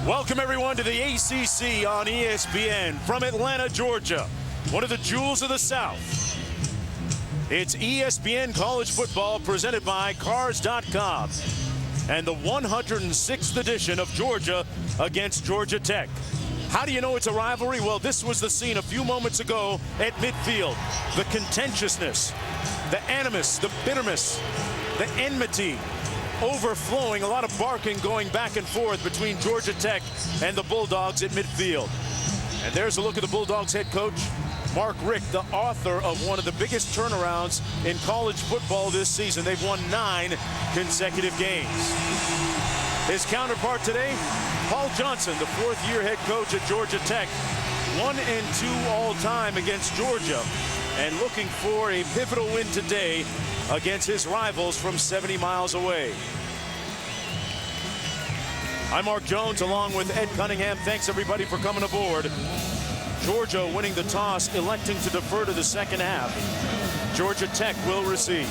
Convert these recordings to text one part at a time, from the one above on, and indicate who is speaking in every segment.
Speaker 1: Welcome, everyone, to the ACC on ESPN from Atlanta, Georgia, one of the jewels of the South. It's ESPN College Football presented by Cars.com and the 106th edition of Georgia against Georgia Tech. How do you know it's a rivalry? Well, this was the scene a few moments ago at midfield. The contentiousness, the animus, the bitterness, the enmity overflowing, a lot of barking going back and forth between Georgia Tech and the Bulldogs at midfield. And there's a look at the Bulldogs head coach, Mark Richt, the author of one of the biggest turnarounds in college football this season. They've won 9 consecutive games. His counterpart today, Paul Johnson, the 4th-year head coach at Georgia Tech, 1-2 all-time against Georgia, and looking for a pivotal win today against his rivals from 70 miles away. I'm Mark Jones along with Ed Cunningham. Thanks everybody for coming aboard. Georgia winning the toss, electing to defer to the second half. Georgia Tech will receive.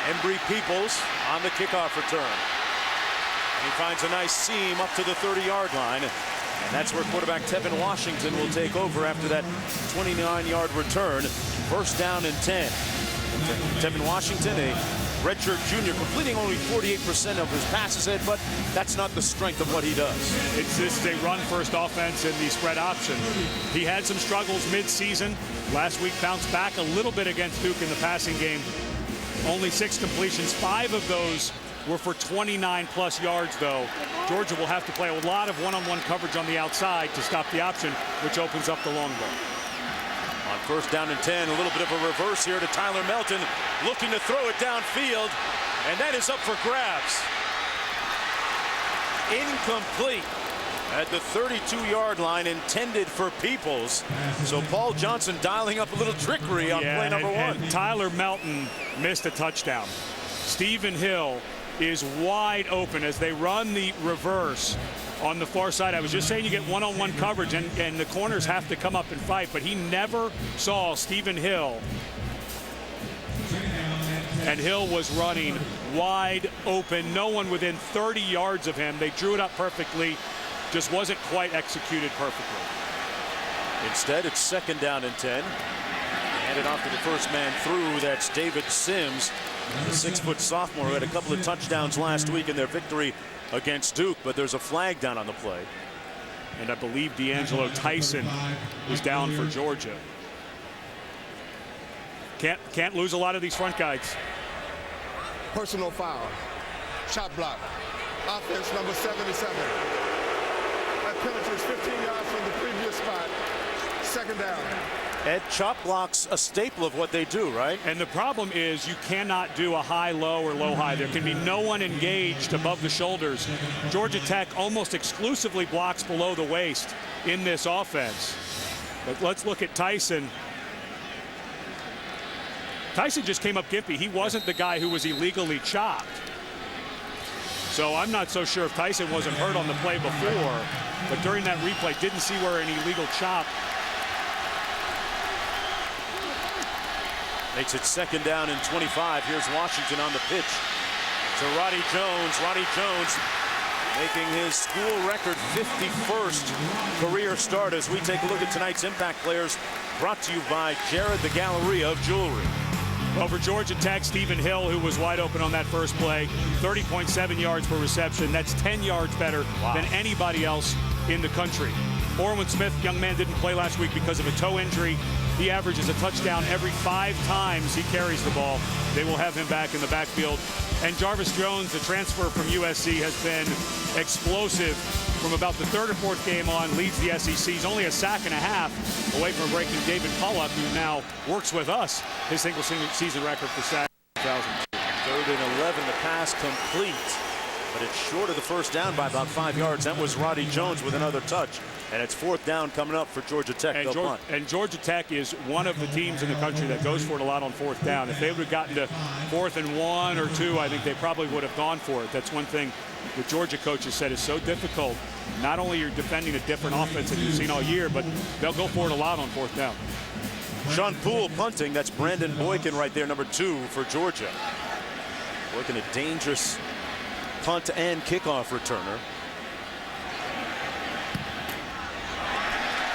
Speaker 1: Embry Peoples on the kickoff return. He finds a nice seam up to the 30-yard line. And that's where quarterback Tevin Washington will take over after that 29-yard return. First down and 10. Tevin Washington, a redshirt junior, completing only 48% of his passes, Ed, but that's not the strength of what he does.
Speaker 2: It's just a run-first offense and the spread option. He had some struggles mid-season. Last week bounced back a little bit against Duke in the passing game. Only 6 completions. 5 of those were for 29-plus yards, though. Georgia will have to play a lot of one-on-one coverage on the outside to stop the option, which opens up the long ball.
Speaker 1: On first down and 10, a little bit of a reverse here to Tyler Melton, looking to throw it downfield, and that is up for grabs. Incomplete at the 32-yard line, intended for Peoples. So Paul Johnson dialing up a little trickery on play number 1.
Speaker 2: And Tyler Melton missed a touchdown. Stephen Hill is wide open as they run the reverse on the far side. I was just saying you get one-on-one coverage and the corners have to come up and fight, but he never saw Stephen Hill. And Hill was running wide open, no one within 30 yards of him. They drew it up perfectly, just wasn't quite executed perfectly.
Speaker 1: Instead, it's second down and 10. Handed off to the first man through. That's David Sims, the 6-foot sophomore who had a couple of touchdowns last week in their victory against Duke, but there's a flag down on the play.
Speaker 2: And I believe D'Angelo Tyson is down for Georgia. Can't lose a lot of these front guys.
Speaker 3: Personal foul. Chop block. Offense number 77. That penalty is 15 yards from the previous spot. Second down.
Speaker 1: Ed, chop block's a staple of what they do, right?
Speaker 2: And the problem is you cannot do a high-low or low-high. There can be no one engaged above the shoulders. Georgia Tech almost exclusively blocks below the waist in this offense. But let's look at Tyson. Tyson just came up gimpy. He wasn't the guy who was illegally chopped. So I'm not so sure if Tyson wasn't hurt on the play before, but during that replay, didn't see where an illegal chop.
Speaker 1: Makes it second down and 25. Here's Washington on the pitch to Roddy Jones. Roddy Jones making his school record 51st career start as we take a look at tonight's impact players, brought to you by Jared the Galleria of Jewelry.
Speaker 2: Well, for Georgia Tech, Stephen Hill, who was wide open on that first play, 30.7 yards per reception. That's 10 yards better than anybody else in the country. Orwin Smith, young man, didn't play last week because of a toe injury. He averages a touchdown every 5 times he carries the ball. They will have him back in the backfield. And Jarvis Jones, the transfer from USC, has been explosive from about the 3rd or 4th game on, leads the SEC. He's only a sack and a half away from breaking David Pollock, who now works with us, his single season record for sacks.
Speaker 1: 3rd and 11, the pass complete, but it's short of the first down by about 5 yards. That was Roddy Jones with another touch. And it's 4th down coming up for Georgia Tech.
Speaker 2: And Georgia Tech is one of the teams in the country that goes for it a lot on 4th down. If they would have gotten to 4th and 1 or 2, I think they probably would have gone for it. That's one thing the Georgia coaches said is so difficult. Not only you're defending a different offense that you've seen all year, but they'll go for it a lot on 4th down.
Speaker 1: Sean Poole punting. That's Brandon Boykin right there, number 2 for Georgia. Boykin, a dangerous punt and kickoff returner.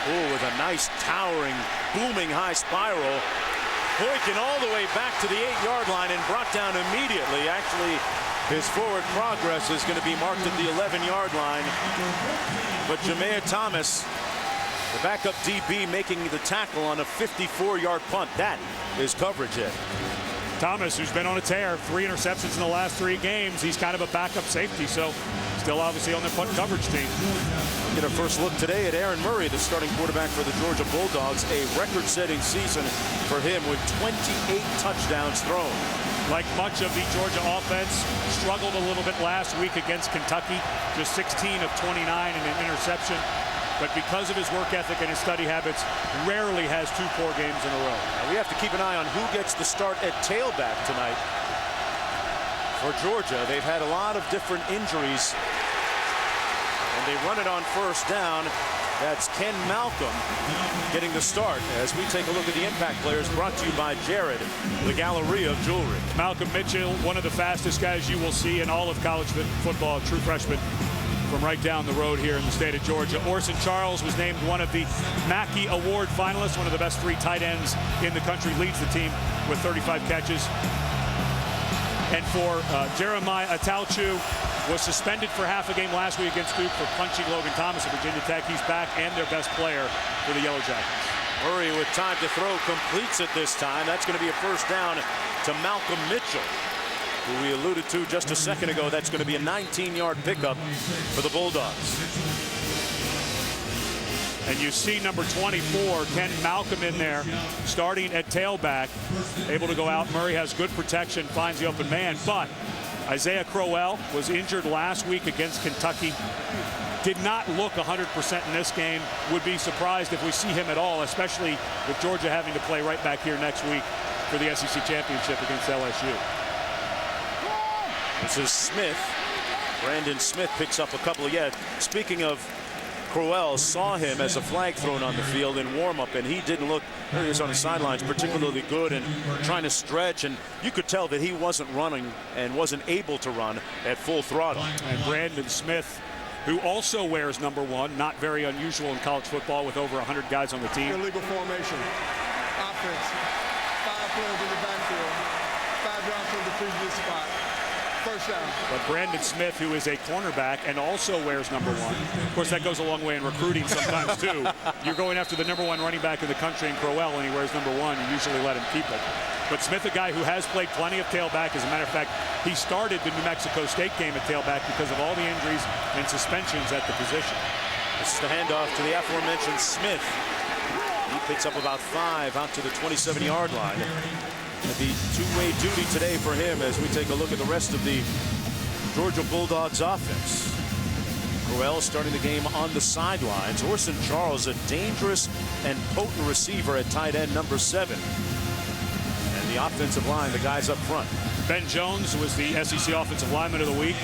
Speaker 1: Poole with a nice towering, booming high spiral. Boykin all the way back to the 8-yard line and brought down immediately. Actually, his forward progress is going to be marked at the 11-yard line. But Jameer Thomas, the backup DB, making the tackle on a 54-yard punt. That is coverage hit.
Speaker 2: Thomas, who's been on a tear, 3 interceptions in the last 3 games. He's kind of a backup safety, so still obviously on the punt coverage team.
Speaker 1: Get a first look today at Aaron Murray, the starting quarterback for the Georgia Bulldogs. A record-setting season for him with 28 touchdowns thrown.
Speaker 2: Like much of the Georgia offense, struggled a little bit last week against Kentucky. Just 16 of 29 and an interception. But because of his work ethic and his study habits, rarely has 2 poor games in a row.
Speaker 1: Now we have to keep an eye on who gets the start at tailback tonight. For Georgia, they've had a lot of different injuries, and they run it on first down. That's Ken Malcolm getting the start as we take a look at the impact players, brought to you by Jared, the Galleria of Jewelry.
Speaker 2: Malcolm Mitchell, one of the fastest guys you will see in all of college football, true freshman from right down the road here in the state of Georgia. Orson Charles was named one of the Mackey Award finalists, one of the best 3 tight ends in the country, leads the team with 35 catches. And for Jeremiah Atalchu, was suspended for half a game last week against Duke for punching Logan Thomas at Virginia Tech. He's back and their best player for the Yellow Jackets.
Speaker 1: Murray with time to throw completes it this time. That's going to be a first down to Malcolm Mitchell, who we alluded to just a second ago. That's going to be a 19-yard pickup for the Bulldogs.
Speaker 2: And you see number 24, Ken Malcolm, in there, starting at tailback, able to go out. Murray has good protection, finds the open man, but Isaiah Crowell was injured last week against Kentucky. Did not look 100% in this game. Would be surprised if we see him at all, especially with Georgia having to play right back here next week for the SEC championship against LSU.
Speaker 1: This is Smith. Brandon Smith picks up a couple of yards. Speaking of Crowell, saw him as a flag thrown on the field in warm-up, and he didn't look, there he is on the sidelines, particularly good and trying to stretch, and you could tell that he wasn't running and wasn't able to run at full throttle.
Speaker 2: And Brandon Smith, who also wears number 1, not very unusual in college football with over 100 guys on the team.
Speaker 3: Illegal formation. Offense. 5 players in the backfield. 5 yards from the previous spot. First down.
Speaker 2: But Brandon Smith, who is a cornerback and also wears number 1. Of course, that goes a long way in recruiting sometimes, too. You're going after the number 1 running back in the country in Crowell, and he wears number 1. You usually let him keep it. But Smith, a guy who has played plenty of tailback. As a matter of fact, he started the New Mexico State game at tailback because of all the injuries and suspensions at the position.
Speaker 1: This is the handoff to the aforementioned Smith. He picks up about 5 out to the 27-yard line. And the two-way duty today for him as we take a look at the rest of the Georgia Bulldogs offense. Crowell starting the game on the sidelines. Orson Charles, a dangerous and potent receiver at tight end, number 7. And the offensive line, the guys up front.
Speaker 2: Ben Jones was the SEC Offensive Lineman of the Week.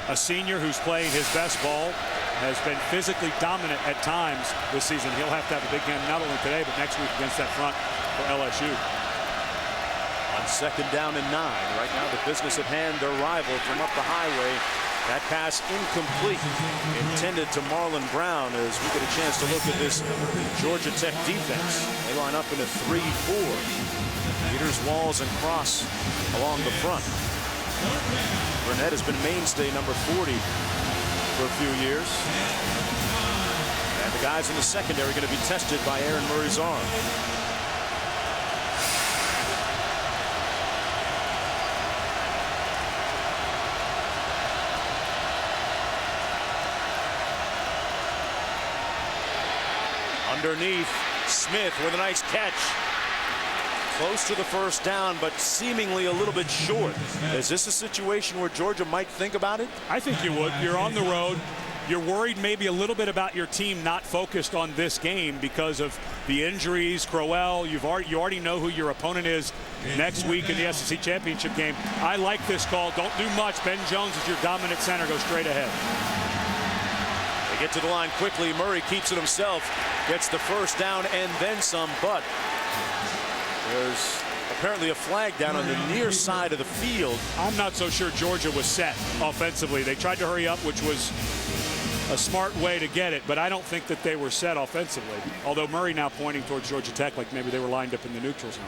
Speaker 2: A senior who's playing his best ball, has been physically dominant at times this season. He'll have to have a big game not only today, but next week against that front for LSU.
Speaker 1: On second down and 9. Right now, the business at hand, their rival from up the highway. That pass incomplete, intended to Marlon Brown, as we get a chance to look at this Georgia Tech defense. They line up in a 3-4. Peters, Walls, and Cross along the front. Burnett has been mainstay, number 40, for a few years. And the guys in the secondary are going to be tested by Aaron Murray's arm. Underneath, Smith with a nice catch. Close to the first down, but seemingly a little bit short. Is this a situation where Georgia might think about it?
Speaker 2: I think you would. You're on the road. You're worried maybe a little bit about your team not focused on this game because of the injuries. Crowell, you already know who your opponent is next week in the SEC championship game. I like this call. Don't do much. Ben Jones is your dominant center. Go straight ahead.
Speaker 1: They get to the line quickly. Murray keeps it himself. Gets the first down and then some, but There's apparently a flag down on the near side of the field.
Speaker 2: I'm not so sure Georgia was set offensively. They tried to hurry up, which was a smart way to get it, but I don't think that they were set offensively. Although Murray now pointing towards Georgia Tech like maybe they were lined up in the neutral zone.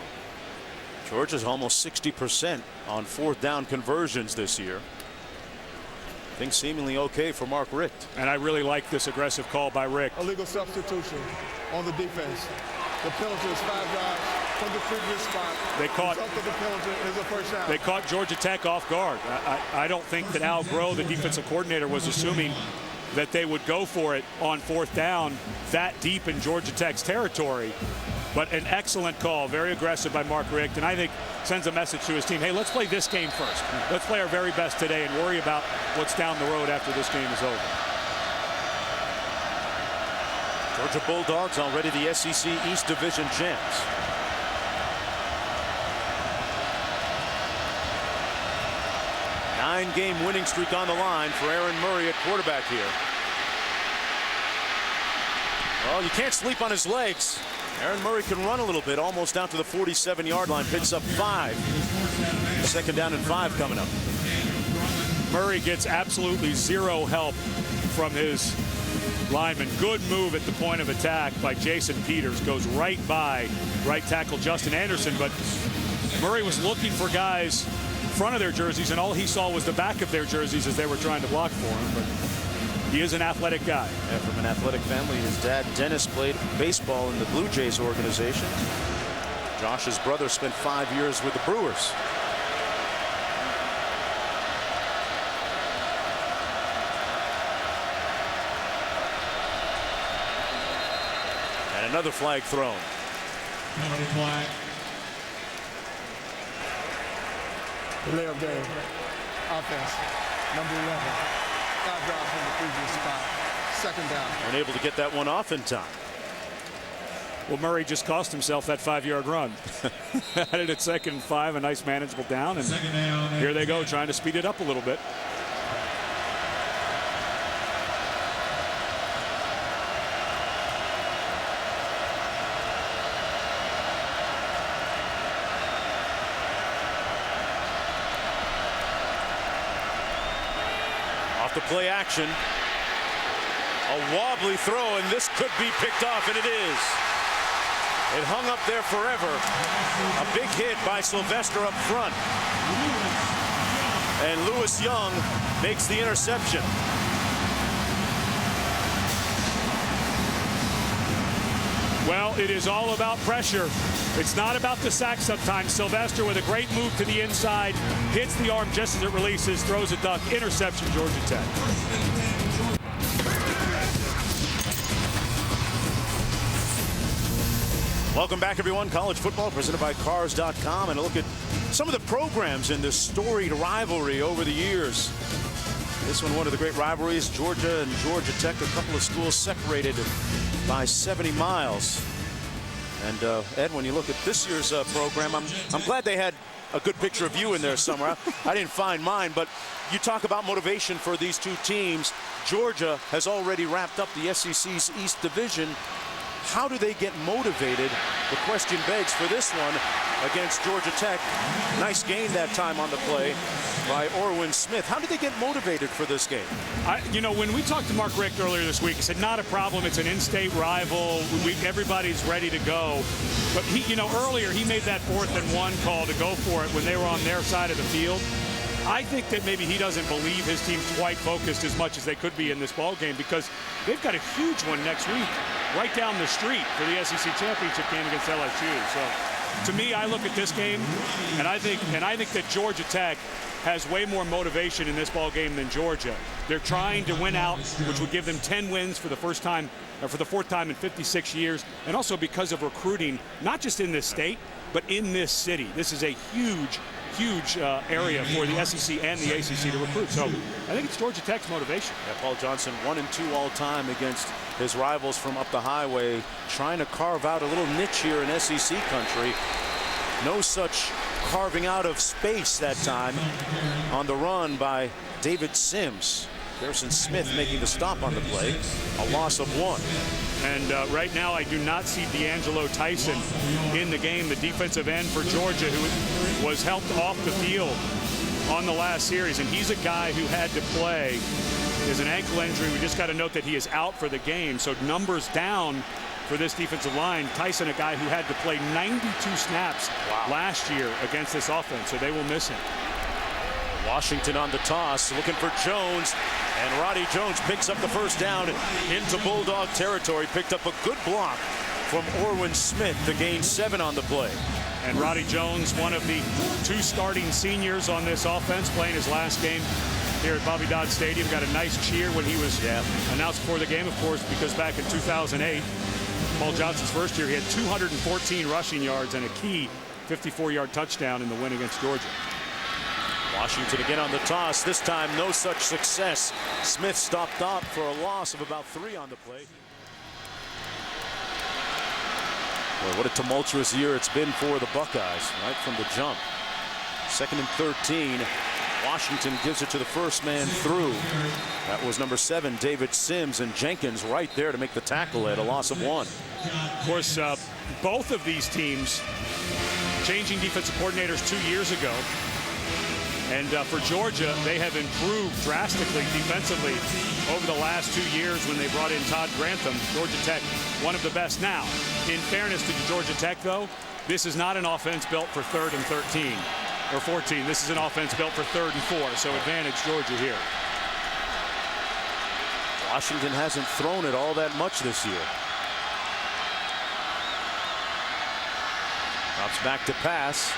Speaker 1: Georgia's almost 60% on fourth down conversions this year. Things seemingly okay for Mark Richt.
Speaker 2: And I really like this aggressive call by Richt.
Speaker 3: Illegal substitution on the defense. The penalty is 5 yards from the previous spot.
Speaker 2: They caught.
Speaker 3: The result of the penalty is a first down.
Speaker 2: They caught Georgia Tech off guard. I don't think that Al Groh, the defensive coordinator, was assuming that they would go for it on fourth down that deep in Georgia Tech's territory. But an excellent call, very aggressive by Mark Richt, and I think sends a message to his team, hey, let's play this game first. Let's play our very best today and worry about what's down the road after this game is over.
Speaker 1: Georgia Bulldogs already the SEC East Division champs. Nine-game winning streak on the line for Aaron Murray at quarterback here. Well, you can't sleep on his legs. Aaron Murray can run a little bit, almost down to the 47-yard line, picks up 5. Second down and 5 coming up.
Speaker 2: Murray gets absolutely zero help from his lineman. Good move at the point of attack by Jason Peters. Goes right by right tackle Justin Anderson, but Murray was looking for guys in front of their jerseys, and all he saw was the back of their jerseys as they were trying to block for him. But he is an athletic guy.
Speaker 1: Yeah, from an athletic family. His dad, Dennis, played baseball in the Blue Jays organization. Josh's brother spent 5 years with the Brewers. And another flag thrown.
Speaker 4: Penalty flag.
Speaker 3: Delay of game. Offense. Number 11. 5 yards from the previous spot. Second down.
Speaker 1: Unable to get that one off in time.
Speaker 2: Well, Murray just cost himself that 5-yard run. Had it at 2nd and 5, a nice manageable down, and here they go trying to speed it up a little bit.
Speaker 1: Off the play action. A wobbly throw, and this could be picked off, and it is. It hung up there forever. A big hit by Sylvester up front. And Lewis Young makes the interception.
Speaker 2: Well, it is all about pressure. It's not about the sack sometimes. Sylvester with a great move to the inside, hits the arm just as it releases, throws a duck, interception, Georgia Tech.
Speaker 1: Welcome back, everyone. College football presented by Cars.com, and a look at some of the programs in this storied rivalry over the years. This one of the great rivalries, Georgia and Georgia Tech, a couple of schools separated by 70 miles. And Ed, when you look at this year's program, I'm glad they had a good picture of you in there somewhere. I didn't find mine, but you talk about motivation for these two teams. Georgia has already wrapped up the SEC's East Division. How do they get motivated? The question begs for this one against Georgia Tech. Nice gain that time on the play by Orwin Smith. How did they get motivated for this game?
Speaker 2: You know, when we talked to Mark Richt earlier this week, he said, not a problem. It's an in-state rival. Everybody's ready to go. But earlier he made that 4th and 1 call to go for it when they were on their side of the field. I think that maybe he doesn't believe his team's quite focused as much as they could be in this ball game, because they've got a huge one next week right down the street for the SEC championship game against LSU. So to me, I look at this game and I think that Georgia Tech has way more motivation in this ball game than Georgia. They're trying to win out, which would give them 10 wins for the first time, or for the 4th time in 56 years, and also because of recruiting, not just in this state, but in this city. This is a huge area for the SEC and the ACC to recruit. So I think it's Georgia Tech's motivation.
Speaker 1: Yeah, Paul Johnson 1-2 all time against his rivals from up the highway, trying to carve out a little niche here in SEC country. No such carving out of space that time on the run by David Sims. Harrison Smith making the stop on the play. A loss of 1.
Speaker 2: And right now, I do not see D'Angelo Tyson in the game, the defensive end for Georgia, who was helped off the field on the last series. And he's a guy who had to play. There's an ankle injury. We just got to note that he is out for the game. So numbers down for this defensive line. Tyson, a guy who had to play 92 snaps last year against this offense. So they will miss him.
Speaker 1: Washington on the toss, looking for Jones, and Roddy Jones picks up the first down into Bulldog territory. Picked up a good block from Orwin Smith to gain 7 on the play.
Speaker 2: And Roddy Jones, one of the 2 starting seniors on this offense, playing his last game here at Bobby Dodd Stadium. Got a nice cheer when he was announced before the game, of course, because back in 2008, Paul Johnson's first year, he had 214 rushing yards and a key 54-yard touchdown in the win against Georgia.
Speaker 1: Washington again on the toss. This time, no such success. Smith stopped up for a loss of about 3 on the play. Boy, what a tumultuous year it's been for the Buckeyes, right from the jump. 2nd and 13. Washington gives it to the first man through. That was number 7, David Sims, and Jenkins right there to make the tackle at a loss of 1.
Speaker 2: Of course, both of these teams changing defensive coordinators 2 years ago. And for Georgia, they have improved drastically defensively over the last 2 years when they brought in Todd Grantham. Georgia Tech, one of the best now. In fairness to Georgia Tech, though, this is not an offense built for 3rd and 13 or 14. This is an offense built for 3rd and 4, so advantage Georgia here.
Speaker 1: Washington hasn't thrown it all that much this year. Drops back to pass.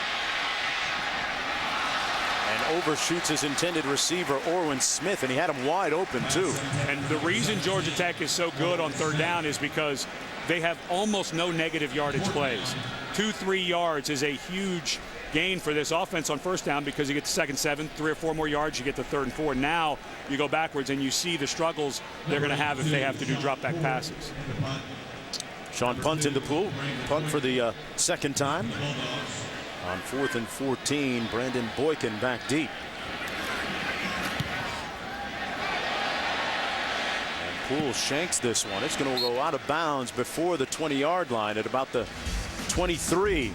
Speaker 1: And overshoots his intended receiver, Orwin Smith, and he had him wide open, too.
Speaker 2: And the reason Georgia Tech is so good on 3rd down is because they have almost no negative yardage plays. 2-3 yards is a huge gain for this offense on 1st down because you get to 2nd, 7, 3 or 4 more yards, you get to 3rd and 4. Now you go backwards and you see the struggles they're going to have if they have to do drop back passes.
Speaker 1: Sean punt in the pool. Punt for the 2nd time. On 4th and 14, Brandon Boykin back deep. And Poole shanks this one. It's going to go out of bounds before the 20-yard line at about the 23.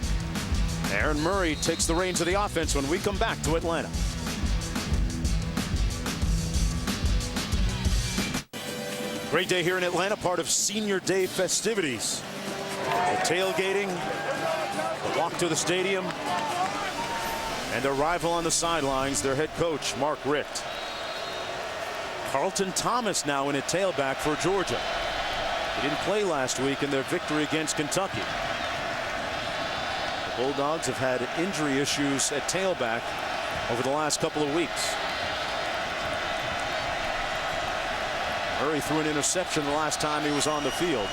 Speaker 1: Aaron Murray takes the reins of the offense when we come back to Atlanta. Great day here in Atlanta, part of Senior Day festivities. The tailgating, the walk to the stadium, and their rival on the sidelines, their head coach, Mark Richt. Carlton Thomas now in at tailback for Georgia. He didn't play last week in their victory against Kentucky. The Bulldogs have had injury issues at tailback over the last couple of weeks. Murray threw an interception the last time he was on the field.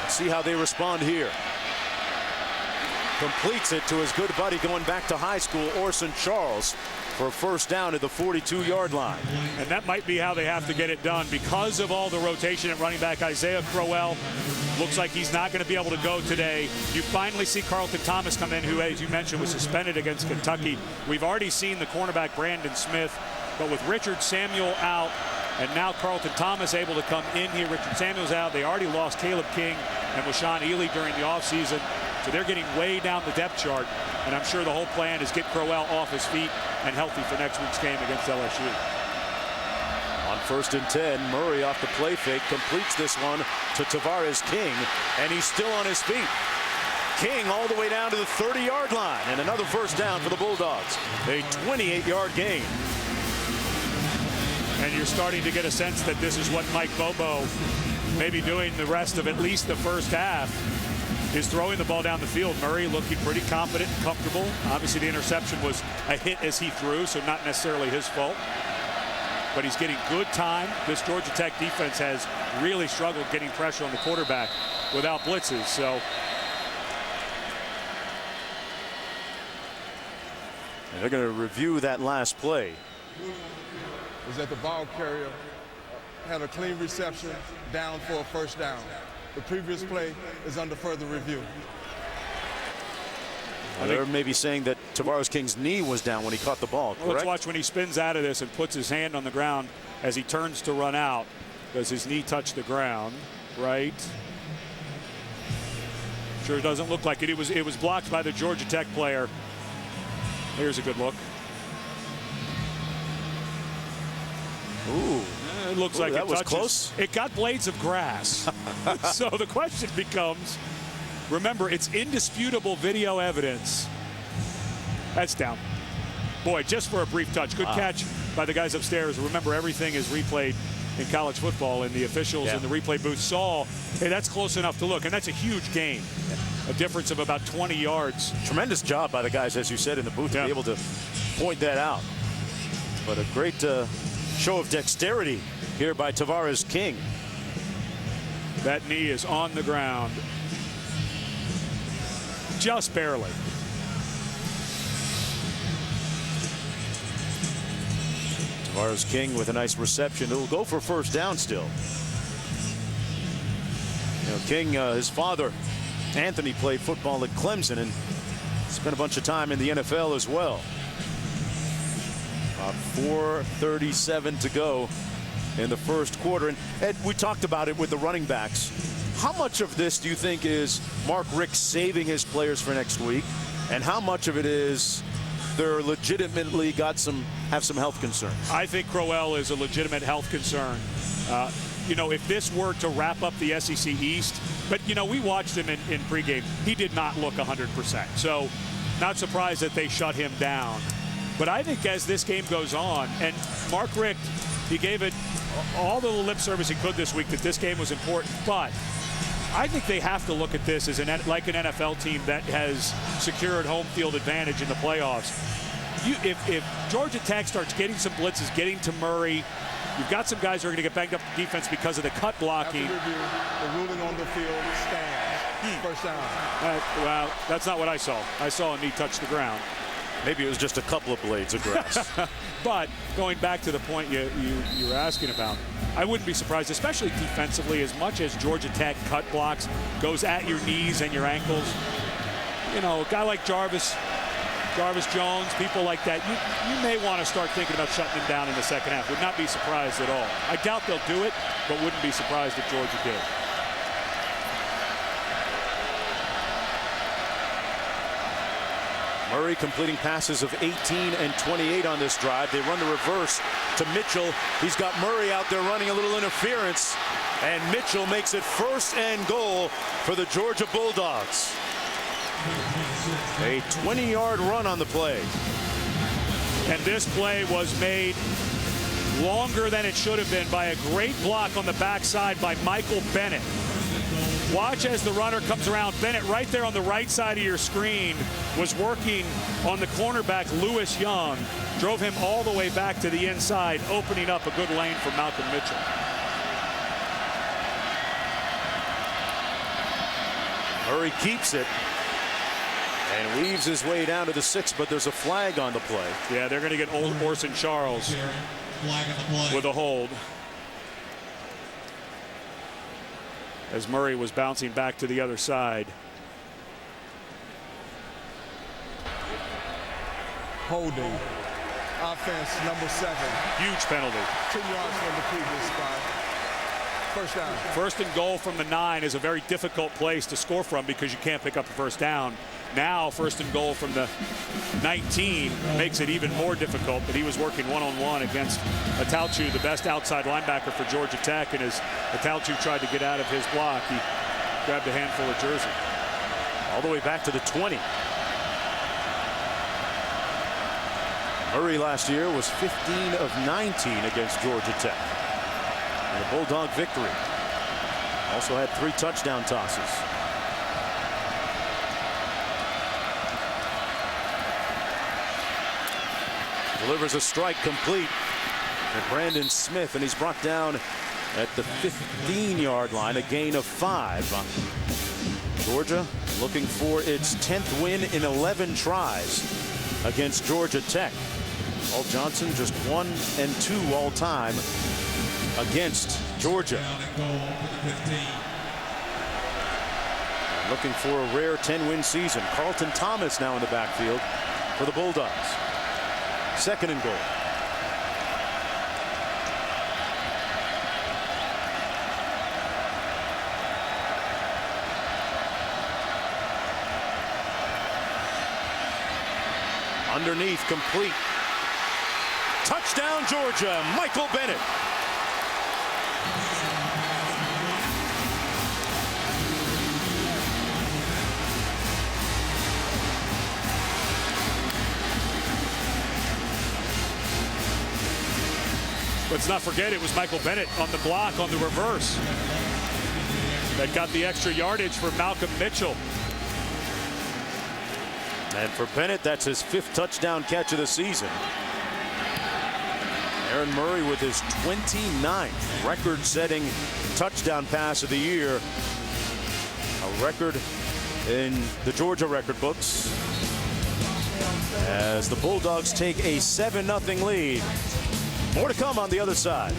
Speaker 1: Let's see how they respond here. Completes it to his good buddy going back to high school, Orson Charles, for a 1st down at the 42-yard line.
Speaker 2: And that might be how they have to get it done because of all the rotation at running back. Isaiah Crowell looks like he's not going to be able to go today. You finally see Carlton Thomas come in, who, as you mentioned, was suspended against Kentucky. We've already seen the cornerback Brandon Smith, but with Richard Samuel out and now Carlton Thomas able to come in here. Richard Samuel's out. They already lost Caleb King and Washaun Ely during the offseason. So they're getting way down the depth chart. And I'm sure the whole plan is get Crowell off his feet and healthy for next week's game against LSU.
Speaker 1: On 1st and 10, Murray off the play fake completes this one to Tavares King, and he's still on his feet. King all the way down to the 30-yard line, and another 1st down for the Bulldogs. A 28-yard gain.
Speaker 2: And you're starting to get a sense that this is what Mike Bobo may be doing the rest of at least the 1st half, is throwing the ball down the field. Murray looking pretty confident and comfortable. Obviously the interception was a hit as he threw, so not necessarily his fault. But he's getting good time. This Georgia Tech defense has really struggled getting pressure on the quarterback without blitzes. So
Speaker 1: and they're going to review that last play.
Speaker 3: Is that the ball carrier had a clean reception down for a 1st down. The previous play is under further review.
Speaker 1: They're maybe saying that Tavares King's knee was down when he caught the ball, correct?
Speaker 2: Let's watch when he spins out of this and puts his hand on the ground as he turns to run out. Does his knee touch the ground? Right. Sure doesn't look like it. It was blocked by the Georgia Tech player. Here's a good look.
Speaker 1: Ooh.
Speaker 2: It looks like
Speaker 1: that
Speaker 2: it
Speaker 1: was
Speaker 2: touches.
Speaker 1: close.
Speaker 2: It got blades of grass. So the question becomes, remember, it's indisputable video evidence. That's down. Boy, just for a brief touch. Good catch by the guys upstairs. Remember, everything is replayed in college football, and the officials in the replay booth saw, hey, that's close enough to look, and that's a huge gain. A difference of about 20 yards.
Speaker 1: Tremendous job by the guys, as you said, in the booth to be able to point that out. But a great show of dexterity here by Tavares King.
Speaker 2: That knee is on the ground. Just barely.
Speaker 1: Tavares King with a nice reception. It'll go for first down still. You know, King, his father, Anthony, played football at Clemson and spent a bunch of time in the NFL as well. About 4:37 to go in the first quarter. And Ed, we talked about it with the running backs. How much of this do you think is Mark Richt saving his players for next week? And how much of it is they're legitimately have some health concerns?
Speaker 2: I think Crowell is a legitimate health concern. You know, if this were to wrap up the SEC East, but, you know, we watched him in pregame. He did not look 100%. So not surprised that they shut him down. But I think as this game goes on, and Mark Richt, he gave it all the lip service he could this week that this game was important. But I think they have to look at this as like an NFL team that has secured home field advantage in the playoffs. If Georgia Tech starts getting some blitzes, getting to Murray, you've got some guys who are going to get banged up in defense because of the cut blocking.
Speaker 3: After review, the ruling on the field stands. First down.
Speaker 2: Well, that's not what I saw. I saw a knee touch the ground.
Speaker 1: Maybe it was just a couple of blades of grass.
Speaker 2: But going back to the point you were asking about, I wouldn't be surprised, especially defensively, as much as Georgia Tech cut blocks, goes at your knees and your ankles. You know, a guy like Jarvis Jones, people like that, you may want to start thinking about shutting him down in the second half. Would not be surprised at all. I doubt they'll do it, but wouldn't be surprised if Georgia did.
Speaker 1: Murray completing passes of 18 and 28 on this drive. They run the reverse to Mitchell. He's got Murray out there running a little interference, and Mitchell makes it 1st and goal for the Georgia Bulldogs. A 20-yard run on the play.
Speaker 2: And this play was made longer than it should have been by a great block on the backside by Michael Bennett. Watch as the runner comes around. Bennett, right there on the right side of your screen, was working on the cornerback, Lewis Young. Drove him all the way back to the inside, opening up a good lane for Malcolm Mitchell.
Speaker 1: Murray keeps it and weaves his way down to the 6, but there's a flag on the play.
Speaker 2: Yeah, they're going to get old Orson Charles with a hold. As Murray was bouncing back to the other side.
Speaker 3: Holding. Offense number 7.
Speaker 2: Huge penalty.
Speaker 3: 10 yards from the previous spot. First down.
Speaker 2: 1st and goal from the 9 is a very difficult place to score from because you can't pick up the first down. Now 1st and goal from the 19 makes it even more difficult, but he was working one-on-one against Atalchu, the best outside linebacker for Georgia Tech, and as Atalchu tried to get out of his block, he grabbed a handful of jersey.
Speaker 1: All the way back to the 20. Murray last year was 15 of 19 against Georgia Tech. And a Bulldog victory. Also had 3 touchdown tosses. Delivers a strike complete to Brandon Smith, and he's brought down at the 15-yard line, a gain of 5. Georgia looking for its 10th win in 11 tries against Georgia Tech. Paul Johnson just 1 and 2 all time against Georgia. looking for a rare 10-win season. Carlton Thomas now in the backfield for the Bulldogs. 2nd and goal. Underneath, complete. Touchdown, Georgia. Michael Bennett.
Speaker 2: Let's not forget it was Michael Bennett on the block on the reverse that got the extra yardage for Malcolm Mitchell.
Speaker 1: And for Bennett, that's his 5th touchdown catch of the season. Aaron Murray with his 29th record-setting touchdown pass of the year. A record in the Georgia record books. As the Bulldogs take a 7-0 lead. More to come on the other side.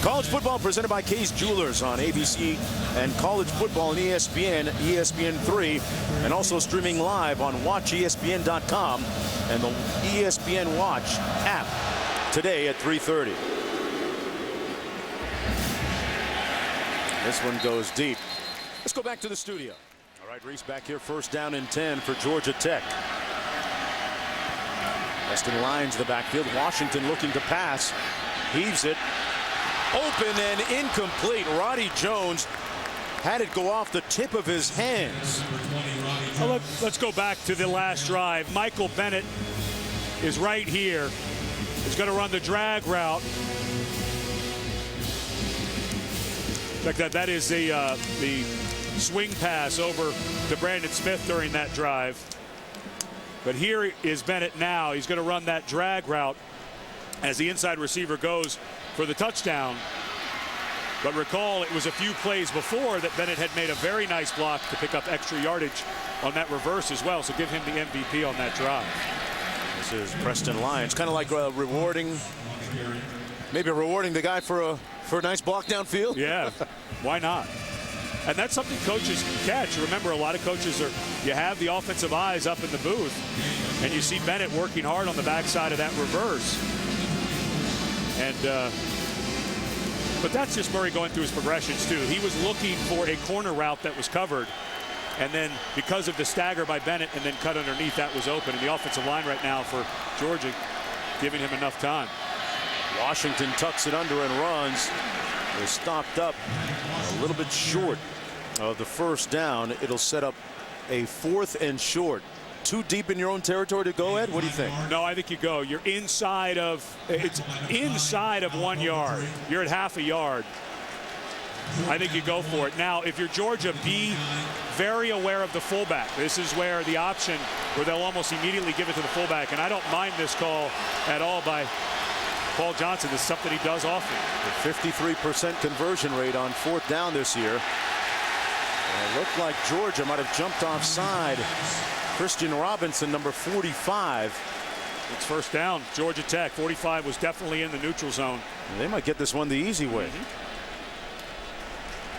Speaker 1: College football presented by Kay's Jewelers on ABC and college football on ESPN, ESPN3, and also streaming live on WatchESPN.com and the ESPN Watch app today at 3:30. This one goes deep. Let's go back to the studio. All right, Reese back here, 1st down and 10 for Georgia Tech. Preston lines the backfield. Washington looking to pass. Heaves it. Open and incomplete. Roddy Jones had it go off the tip of his hands.
Speaker 2: Well, let's go back to the last drive. Michael Bennett is right here. He's going to run the drag route. Like that is the swing pass over to Brandon Smith during that drive. But here is Bennett now. He's going to run that drag route as the inside receiver goes for the touchdown. But recall, it was a few plays before that Bennett had made a very nice block to pick up extra yardage on that reverse as well. So give him the MVP on that drive.
Speaker 1: This is Preston Lyons, kind of like maybe rewarding the guy for a nice block downfield.
Speaker 2: Yeah, why not? And that's something coaches can catch. Remember, a lot of coaches you have the offensive eyes up in the booth, and you see Bennett working hard on the backside of that reverse. And but that's just Murray going through his progressions too. He was looking for a corner route that was covered, and then because of the stagger by Bennett and then cut underneath, that was open. And the offensive line right now for Georgia giving him enough time.
Speaker 1: Washington tucks it under and runs. They're stopped up a little bit short of the 1st down. It'll set up a 4th and short. Too deep in your own territory to go, Ed? What do you think?
Speaker 2: No, I think you go. You're inside of 1 yard. You're at half a yard. I think you go for it. Now, if you're Georgia, be very aware of the fullback. This is where the option where they'll almost immediately give it to the fullback. And I don't mind this call at all by Paul Johnson. This is something he does often.
Speaker 1: The 53% conversion rate on 4th down this year. And it looked like Georgia might have jumped offside. Christian Robinson, number 45.
Speaker 2: It's 1st down. Georgia Tech. 45 was definitely in the neutral zone.
Speaker 1: They might get this one the easy way.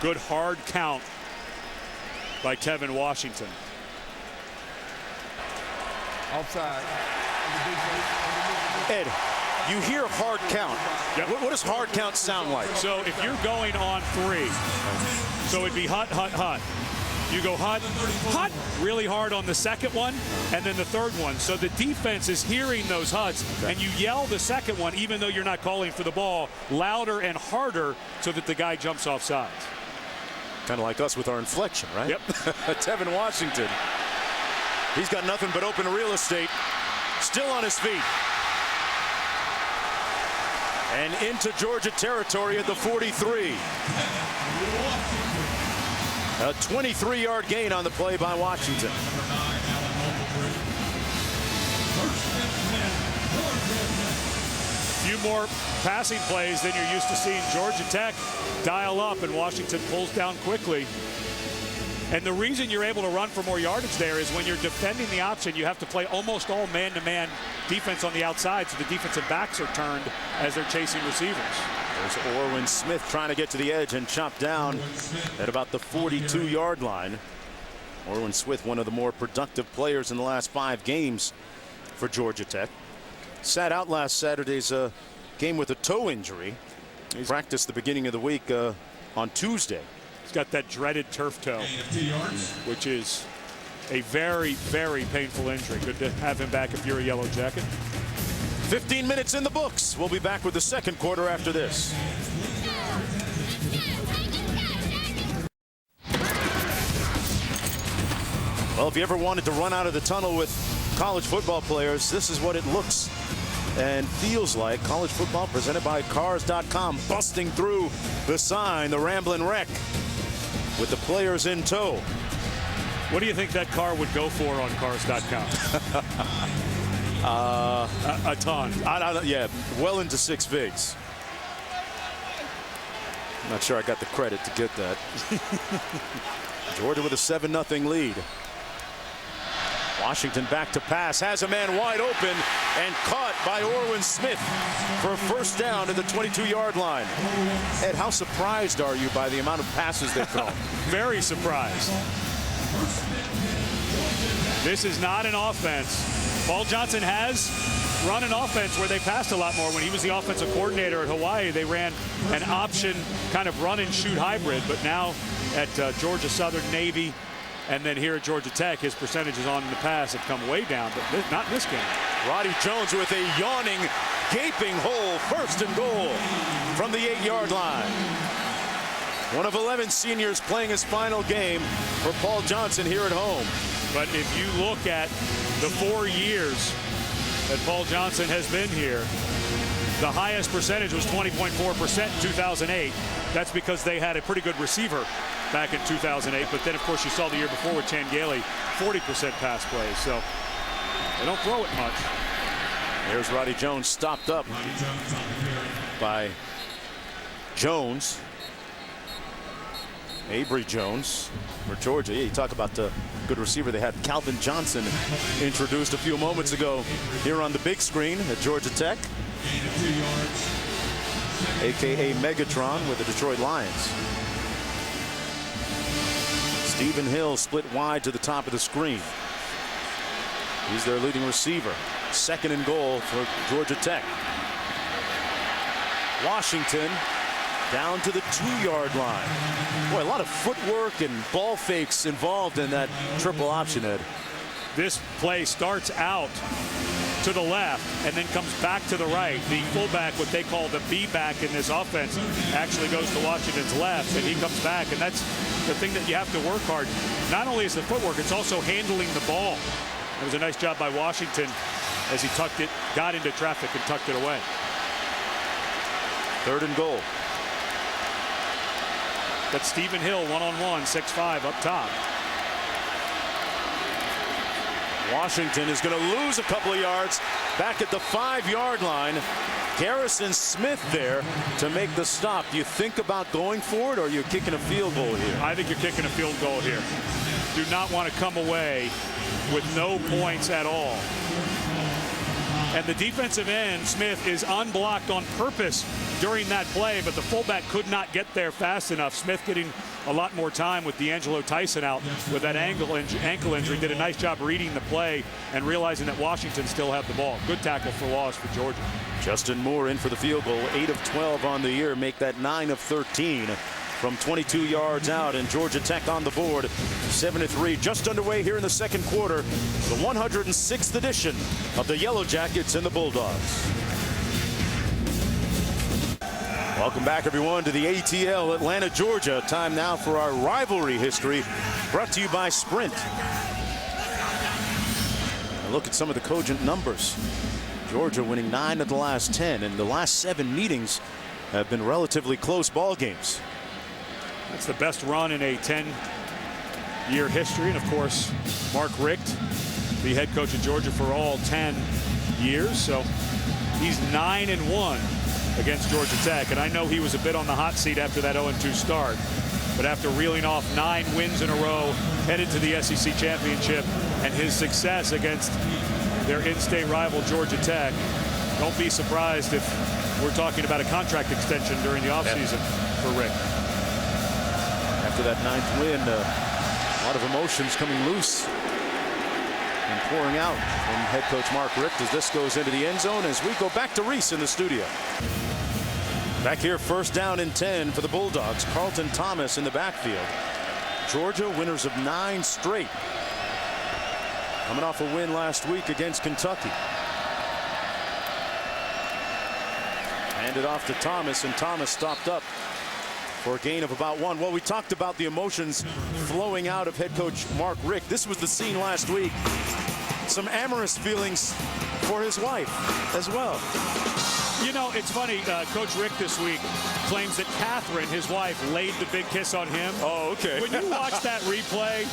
Speaker 2: Good hard count by Tevin Washington.
Speaker 3: Offside.
Speaker 1: Ed, you hear hard count.
Speaker 2: Yep.
Speaker 1: What does hard count sound like?
Speaker 2: So if you're going on 3, so it'd be hut, hut, hut. You go hut, hut really hard on the 2nd one, and then the 3rd one. So the defense is hearing those huts, and you yell the 2nd one, even though you're not calling for the ball, louder and harder so that the guy jumps off sides.
Speaker 1: Kind of like us with our inflection, right?
Speaker 2: Yep.
Speaker 1: Tevin Washington. He's got nothing but open real estate. Still on his feet. And into Georgia territory at the 43. A 23-yard gain on the play by Washington.
Speaker 2: A few more passing plays than you're used to seeing Georgia Tech dial up, and Washington pulls down quickly. And the reason you're able to run for more yardage there is when you're defending the option, you have to play almost all man-to-man defense on the outside, so the defensive backs are turned as they're chasing receivers.
Speaker 1: There's Orwin Smith trying to get to the edge and chopped down at about the 42-yard line. Orwin Smith, one of the more productive players in the last 5 games for Georgia Tech. Sat out last Saturday's game with a toe injury. He practiced the beginning of the week on Tuesday.
Speaker 2: He's got that dreaded turf toe, which is a very, very painful injury. Good to have him back if you're a Yellow Jacket.
Speaker 1: 15 minutes in the books. We'll be back with the second quarter after this. Well, if you ever wanted to run out of the tunnel with college football players, this is what it looks and feels like. College football presented by Cars.com, busting through the sign, the Ramblin' Wreck, with the players in tow.
Speaker 2: What do you think that car would go for on Cars.com? A ton.
Speaker 1: Yeah, well into 6 figs. I'm not sure I got the credit to get that. Georgia with a 7-0 lead. Washington back to pass, has a man wide open and caught by Orwin Smith for a first down at the 22-yard line. Ed, how surprised are you by the amount of passes they've thrown?
Speaker 2: Very surprised. This is not an offense. Paul Johnson has run an offense where they passed a lot more. When he was the offensive coordinator at Hawaii, they ran an option kind of run and shoot hybrid. But now at Georgia Southern, Navy, and then here at Georgia Tech, his percentages on the pass have come way down, but not in this game.
Speaker 1: Roddy Jones with a yawning, gaping hole, first and goal from the 8-yard line. One of 11 seniors playing his final game for Paul Johnson here at home.
Speaker 2: But if you look at the 4 years that Paul Johnson has been here, the highest percentage was 20.4% in 2008. That's because they had a pretty good receiver back in 2008. But then, of course, you saw the year before with Changeli, 40% pass plays. So they don't throw it much.
Speaker 1: Here's Roddy Jones, stopped up by Jones. Avery Jones for Georgia. Yeah, you talk about the good receiver. They had Calvin Johnson introduced a few moments ago here on the big screen at Georgia Tech, a.k.a. Megatron with the Detroit Lions. Stephen Hill split wide to the top of the screen. He's their leading receiver. Second and goal for Georgia Tech. Washington down to the 2-yard line. Boy, a lot of footwork and ball fakes involved in that triple option, Ed.
Speaker 2: This play starts out to the left and then comes back to the right. The fullback, what they call the B-back in this offense, actually goes to Washington's left, and he comes back. And that's the thing that you have to work hard. Not only is the footwork, it's also handling the ball. It was a nice job by Washington as he tucked it, got into traffic and tucked it away.
Speaker 1: Third and goal.
Speaker 2: But Stephen Hill, one-on-one, 6'5", up top.
Speaker 1: Washington is going to lose a couple of yards back at the 5-yard line. Garrison Smith there to make the stop. Do you think about going for it, or are you kicking a field goal here?
Speaker 2: I think you're kicking a field goal here. Do not want to come away with no points at all. And the defensive end, Smith, is unblocked on purpose during that play, but the fullback could not get there fast enough. Smith getting a lot more time with D'Angelo Tyson out with that ankle injury. Did a nice job reading the play and realizing that Washington still had the ball. Good tackle for loss for Georgia.
Speaker 1: Justin Moore in for the field goal. 8 of 12 on the year. Make that 9 of 13 from 22 yards out. And Georgia Tech on the board. 7-3. Just underway here in the second quarter. The 106th edition of the Yellow Jackets and the Bulldogs. Welcome back, everyone, to the ATL Atlanta, Georgia. Time now for our rivalry history, brought to you by Sprint. Now look at some of the cogent numbers. Georgia winning 9 of the last 10, and the last 7 meetings have been relatively close ball games.
Speaker 2: That's the best run in a 10-year history. And, of course, Mark Richt, the head coach of Georgia for all 10 years. So he's 9-1. Against Georgia Tech, and I know he was a bit on the hot seat after that 0-2 start, but after reeling off 9 wins in a row, headed to the SEC championship, and his success against their in-state rival Georgia Tech, don't be surprised if we're talking about a contract extension during the offseason for Rick.
Speaker 1: After that 9th win, a lot of emotions coming loose and pouring out from head coach Mark Richt as this goes into the end zone as we go back to Reese in the studio. Back here, 1st down and 10 for the Bulldogs. Carlton Thomas in the backfield. Georgia, winners of 9 straight. Coming off a win last week against Kentucky. Handed off to Thomas, and Thomas stopped up for a gain of about 1. Well, we talked about the emotions flowing out of head coach Mark Richt. This was the scene last week. Some amorous feelings for his wife as well.
Speaker 2: You know, it's funny, Coach Richt this week claims that Catherine, his wife, laid the big kiss on him.
Speaker 1: Oh, okay.
Speaker 2: When you watch that replay,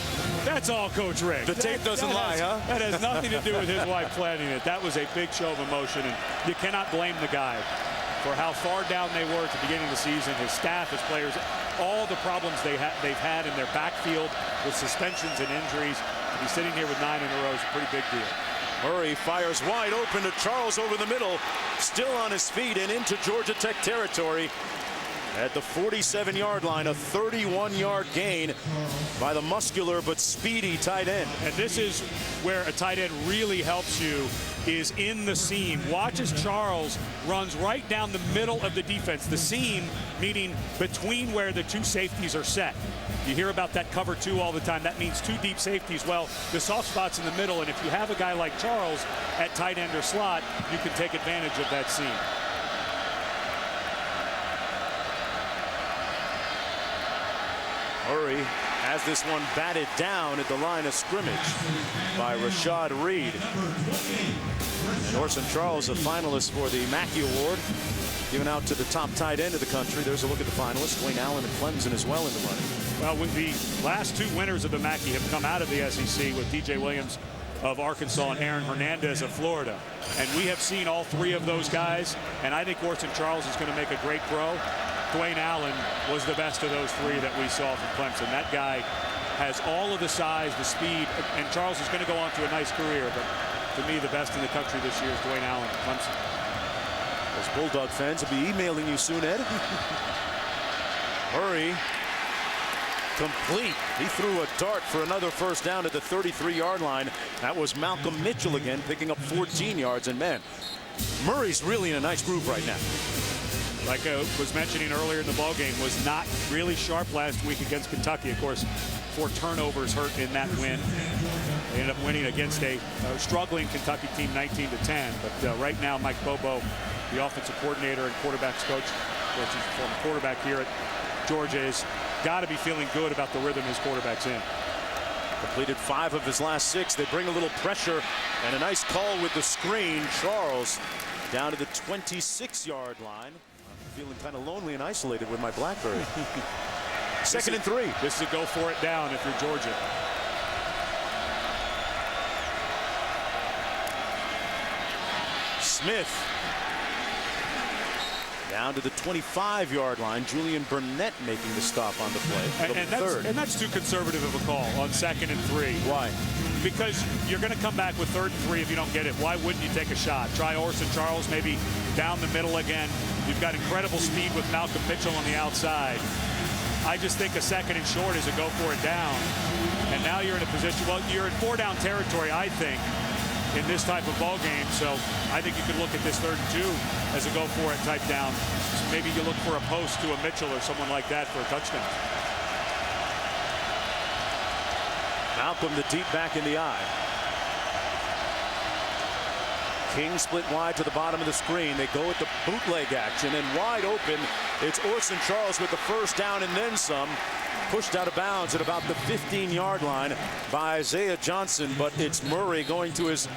Speaker 2: that's all Coach Richt.
Speaker 1: The tape doesn't lie, huh?
Speaker 2: That has nothing to do with his wife planning it. That was a big show of emotion, and you cannot blame the guy for how far down they were at the beginning of the season. His staff, his players, all the problems they've had in their backfield with suspensions and injuries. To be sitting here with 9 in a row is a pretty big deal.
Speaker 1: Murray fires wide open to Charles over the middle, still on his feet and into Georgia Tech territory at the 47-yard line. A 31-yard gain by the muscular but speedy tight end.
Speaker 2: And this is where a tight end really helps you, is in the seam. Watch as Charles runs right down the middle of the defense. The seam meaning between where the 2 safeties are set. You hear about that cover 2 all the time. That means 2 deep safeties. Well, the soft spot's in the middle, and if you have a guy like Charles at tight end or slot, you can take advantage of that seam.
Speaker 1: Murray has this one batted down at the line of scrimmage by Rashad Reed. And Orson Charles, a finalist for the Mackey Award, given out to the top tight end of the country. There's a look at the finalists. Dwayne Allen and Clemson as well in the running.
Speaker 2: Well, with the last 2 winners of the Mackey have come out of the SEC with DJ Williams of Arkansas and Aaron Hernandez of Florida. And we have seen all 3 of those guys, and I think Orson Charles is going to make a great pro. Dwayne Allen was the best of those 3 that we saw from Clemson. That guy has all of the size, the speed, and Charles is going to go on to a nice career, but to me, the best in the country this year is Dwayne Allen from Clemson.
Speaker 1: Those Bulldog fans will be emailing you soon, Ed. Murray complete. He threw a dart for another 1st down at the 33-yard line. That was Malcolm Mitchell again, picking up 14 yards. And man, Murray's really in a nice groove right now.
Speaker 2: Like I was mentioning earlier in the ballgame, was not really sharp last week against Kentucky. Of course, 4 turnovers hurt in that win. They ended up winning against a struggling Kentucky team 19-10. But right now, Mike Bobo, the offensive coordinator and quarterbacks coach, of course, he's a former quarterback here at Georgia, has got to be feeling good about the rhythm his quarterback's in.
Speaker 1: Completed 5 of his last 6. They bring a little pressure and a nice call with the screen. Charles down to the 26-yard line. I'm feeling kind of lonely and isolated with my Blackberry. 2nd and 3.
Speaker 2: This is a go for it down if you're Georgia.
Speaker 1: Smith down to the 25-yard line. Julian Burnett making the stop on the play.
Speaker 2: And that's too conservative of a call on 2nd and 3.
Speaker 1: Why?
Speaker 2: Because you're going to come back with 3rd and 3 if you don't get it. Why wouldn't you take a shot? Try Orson Charles maybe down the middle again. You've got incredible speed with Malcolm Mitchell on the outside. I just think a 2nd and short is a go for it down. And now you're in a position, well, you're in 4-down territory, I think, in this type of ball game. So I think you could look at this 3rd and 2 as a go for it type down. So maybe you look for a post to a Mitchell or someone like that for a touchdown.
Speaker 1: Malcolm, the deep back in the eye. King split wide to the bottom of the screen. They go with the bootleg action, and wide open, it's Orson Charles with the 1st down and then some. Pushed out of bounds at about the 15-yard line by Isaiah Johnson, but it's Murray going to his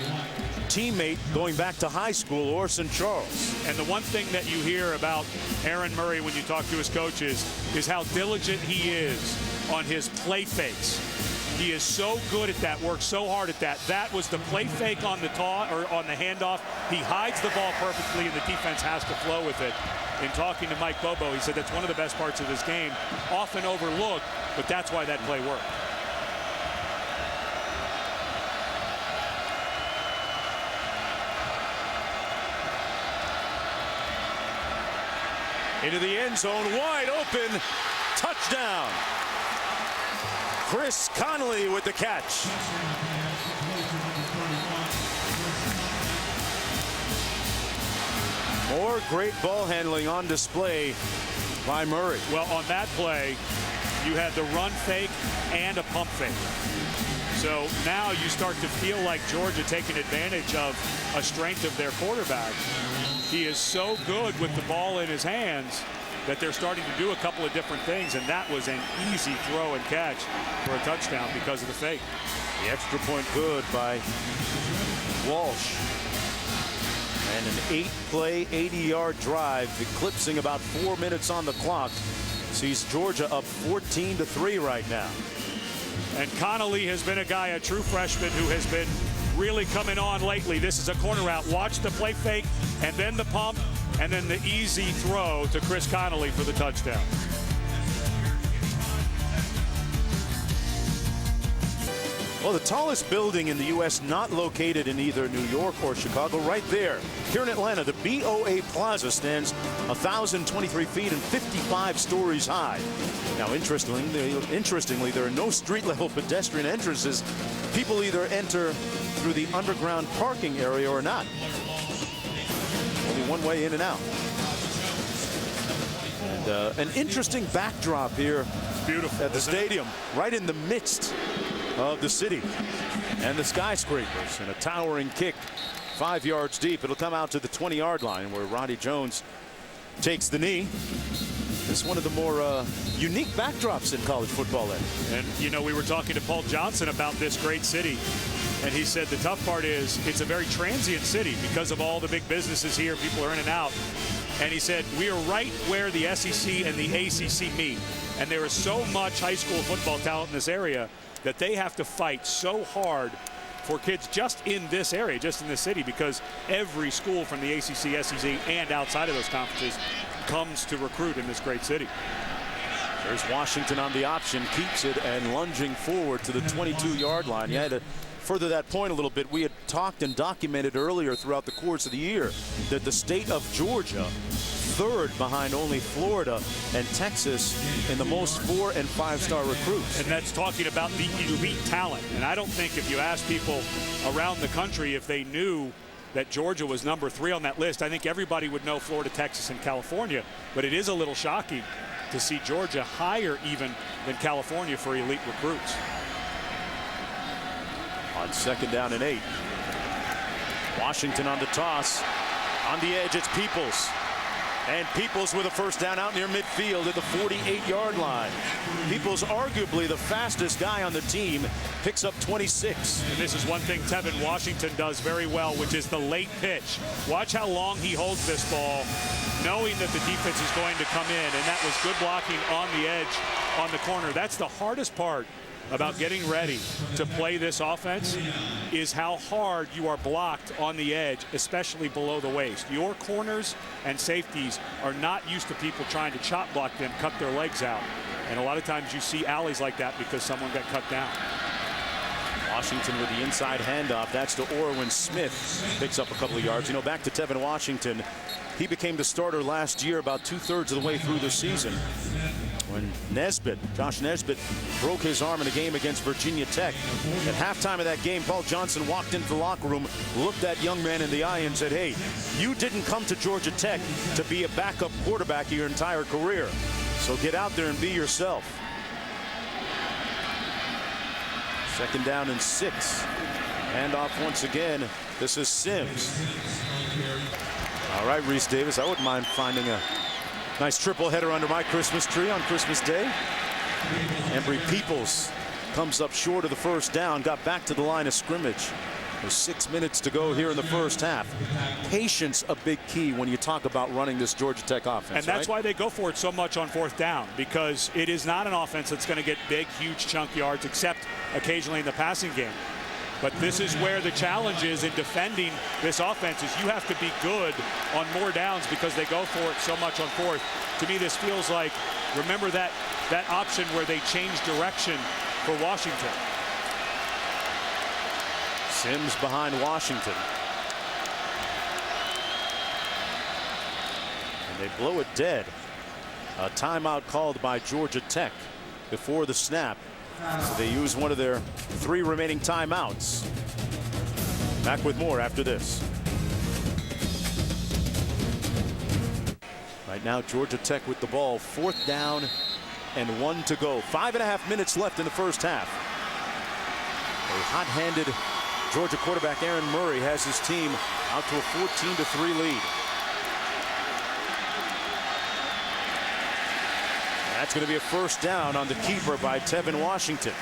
Speaker 1: teammate going back to high school, Orson Charles.
Speaker 2: And the one thing that you hear about Aaron Murray when you talk to his coaches is how diligent he is on his play fakes. He is so good at that, works so hard at that. That was the play fake on the or on the handoff. He hides the ball perfectly, and the defense has to flow with it. In talking to Mike Bobo, he said that's one of the best parts of this game, often overlooked, but that's why that play worked.
Speaker 1: into the end zone, wide open, touchdown. Chris Connolly with the catch. More great ball handling on display by Murray.
Speaker 2: Well, on that play, you had the run fake and a pump fake. So now you start to feel like Georgia taking advantage of a strength of their quarterback. He is so good with the ball in his hands that they're starting to do a couple of different things, and that was an easy throw and catch for a touchdown because of the fake.
Speaker 1: The extra point good by Walsh. And an 8-play, 80-yard drive, eclipsing about 4 minutes on the clock, sees Georgia up 14-3 right now.
Speaker 2: And Connolly has been a guy, a true freshman, who has been really coming on lately. This is a corner route. Watch the play fake, and then the pump, and then the easy throw to Chris Connolly for the touchdown.
Speaker 1: Well, the tallest building in the U.S. not located in either New York or Chicago, right there. Here in Atlanta, the BOA Plaza stands 1,023 feet and 55 stories high. Now, interestingly, there are no street-level pedestrian entrances. People either enter through the underground parking area or not. Only one way in and out. And an interesting backdrop here.
Speaker 2: Beautiful
Speaker 1: at the stadium, right in the midst of the city and the skyscrapers, and a towering kick 5 yards deep. It'll come out to the 20-yard line where Roddy Jones takes the knee. It's one of the more unique backdrops in college football.
Speaker 2: And you know, we were talking to Paul Johnson about this great city, and he said the tough part is it's a very transient city because of all the big businesses here. People are in and out. And he said we are right where the SEC and the ACC meet, and there is so much high school football talent in this area that they have to fight so hard for kids just in this area, just in this city, because every school from the ACC, SEC, and outside of those conferences comes to recruit in this great city.
Speaker 1: There's Washington on the option, keeps it, and lunging forward to the 22-yard line. You had to further that point a little bit. We had talked and documented earlier throughout the course of the year that the state of Georgia, third behind only Florida and Texas in the most 4- and 5-star recruits.
Speaker 2: And that's talking about the elite talent. And I don't think if you ask people around the country if they knew that Georgia was number 3 on that list, I think everybody would know Florida, Texas, and California. But it is a little shocking to see Georgia higher even than California for elite recruits.
Speaker 1: On 2nd down and 8. Washington on the toss. On the edge, it's Peoples. And Peoples with a first down out near midfield at the 48-yard line. Peoples, arguably the fastest guy on the team, picks up 26.
Speaker 2: And this is one thing Tevin Washington does very well, which is the late pitch. Watch how long he holds this ball, knowing that the defense is going to come in. And that was good blocking on the edge on the corner. That's the hardest part about getting ready to play this offense, is how hard you are blocked on the edge, especially below the waist. Your corners and safeties are not used to people trying to chop block them, cut their legs out. And a lot of times you see alleys like that because someone got cut down.
Speaker 1: Washington with the inside handoff. That's to Orwin Smith. Picks up a couple of yards. You know, back to Tevin Washington. He became the starter last year about 2/3 of the way through the season, when Josh Nesbitt, broke his arm in a game against Virginia Tech. At halftime of that game, Paul Johnson walked into the locker room, looked that young man in the eye and said, hey, you didn't come to Georgia Tech to be a backup quarterback your entire career. So get out there and be yourself. 2nd down and 6. Handoff once again. This is Sims. All right, Reese Davis, I wouldn't mind finding a nice triple header under my Christmas tree on Christmas Day. Embry Peoples comes up short of the first down, got back to the line of scrimmage. There's 6 minutes to go here in the first half. Patience a big key when you talk about running this Georgia Tech offense.
Speaker 2: And that's why they go for it so much on 4th down, because it is not an offense that's going to get big, huge chunk yards, except occasionally in the passing game. But this is where the challenge is in defending this offense, is you have to be good on more downs because they go for it so much on 4th. To me, this feels like, remember that option where they changed direction for Washington.
Speaker 1: Sims behind Washington. And they blow it dead. A timeout called by Georgia Tech before the snap. So they use one of their 3 remaining timeouts. Back with more after this. Right now, Georgia Tech with the ball, 4th down and 1 to go. 5.5 minutes left in the first half. A hot-handed Georgia quarterback Aaron Murray has his team out to a 14-3 lead. That's going to be a first down on the keeper by Tevin Washington.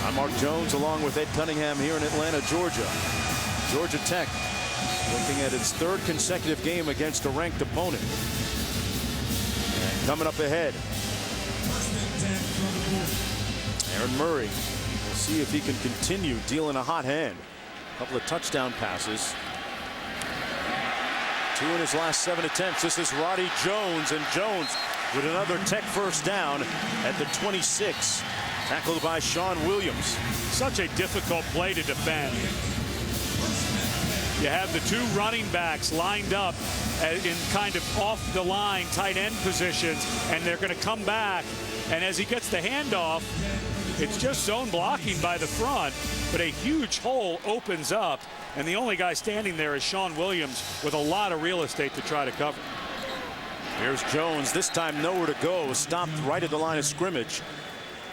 Speaker 1: I'm Mark Jones along with Ed Cunningham here in Atlanta, Georgia. Georgia Tech looking at its 3rd consecutive game against a ranked opponent. And coming up ahead, Aaron Murray. We'll see if he can continue dealing a hot hand. A couple of touchdown passes. 2 in his last 7 attempts. This is Roddy Jones, and Jones with another Tech first down at the 26. Tackled by Sean Williams.
Speaker 2: Such a difficult play to defend. You have the 2 running backs lined up in kind of off the line tight end positions, and they're going to come back. And as he gets the handoff, it's just zone blocking by the front, but a huge hole opens up, and the only guy standing there is Sean Williams with a lot of real estate to try to cover.
Speaker 1: Here's Jones, this time nowhere to go, stopped right at the line of scrimmage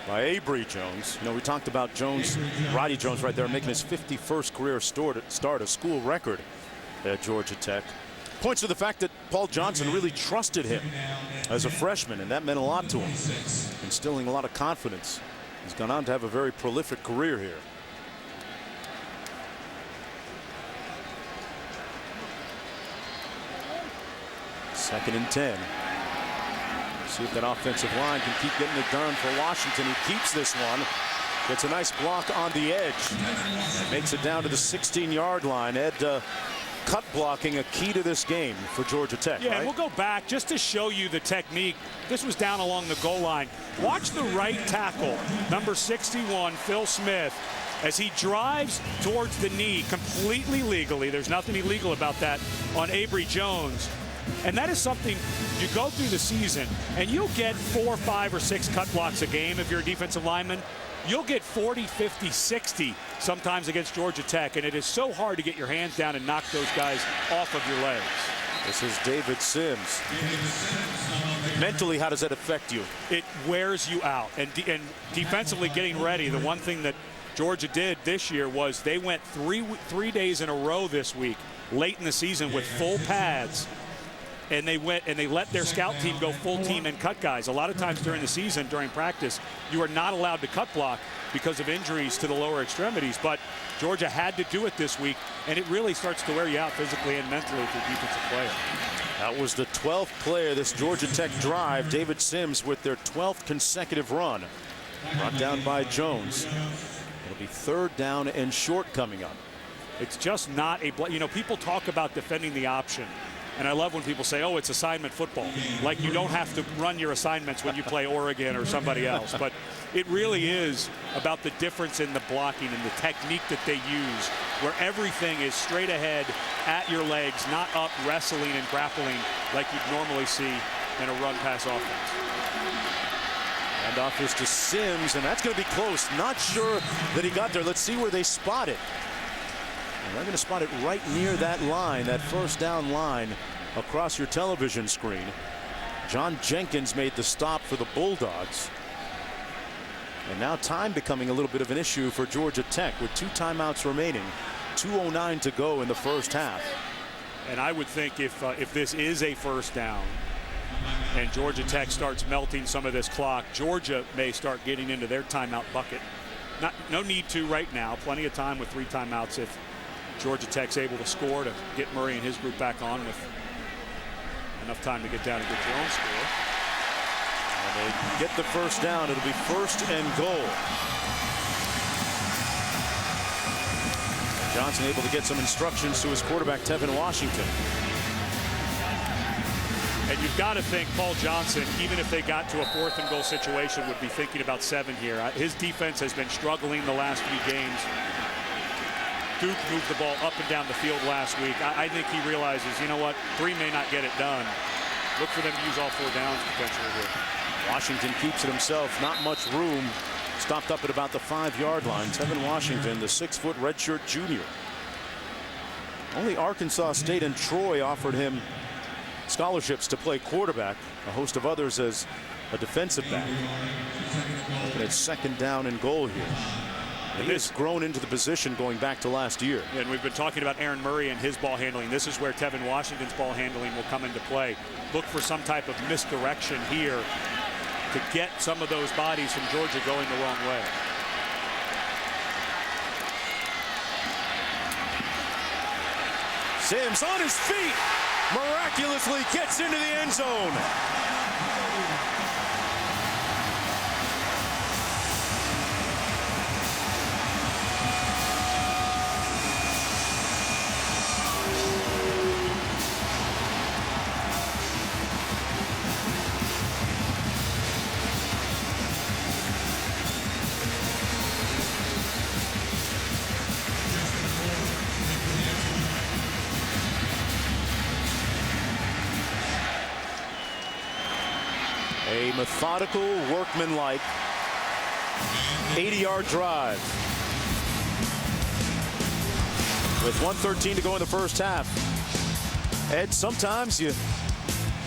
Speaker 1: by Avery Jones. You know, we talked about Jones, Roddy Jones right there, making his 51st career start, a school record at Georgia Tech. Points to the fact that Paul Johnson really trusted him as a freshman, and that meant a lot to him, instilling a lot of confidence. He's gone on to have a very prolific career here. Second and 10. See if that offensive line can keep getting it done for Washington. He keeps this one. Gets a nice block on the edge. And makes it down to the 16-yard line. Ed, cut blocking a key to this game for Georgia Tech.
Speaker 2: Yeah,
Speaker 1: right?
Speaker 2: and we'll go back just to show you the technique. This was down along the goal line. Watch the right tackle, number 61, Phil Smith, as he drives towards the knee completely legally. There's nothing illegal about that on Avery Jones. And that is something you go through the season, and you'll get 4, 5, or 6 cut blocks a game if you're a defensive lineman. You'll get 40, 50, 60 sometimes against Georgia Tech, and it is so hard to get your hands down and knock those guys off of your legs.
Speaker 1: This is David Sims. Mentally, how does that affect you?
Speaker 2: It wears you out. And defensively getting ready, the one thing that Georgia did this year was they went three days in a row this week, late in the season, with full pads. And they went and they let their scout team go full team and cut guys. A lot of times during the season, during practice, you are not allowed to cut block because of injuries to the lower extremities. But Georgia had to do it this week, and it really starts to wear you out physically and mentally if you're a defensive player.
Speaker 1: That was the 12th play of this Georgia Tech drive. David Sims with their 12th consecutive run. Brought down by Jones. It'll be 3rd down and short coming up.
Speaker 2: It's just not a, you know, people talk about defending the option. And I love when people say, oh, it's assignment football. Like you don't have to run your assignments when you play Oregon or somebody else. But it really is about the difference in the blocking and the technique that they use, where everything is straight ahead at your legs, not up wrestling and grappling like you'd normally see in a run-pass offense.
Speaker 1: Handoff is to Sims, and that's going to be close. Not sure that he got there. Let's see where they spot it. And they're going to spot it right near that line, that first down line across your television screen. John Jenkins made the stop for the Bulldogs. And now time becoming a little bit of an issue for Georgia Tech with 2 timeouts remaining. 2:09 to go in the first half.
Speaker 2: And I would think if this is a first down and Georgia Tech starts melting some of this clock, Georgia may start getting into their timeout bucket. No need to right now. Plenty of time with 3 timeouts if Georgia Tech's able to score to get Murray and his group back on with enough time to get down and get your own score.
Speaker 1: And they get the first down. It'll be 1st and goal. Johnson able to get some instructions to his quarterback, Tevin Washington.
Speaker 2: And you've got to think Paul Johnson, even if they got to a 4th and goal situation, would be thinking about 7 here. His defense has been struggling the last few games. Duke moved the ball up and down the field last week. I think he realizes, you know what, 3 may not get it done. look for them to use all 4 downs potentially here.
Speaker 1: Washington keeps it himself. Not much room. Stopped up at about the 5-yard line. Tevin Washington, the 6-foot redshirt junior. Only Arkansas State and Troy offered him scholarships to play quarterback. A host of others as a defensive back. And it's 2nd down and goal here. He has grown into the position going back to last year.
Speaker 2: And we've been talking about Aaron Murray and his ball handling. This is where Tevin Washington's ball handling will come into play. Look for some type of misdirection here to get some of those bodies from Georgia going the wrong way.
Speaker 1: Sims on his feet, miraculously gets into the end zone. A methodical, workmanlike 80-yard drive. With 1:13 to go in the first half. Ed, sometimes you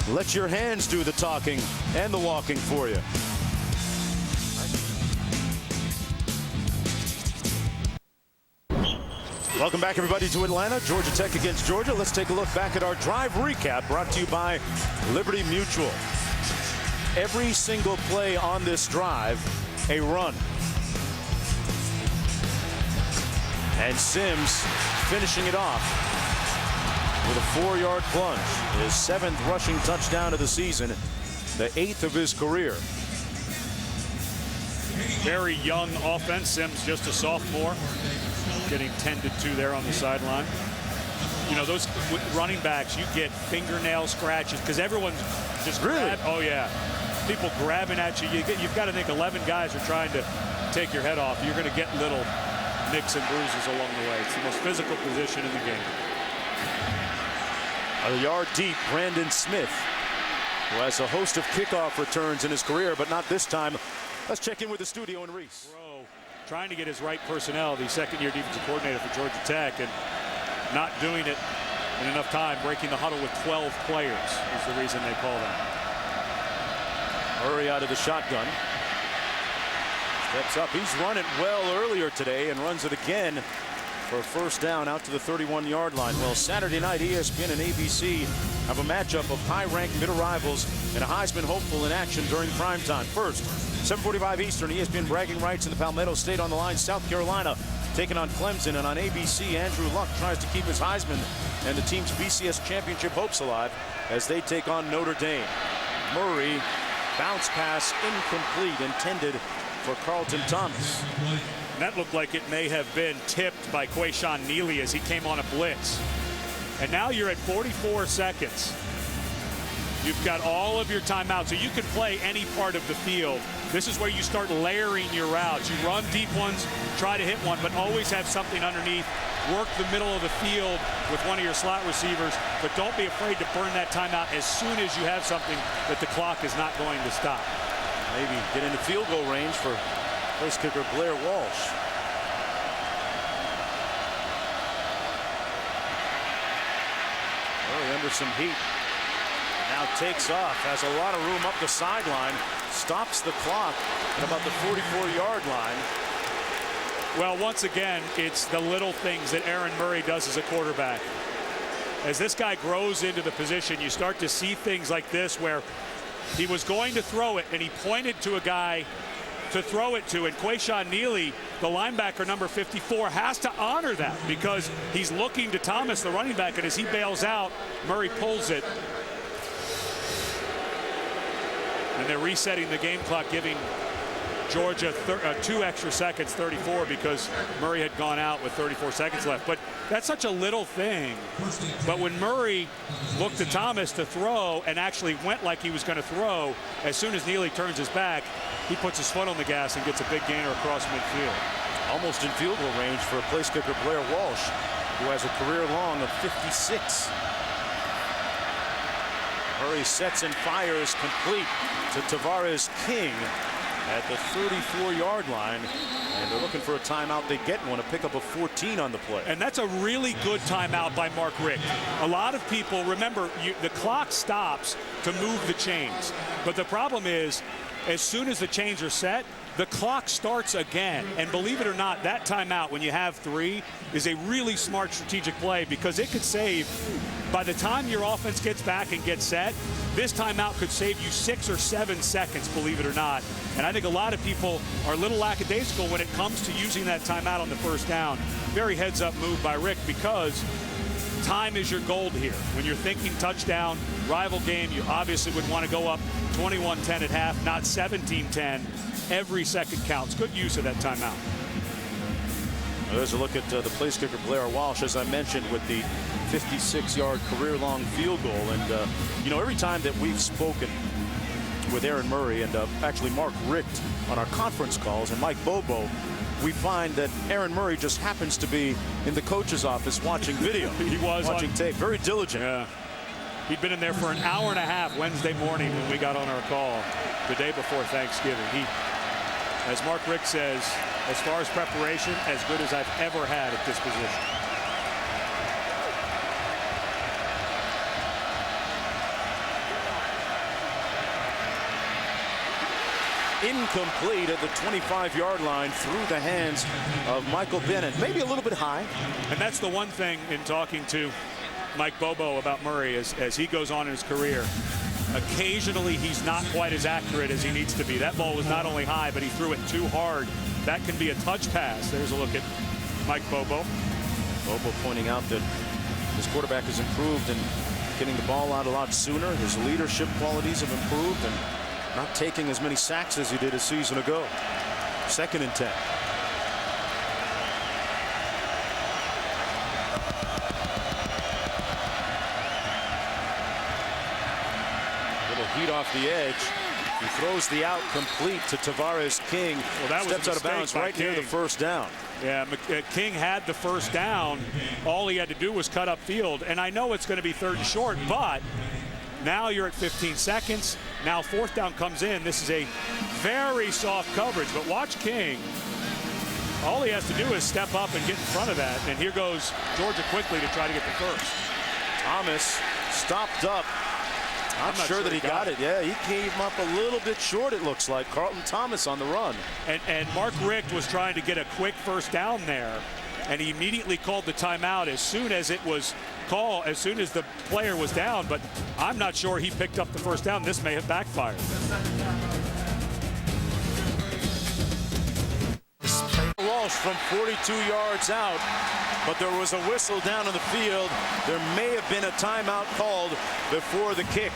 Speaker 1: let your hands do the talking and the walking for you. Welcome back, everybody, to Atlanta. Georgia Tech against Georgia. Let's take a look back at our drive recap brought to you by Liberty Mutual. Every single play on this drive, a run. And Sims finishing it off with a 4-yard plunge. His 7th rushing touchdown of the season, the 8th of his career.
Speaker 2: Very young offense. Sims just a sophomore, getting tended to there on the sideline. You know, those running backs, you get fingernail scratches because everyone's just oh yeah, people grabbing at you. You've got to think 11 guys are trying to take your head off. You're going to get little nicks and bruises along the way. It's the most physical position in the game.
Speaker 1: A yard deep, Brandon Smith, who has a host of kickoff returns in his career, but not this time. Let's check in with the studio and Reese.
Speaker 2: Bro, trying to get his right personnel, the 2nd-year defensive coordinator for Georgia Tech, and not doing it in enough time. Breaking the huddle with 12 players is the reason they call that.
Speaker 1: Murray out of the shotgun. Steps up. He's run it well earlier today and runs it again for a first down out to the 31-yard line. Well, Saturday night, ESPN and ABC have a matchup of high-ranked middle rivals and a Heisman hopeful in action during primetime. First, 7:45 Eastern, ESPN bragging rights in the Palmetto State on the line. South Carolina taking on Clemson, and on ABC, Andrew Luck tries to keep his Heisman and the team's BCS championship hopes alive as they take on Notre Dame. Murray, bounce pass incomplete, intended for Carlton Thomas.
Speaker 2: That looked like it may have been tipped by Quayshawn Neely as he came on a blitz. And now you're at 44 seconds. You've got all of your timeouts, so you can play any part of the field. This is where you start layering your routes. You run deep ones, try to hit one, but always have something underneath. Work the middle of the field with one of your slot receivers, but don't be afraid to burn that timeout as soon as you have something that the clock is not going to stop.
Speaker 1: Maybe get into field goal range for place kicker Blair Walsh. Murray under some heat. Now takes off, has a lot of room up the sideline, stops the clock at about the 44-yard line.
Speaker 2: Well, once again, it's the little things that Aaron Murray does as a quarterback. As this guy grows into the position, you start to see things like this where he was going to throw it, and he pointed to a guy to throw it to, and Quayshawn Neely, the linebacker number 54, has to honor that because he's looking to Thomas, the running back, and as he bails out, Murray pulls it. And they're resetting the game clock, giving Georgia 2 extra seconds, 34, because Murray had gone out with 34 seconds left. But that's such a little thing. But when Murray looked to Thomas to throw and actually went like he was going to throw, as soon as Neely turns his back, he puts his foot on the gas and gets a big gainer across midfield.
Speaker 1: Almost in field goal range for place kicker Blair Walsh, who has a career long of 56. Murray sets and fires complete to Tavares King at the 34-yard line. And they're looking for a timeout. They get one to pick up a 14 on the play.
Speaker 2: And that's a really good timeout by Mark Richt. A lot of people, remember, the clock stops to move the chains. But the problem is, as soon as the chains are set, the clock starts again. And believe it or not, that timeout, when you have 3, is a really smart strategic play, because it could save, by the time your offense gets back and gets set, this timeout could save you 6 or 7 seconds, believe it or not. And I think a lot of people are a little lackadaisical when it comes to using that timeout on the first down. Very heads-up move by Rick, because time is your gold here. When you're thinking touchdown, rival game, you obviously would want to go up 21-10 at half, not 17-10. Every second counts. Good use of that timeout.
Speaker 1: There's a look at the place kicker, Blair Walsh, as I mentioned, with the 56-yard career-long field goal. And, you know, every time that we've spoken with Aaron Murray and actually Mark Richt on our conference calls and Mike Bobo, we find that Aaron Murray just happens to be in the coach's office watching video.
Speaker 2: He was
Speaker 1: watching tape. Very diligent.
Speaker 2: Yeah. He'd been in there for an hour and a half Wednesday morning when we got on our call the day before Thanksgiving. He, as Mark Richt says, as far as preparation, as good as I've ever had at this position.
Speaker 1: Incomplete at the 25-yard line through the hands of Michael Bennett. Maybe a little bit high.
Speaker 2: And that's the one thing in talking to Mike Bobo about Murray as he goes on in his career. Occasionally he's not quite as accurate as he needs to be. That ball was not only high, but he threw it too hard. That can be a touch pass. There's a look at Mike Bobo.
Speaker 1: Bobo pointing out that his quarterback has improved in getting the ball out a lot sooner. His leadership qualities have improved and not taking as many sacks as he did a season ago. 2nd and 10. Little heat off the edge. He throws the out complete to Tavares King.
Speaker 2: Well, that was
Speaker 1: steps out of bounds right near the first down.
Speaker 2: Yeah, King had the first down. All he had to do was cut upfield. And I know it's going to be 3rd and short, but now you're at 15 seconds. Now 4th down comes in. This is a very soft coverage, but watch King. All he has to do is step up and get in front of that. And here goes Georgia quickly to try to get the first.
Speaker 1: Thomas stopped up. I'm not sure that he got it. Yeah, he came up a little bit short, it looks like. Carlton Thomas on the run.
Speaker 2: And Mark Richt was trying to get a quick first down there, and he immediately called the timeout as soon as it was called, as soon as the player was down. But I'm not sure he picked up the first down. This may have backfired.
Speaker 1: Walsh from 42 yards out, but there was a whistle down in the field. There may have been a timeout called before the kick.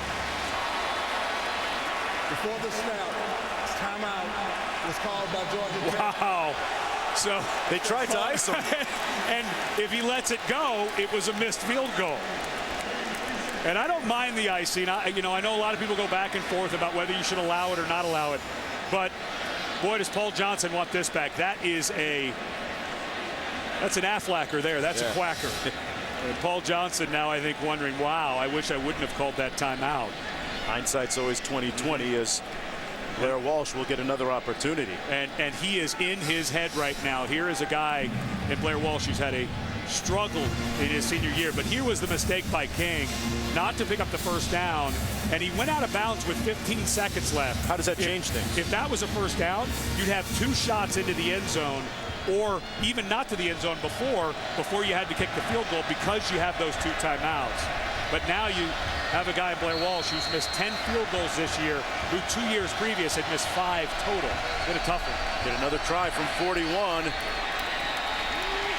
Speaker 3: Before the snap, timeout was called by Georgia Tech.
Speaker 2: Wow. So
Speaker 1: they tried to ice him.
Speaker 2: And if he lets it go, it was a missed field goal. And I don't mind the icing. I know a lot of people go back and forth about whether you should allow it or not allow it. But boy, does Paul Johnson want this back. That's an Aflacker there. That's a quacker. And Paul Johnson now, I think, wondering, wow, I wish I wouldn't have called that timeout.
Speaker 1: Hindsight's always 20/20 as Blair Walsh will get another opportunity.
Speaker 2: And he is in his head right now. Here is a guy in Blair Walsh who's had a struggle in his senior year. But here was the mistake by King, not to pick up the first down. And he went out of bounds with 15 seconds left.
Speaker 1: How does that change things?
Speaker 2: If that was a first down, you'd have 2 shots into the end zone, or even not to the end zone before you had to kick the field goal, because you have those 2 timeouts. But now you have a guy in Blair Walsh who's missed 10 field goals this year, who 2 years previous had missed 5 total. Been a tough one.
Speaker 1: Get another try from 41.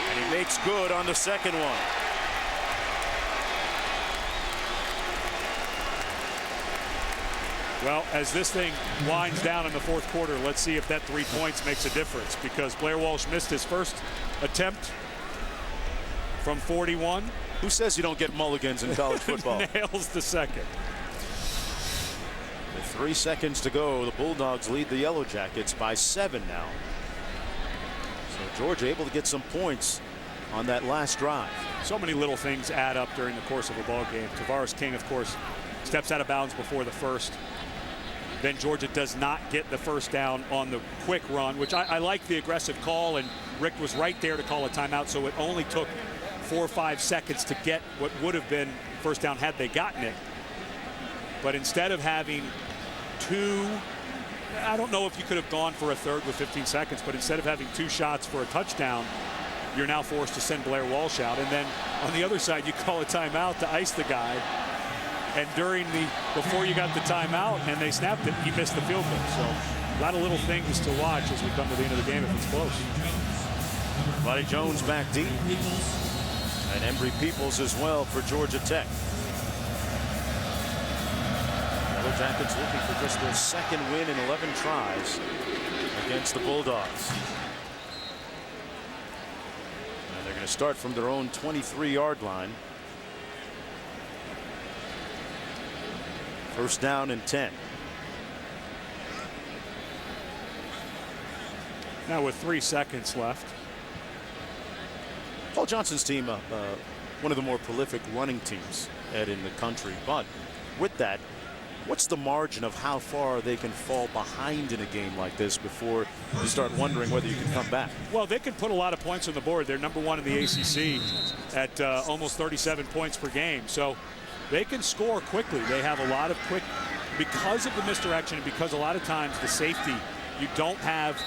Speaker 1: And he makes good on the second one.
Speaker 2: Well, as this thing winds down in the 4th quarter, let's see if that 3 points makes a difference, because Blair Walsh missed his first attempt from 41.
Speaker 1: Who says you don't get mulligans in college football?
Speaker 2: Nails the second.
Speaker 1: With 3 seconds to go, the Bulldogs lead the Yellow Jackets by 7 now. So Georgia able to get some points on that last drive.
Speaker 2: So many little things add up during the course of a ball game. Tavares King, of course, steps out of bounds before the first. Then Georgia does not get the first down on the quick run, which I like the aggressive call, and Rick was right there to call a timeout, so it only took 4 or 5 seconds to get what would have been first down had they gotten it. But instead of having two, I don't know if you could have gone for a third with 15 seconds, but instead of having 2 shots for a touchdown, you're now forced to send Blair Walsh out. And then on the other side, you call a timeout to ice the guy. And before you got the timeout and they snapped it, he missed the field goal. So a lot of little things to watch as we come to the end of the game if it's close.
Speaker 1: Buddy Jones back deep. And Embry Peoples as well for Georgia Tech. Yellow Jackets looking for just their second win in 11 tries against the Bulldogs. And they're going to start from their own 23-yard line. First down and 10.
Speaker 2: Now with 3 seconds left.
Speaker 1: Paul Johnson's team, one of the more prolific running teams in the country. But with that, what's the margin of how far they can fall behind in a game like this before you start wondering whether you can come back?
Speaker 2: Well, they can put a lot of points on the board. They're #1 in the ACC at almost 37 points per game. So they can score quickly. They have a lot of quick, because of the misdirection and because a lot of times the safety, you don't have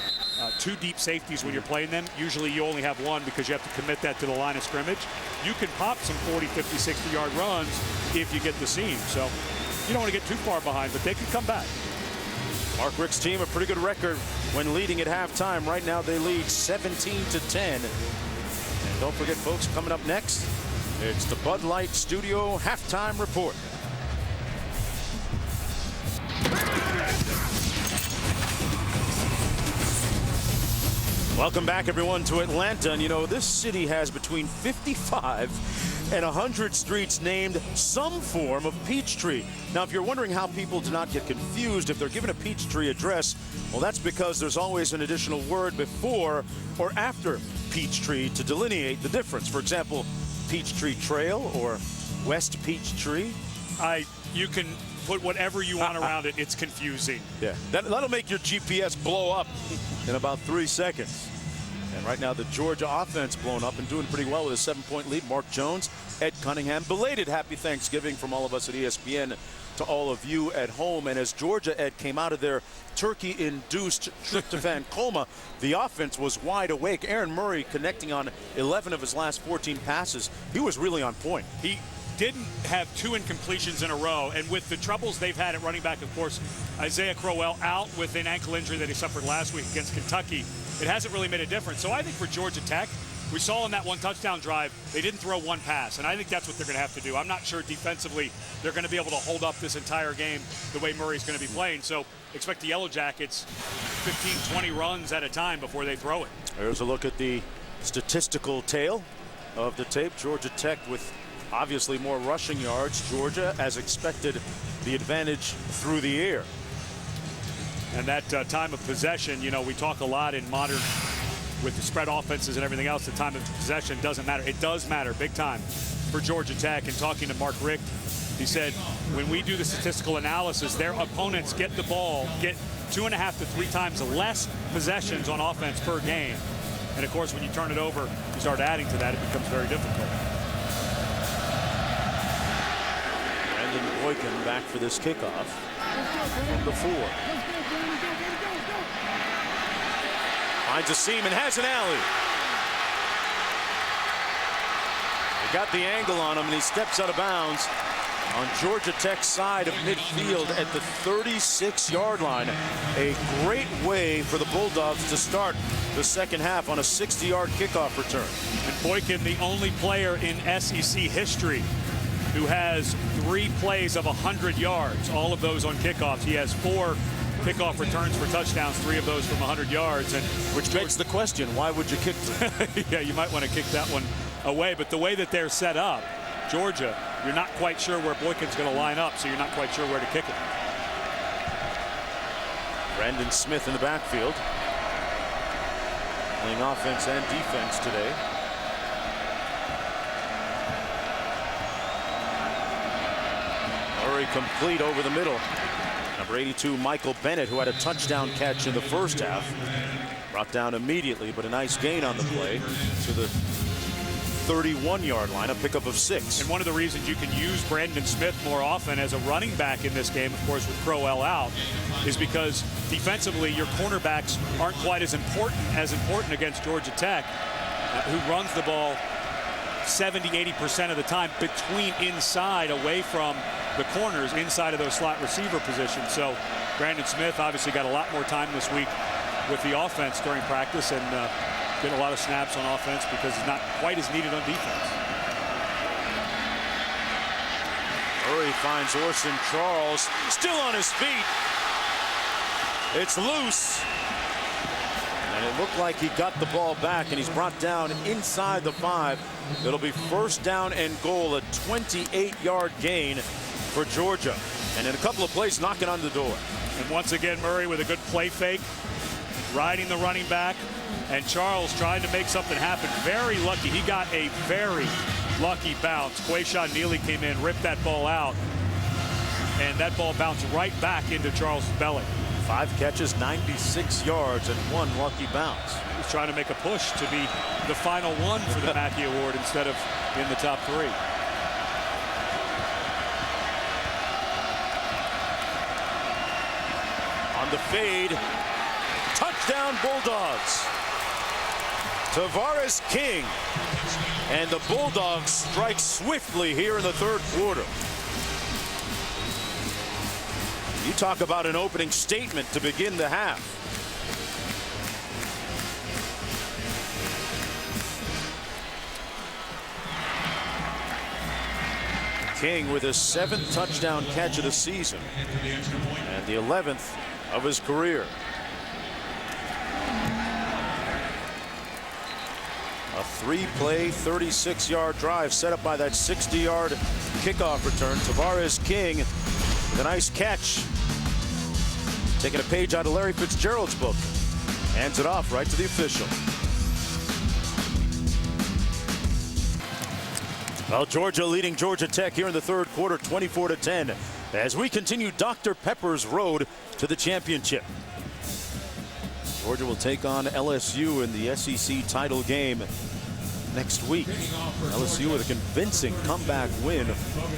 Speaker 2: 2 deep safeties when you're playing them. Usually you only have 1 because you have to commit that to the line of scrimmage. You can pop some 40, 50, 60-yard runs if you get the seam. So you don't want to get too far behind, but they can come back.
Speaker 1: Mark Richt's team, a pretty good record when leading at halftime. Right now they lead 17-10. And don't forget, folks, coming up next, it's the Bud Light Studio Halftime Report. Welcome back, everyone, to Atlanta. And you know, this city has between 55 and 100 streets named some form of Peachtree. Now, if you're wondering how people do not get confused if they're given a Peachtree address, well, that's because there's always an additional word before or after Peachtree to delineate the difference. For example, Peachtree Trail or West Peachtree.
Speaker 2: You can put whatever you want around it. It's confusing.
Speaker 1: Yeah, that'll make your GPS blow up in about 3 seconds. And right now the Georgia offense blown up and doing pretty well with a 7-point lead. Mark Jones, Ed Cunningham. Belated happy Thanksgiving from all of us at ESPN to all of you at home. And as Georgia, Ed, came out of their turkey-induced tryptophan coma, the offense was wide awake. Aaron Murray connecting on 11 of his last 14 passes. He was really on point.
Speaker 2: He didn't have 2 incompletions in a row, and with the troubles they've had at running back, of course, Isaiah Crowell out with an ankle injury that he suffered last week against Kentucky, it hasn't really made a difference. So I think for Georgia Tech, we saw in that 1 touchdown drive, they didn't throw 1 pass, and I think that's what they're going to have to do. I'm not sure defensively they're going to be able to hold up this entire game the way Murray's going to be playing. So expect the Yellow Jackets 15, 20 runs at a time before they throw it.
Speaker 1: There's a look at the statistical tail of the tape. Georgia Tech with obviously more rushing yards. Georgia, as expected, the advantage through the air.
Speaker 2: And that time of possession, you know, we talk a lot in modern, with the spread offenses and everything else, the time of possession doesn't matter. It does matter big time for Georgia Tech. And talking to Mark Richt, he said when we do the statistical analysis, their opponents get the ball, get 2.5 to 3 times less possessions on offense per game. And of course, when you turn it over, you start adding to that, it becomes very difficult.
Speaker 1: Brandon Boykin back for this kickoff from the 4. Finds a seam and has an alley. They got the angle on him, and he steps out of bounds on Georgia Tech's side of midfield at the 36-yard line. A great way for the Bulldogs to start the second half on a 60-yard kickoff return.
Speaker 2: And Boykin, the only player in SEC history who has 3 plays of 100 yards, all of those on kickoffs. He has 4 kickoff returns for touchdowns, 3 of those from 100 yards. And
Speaker 1: which begs the question, why would you kick them?
Speaker 2: Yeah, you might want to kick that one away. But the way that they're set up, Georgia, you're not quite sure where Boykin's going to line up, so you're not quite sure where to kick it.
Speaker 1: Brandon Smith in the backfield, playing offense and defense today. very complete over the middle. Number 82, Michael Bennett, who had a touchdown catch in the first half. Brought down immediately, but a nice gain on the play to the 31-yard line, a pickup of 6.
Speaker 2: And one of the reasons you can use Brandon Smith more often as a running back in this game, of course, with Crowell out, is because defensively your cornerbacks aren't quite as important against Georgia Tech, who runs the ball 70-80% of the time between inside, away from the corners, inside of those slot receiver positions. So Brandon Smith obviously got a lot more time this week with the offense during practice, and get a lot of snaps on offense because he's not quite as needed on defense.
Speaker 1: Murray finds Orson Charles, still on his feet. It's loose. And it looked like he got the ball back, and he's brought down inside the 5. It'll be first down and goal, a 28-yard gain for Georgia. And in a couple of plays, knocking on the door.
Speaker 2: And once again, Murray with a good play fake, riding the running back, and Charles trying to make something happen. Very lucky. He got a very lucky bounce. Quayshawn Neely came in, ripped that ball out, and that ball bounced right back into Charles' belly.
Speaker 1: 5 catches, 96 yards, and 1 lucky bounce.
Speaker 2: He's trying to make a push to be the final one for the Mackey Award instead of in the top 3.
Speaker 1: On the fade, touchdown Bulldogs. Tavares King, and the Bulldogs strike swiftly here in the third quarter. You talk about an opening statement to begin the half. King with his 7th touchdown catch of the season and the 11th of his career. A 3-play, 36-yard drive set up by that 60-yard kickoff return. Tavares King with a nice catch. Taking a page out of Larry Fitzgerald's book. Hands it off right to the official. Well, Georgia leading Georgia Tech here in the third quarter, 24-10, as we continue Dr. Pepper's road to the championship. Georgia will take on LSU in the SEC title game next week. LSU with a convincing comeback win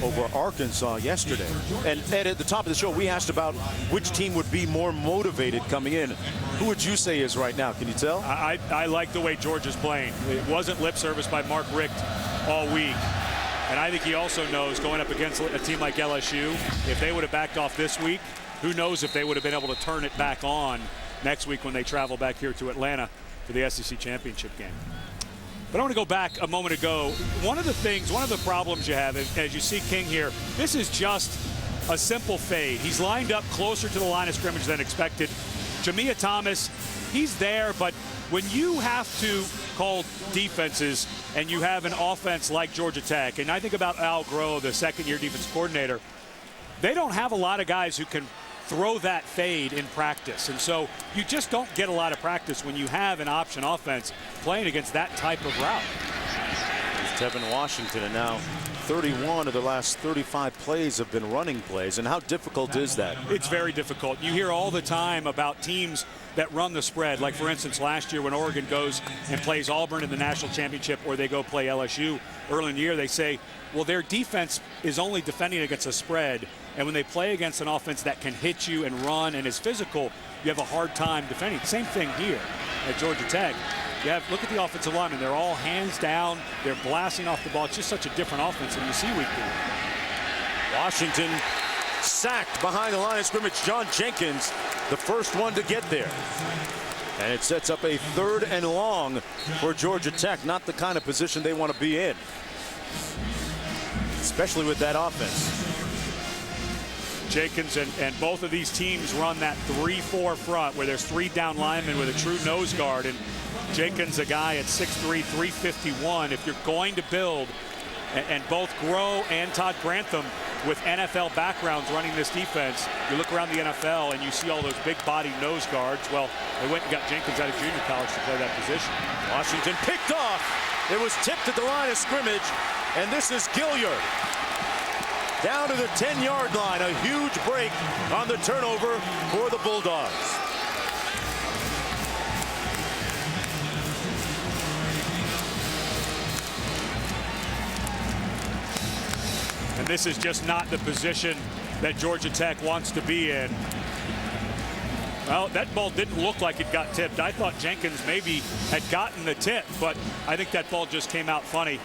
Speaker 1: over Arkansas yesterday. And Ed, at the top of the show, we asked about which team would be more motivated coming in. Who would you say is right now? Can you tell?
Speaker 2: I like the way Georgia's playing. It wasn't lip service by Mark Richt all week. And I think he also knows, going up against a team like LSU, if they would have backed off this week, who knows if they would have been able to turn it back on next week when they travel back here to Atlanta for the SEC championship game. But I want to go back a moment ago. One of the problems you have is, as you see King here, this is just a simple fade. He's lined up closer to the line of scrimmage than expected. Jamia Thomas, he's there, but when you have to call defenses and you have an offense like Georgia Tech, and I think about Al Groh, the second-year defense coordinator, they don't have a lot of guys who can throw that fade in practice. And so you just don't get a lot of practice when you have an option offense playing against that type of route.
Speaker 1: There's Tevin Washington, and now 31 of the last 35 plays have been running plays. And how difficult is that?
Speaker 2: It's very difficult. You hear all the time about teams that run the spread. Like, for instance, last year when Oregon goes and plays Auburn in the national championship, or they go play LSU early in the year, they say, well, their defense is only defending against a spread. And when they play against an offense that can hit you and run and is physical, you have a hard time defending. Same thing here at Georgia Tech. Look at the offensive linemen. They're all hands down. They're blasting off the ball. It's just such a different offense than you see week to week.
Speaker 1: Washington sacked behind the line of scrimmage. John Jenkins, the first one to get there. And it sets up a 3rd and long for Georgia Tech. Not the kind of position they want to be in, especially with that offense.
Speaker 2: Jenkins and both of these teams run that 3-4 front where there's 3 down linemen with a true nose guard. And Jenkins, a guy at 6'3", 351. If you're going to build, and both Groh and Todd Grantham with NFL backgrounds running this defense, you look around the NFL and you see all those big body nose guards. Well, they went and got Jenkins out of junior college to play that position.
Speaker 1: Washington picked off. It was tipped at the line of scrimmage, and this is Gilliard. down to the 10-yard line. A huge break on the turnover for the Bulldogs.
Speaker 2: And this is just not the position that Georgia Tech wants to be in. Well, that ball didn't look like it got tipped. I thought Jenkins maybe had gotten the tip, but I think that ball just came out funny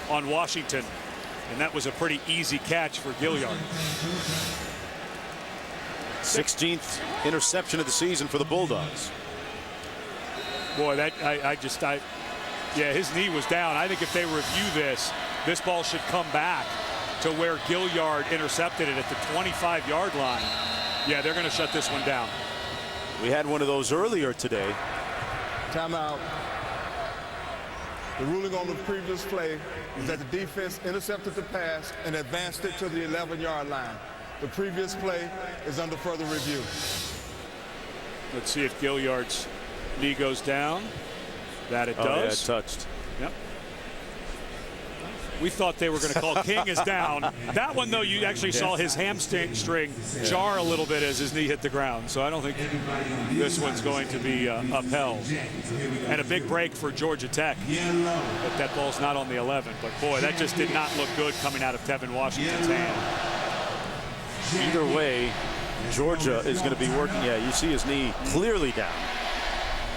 Speaker 2: on Washington. And that was a pretty easy catch for Gilliard.
Speaker 1: 16th interception of the season for the Bulldogs.
Speaker 2: Boy, that yeah, his knee was down. I think if they review this ball should come back to where Gilliard intercepted it at the 25-yard line. Yeah, they're going to shut this one down.
Speaker 1: We had one of those earlier today.
Speaker 3: Timeout. The ruling on the previous play is that the defense intercepted the pass and advanced it to the 11-yard line. The previous play is under further review.
Speaker 2: Let's see if Gilliard's knee goes down. That it does.
Speaker 1: Yeah, it touched.
Speaker 2: Yep. We thought they were going to call King is down. That one, though, you actually saw his hamstring jar a little bit as his knee hit the ground. So I don't think this one's going to be upheld. And a big break for Georgia Tech. But that ball's not on the 11. But, boy, that just did not look good coming out of Tevin Washington's hand.
Speaker 1: Either way, Georgia is going to be working. Yeah, you see his knee clearly down.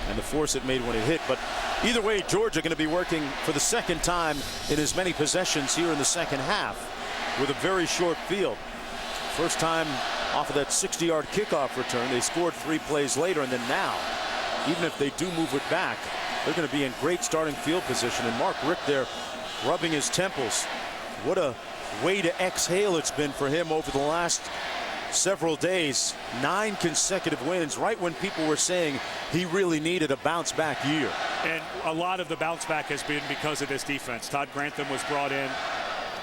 Speaker 1: And the force it made when it hit. But either way, Georgia going to be working for the second time in as many possessions here in the second half with a very short field. First time off of that 60-yard kickoff return. They scored 3 plays later, and then now, even if they do move it back, they're going to be in great starting field position. And Mark Richt there rubbing his temples. What a way to exhale it's been for him over the last several days. 9 consecutive wins, right when people were saying he really needed a bounce back year.
Speaker 2: And a lot of the bounce back has been because of this defense. Todd Grantham was brought in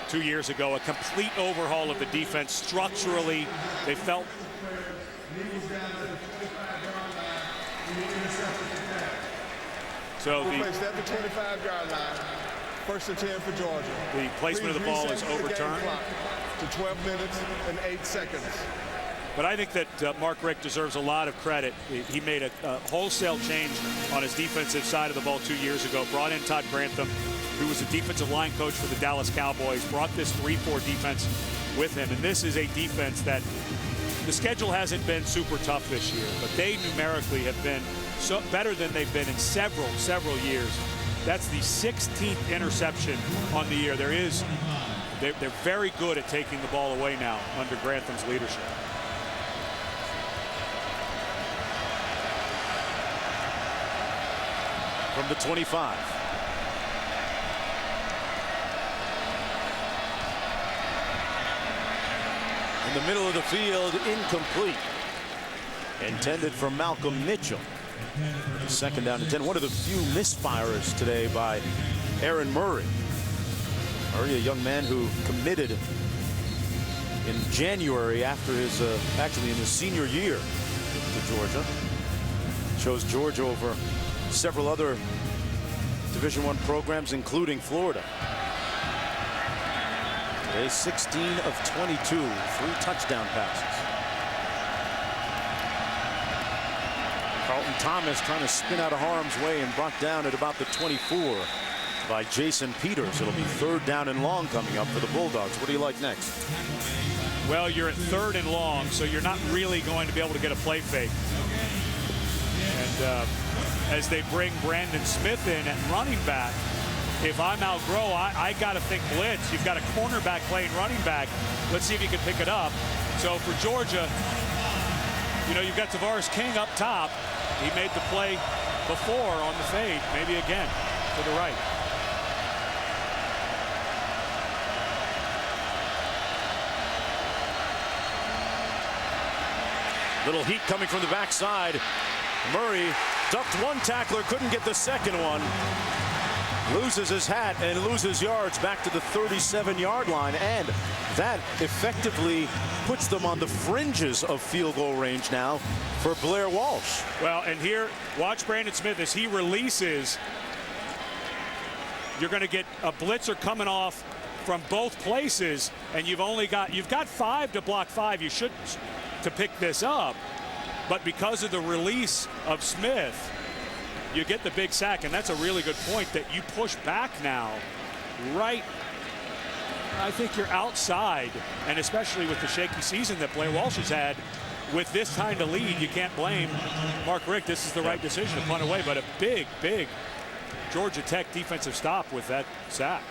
Speaker 2: 2 years ago, a complete overhaul of the defense. Structurally, they felt so
Speaker 3: at the 25-yard line. First and 10 for Georgia.
Speaker 2: The placement of the ball is overturned.
Speaker 3: To 12 minutes and 8 seconds.
Speaker 2: But I think that Mark Richt deserves a lot of credit. He made a wholesale change on his defensive side of the ball 2 years ago. Brought in Todd Grantham, who was a defensive line coach for the Dallas Cowboys. Brought this 3-4 defense with him. And this is a defense that the schedule hasn't been super tough this year, but they numerically have been so better than they've been in several years. That's the 16th interception on the year. They're very good at taking the ball away now under Grantham's leadership.
Speaker 1: From the 25. In the middle of the field, incomplete. Intended for Malcolm Mitchell. Second down and 10. One of the few misfires today by Aaron Murray. Murray, a young man who committed in January after his, actually in his senior year to Georgia. Chose Georgia over several other Division I programs, including Florida. Today, 16 of 22, 3 touchdown passes. Carlton Thomas trying to spin out of harm's way and brought down at about the 24 by Jason Peters. It'll be 3rd down and long coming up for the Bulldogs. What do you like next?
Speaker 2: Well, you're at 3rd and long, so you're not really going to be able to get a play fake. And as they bring Brandon Smith in at running back, if I'm Al Groh, I got to think blitz. You've got a cornerback playing running back. Let's see if you can pick it up. So for Georgia, you know, you've got Tavares King up top. He made the play before on the fade. Maybe again to the right.
Speaker 1: Little heat coming from the backside. Murray ducked one tackler, couldn't get the second one. Loses his hat and loses yards back to the 37-yard line, and that effectively puts them on the fringes of field goal range now for Blair Walsh.
Speaker 2: Well, and here, watch Brandon Smith as he releases. You're going to get a blitzer coming off from both places, and you've got 5 to block 5. You should to pick this up, but because of the release of Smith, you get the big sack, and that's a really good point that you push back now, right? I think you're outside, and especially with the shaky season that Blair Walsh has had, with this kind of lead, you can't blame Mark Richt. This is the right decision to punt away, but a big, big Georgia Tech defensive stop with that sack.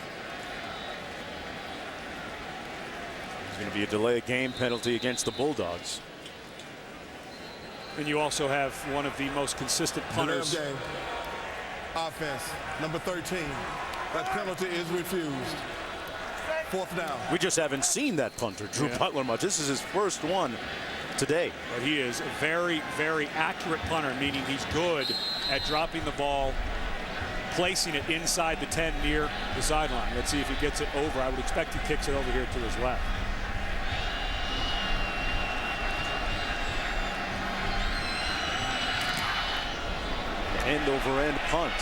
Speaker 1: It's going to be a delay of game penalty against the Bulldogs.
Speaker 2: And you also have one of the most consistent punters.
Speaker 3: Game. Offense, number 13. That penalty is refused. 4th down.
Speaker 1: We just haven't seen that punter, Drew Butler, much. This is his first one today.
Speaker 2: But he is a very, very accurate punter, meaning he's good at dropping the ball, placing it inside the 10 near the sideline. Let's see if he gets it over. I would expect he kicks it over here to his left.
Speaker 1: End over end punt.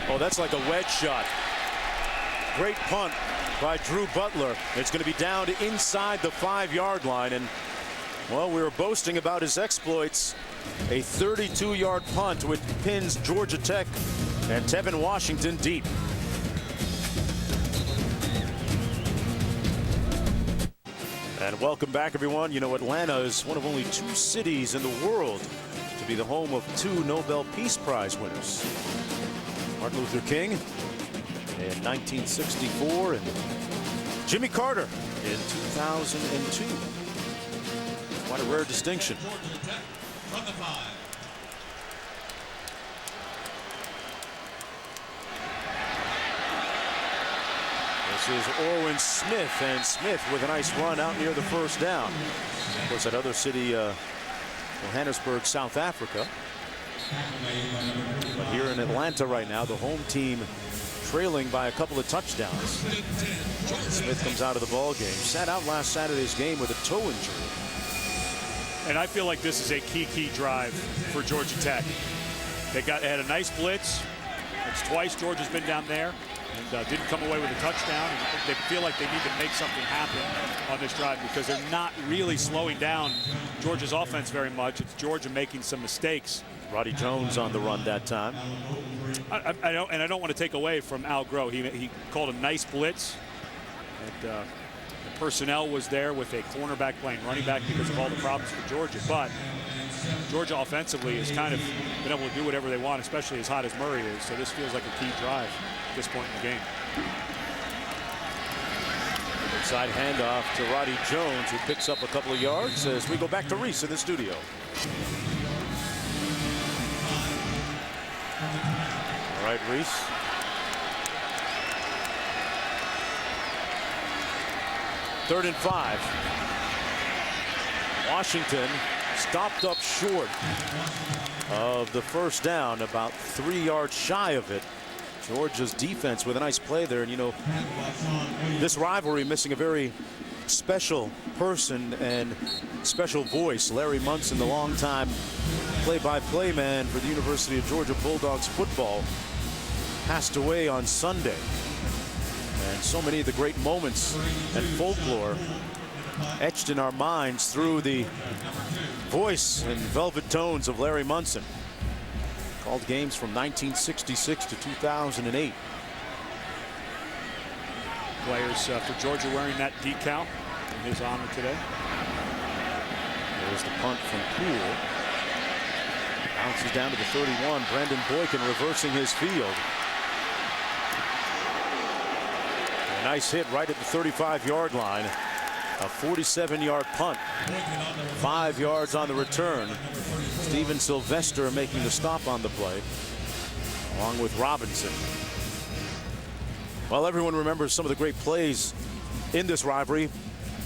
Speaker 1: Oh, that's like a wedge shot. Great punt by Drew Butler. It's going to be down to inside the 5-yard line. And, well, we were boasting about his exploits. A 32-yard punt which pins Georgia Tech and Tevin Washington deep. And welcome back, everyone. You know, Atlanta is one of only 2 cities in the world to be the home of 2 Nobel Peace Prize winners. Martin Luther King in 1964 and Jimmy Carter in 2002. Quite a rare distinction. This is Orwin Smith, and Smith with a nice run out near the 1st down. Of course, that other city, Johannesburg, South Africa. But here in Atlanta right now, the home team trailing by a couple of touchdowns. Smith comes out of the ball game. Sat out last Saturday's game with a toe injury.
Speaker 2: And I feel like this is a key drive for Georgia Tech. They had a nice blitz. It's twice Georgia's been down there and didn't come away with a touchdown. And they feel like they need to make something happen on this drive because they're not really slowing down Georgia's offense very much. It's Georgia making some mistakes.
Speaker 1: Roddy Jones on the run that time.
Speaker 2: I don't want to take away from Al Groh. He called a nice blitz. And, the personnel was there with a cornerback playing running back because of all the problems for Georgia. But Georgia offensively has kind of been able to do whatever they want, especially as hot as Murray is. So this feels like a key drive at this point in the game.
Speaker 1: Inside handoff to Roddy Jones, who picks up a couple of yards as we go back to Reese in the studio. All right, Reese. Third and 5. Washington stopped up short of the 1st down, about 3 yards shy of it. Georgia's defense with a nice play there. And, you know, this rivalry missing a very special person and special voice. Larry Munson, the longtime play-by-play man for the University of Georgia Bulldogs football, passed away on Sunday. And so many of the great moments and folklore etched in our minds through the voice and velvet tones of Larry Munson. Called games from 1966 to 2008.
Speaker 2: Players for Georgia wearing that decal in his honor today.
Speaker 1: There's the punt from Poole. Bounces down to the 31. Brendan Boykin reversing his field. A nice hit right at the 35-yard line. A 47-yard punt. 5 yards on the return. Steven Sylvester making the stop on the play, along with Robinson. Well, everyone remembers some of the great plays in this rivalry,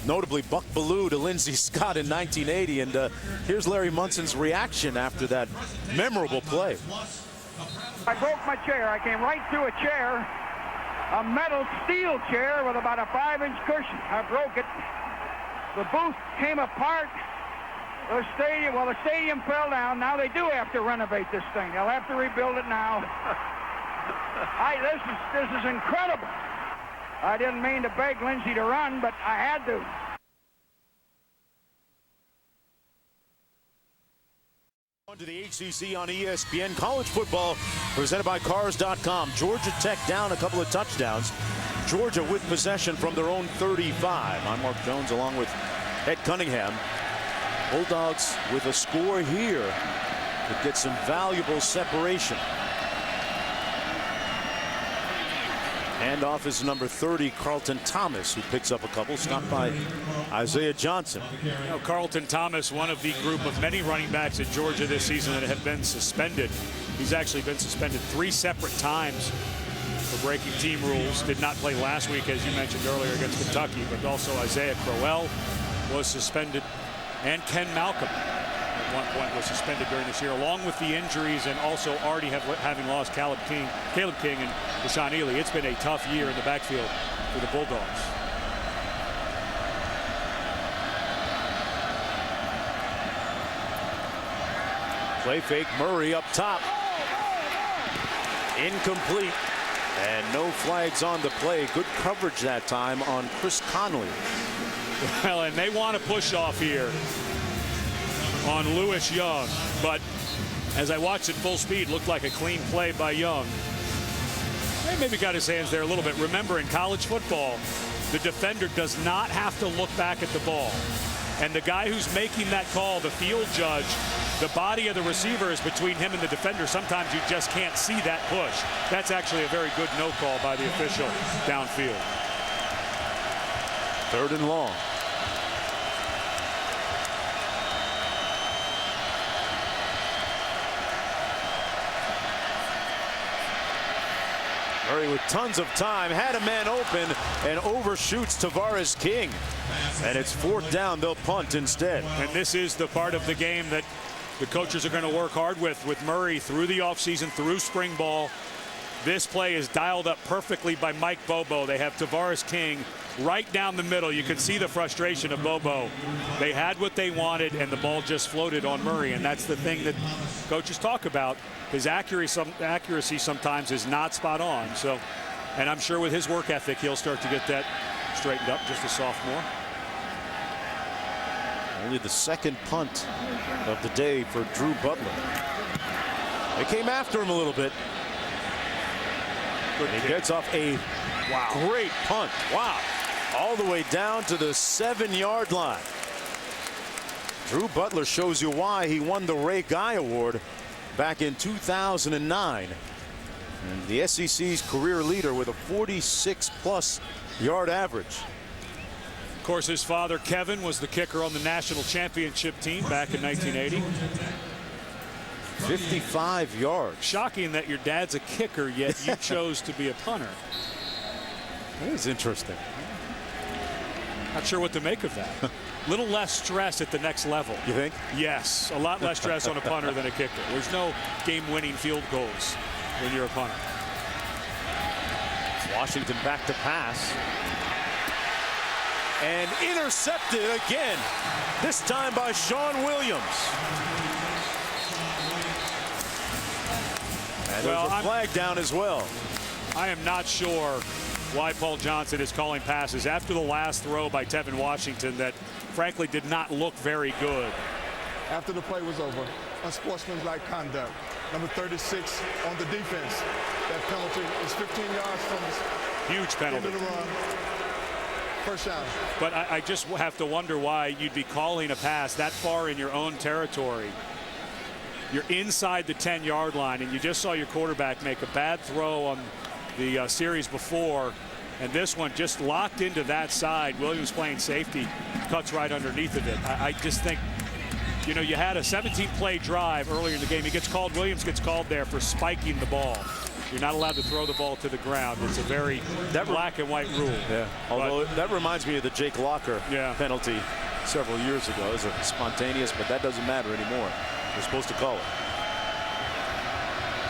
Speaker 1: notably Buck Bellew to Lindsey Scott in 1980. And here's Larry Munson's reaction after that memorable play.
Speaker 5: I broke my chair. I came right through a chair, a metal steel chair with about a 5-inch cushion. I broke it. The booth came apart. The stadium fell down. Now they do have to renovate this thing. They'll have to rebuild it now. This is incredible. I didn't mean to beg Lindsey to run, but I had to.
Speaker 1: On to the ACC on ESPN. College football presented by Cars.com. Georgia Tech down a couple of touchdowns. Georgia with possession from their own 35. I'm Mark Jones along with Ed Cunningham. Bulldogs with a score here to get some valuable separation. Handoff is number 30, Carlton Thomas, who picks up a couple, stopped by Isaiah Johnson.
Speaker 2: You know, Carlton Thomas, one of the group of many running backs at Georgia this season that have been suspended. He's actually been suspended 3 separate times for breaking team rules. Did not play last week, as you mentioned earlier, against Kentucky, but also Isaiah Crowell was suspended, and Ken Malcolm at one point was suspended during this year, along with the injuries, and also already having lost Caleb King and Rashawn Ely. It's been a tough year in the backfield for the Bulldogs.
Speaker 1: Play fake, Murray up top. Incomplete. And no flags on the play. Good coverage that time on Chris Conley.
Speaker 2: Well, and they want to push off here on Lewis Young, but as I watched it full speed, looked like a clean play by Young. He maybe got his hands there a little bit. Remember, in college football, the defender does not have to look back at the ball. And the guy who's making that call, the field judge, the body of the receiver is between him and the defender. Sometimes you just can't see that push. That's actually a very good no call by the official downfield.
Speaker 1: 3rd and long. Murray with tons of time, had a man open and overshoots Tavares King. And it's 4th down, they'll punt instead.
Speaker 2: And this is the part of the game that the coaches are going to work hard with Murray through the offseason, through spring ball. This play is dialed up perfectly by Mike Bobo. They have Tavares King right down the middle. You can see the frustration of Bobo. They had what they wanted, and the ball just floated on Murray, and that's the thing that coaches talk about. His accuracy sometimes is not spot on. So, and I'm sure with his work ethic, he'll start to get that straightened up, just a sophomore.
Speaker 1: Only the 2nd punt of the day for Drew Butler. They came after him a little bit. He gets off a great punt. Wow. All the way down to the 7-yard line. Drew Butler shows you why he won the Ray Guy Award back in 2009. And the SEC's career leader with a 46+ yard average.
Speaker 2: Of course, his father, Kevin, was the kicker on the national championship team back in 1980.
Speaker 1: 55 yards.
Speaker 2: Shocking that your dad's a kicker, yet you chose to be a punter.
Speaker 1: That is interesting.
Speaker 2: Not sure what to make of that. Little less stress at the next level.
Speaker 1: You think?
Speaker 2: Yes, a lot less stress on a punter than a kicker. There's no game-winning field goals when you're a punter.
Speaker 1: Washington back to pass. And intercepted again, this time by Sean Williams. And there's a flag down as well.
Speaker 2: I am not sure why Paul Johnson is calling passes after the last throw by Tevin Washington that frankly did not look very good.
Speaker 3: After the play was over, unsportsmanlike conduct. Number 36 on the defense. That penalty is 15 yards from the
Speaker 2: huge penalty.
Speaker 3: end of the run. First down.
Speaker 2: But I just have to wonder why you'd be calling a pass that far in your own territory. You're inside the 10-yard line, and you just saw your quarterback make a bad throw on the series before, and this one just locked into that side. Williams playing safety, cuts right underneath of it. I just think, you know, you had a 17-play drive earlier in the game. Williams gets called there for spiking the ball. You're not allowed to throw the ball to the ground. It's a very black and white rule.
Speaker 1: Yeah. Although that reminds me of the Jake Locker penalty several years ago. It was spontaneous, but that doesn't matter anymore. They're supposed to call it.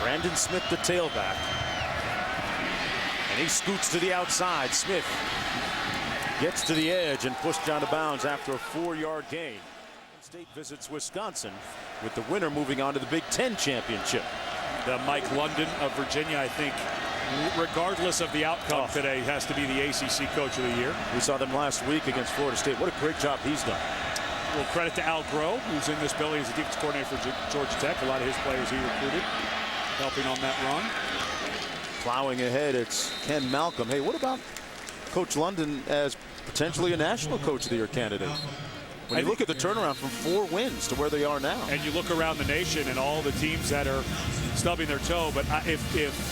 Speaker 1: Brandon Smith, the tailback. And he scoots to the outside. Smith gets to the edge and pushed out of bounds after a 4-yard gain. State visits Wisconsin, with the winner moving on to the Big Ten championship.
Speaker 2: The Mike London of Virginia, I think, regardless of the outcome today, has to be the ACC Coach of the Year.
Speaker 1: We saw them last week against Florida State. What a great job he's done.
Speaker 2: Well, credit to Al Groh, who's in this building as a defense coordinator for Georgia Tech. A lot of his players he recruited, helping on that run.
Speaker 1: Plowing ahead, it's Ken Malcolm. Hey, what about Coach London as potentially a National Coach of the Year candidate? When you look at the turnaround from 4 wins to where they are now.
Speaker 2: And you look around the nation and all the teams that are stubbing their toe. But if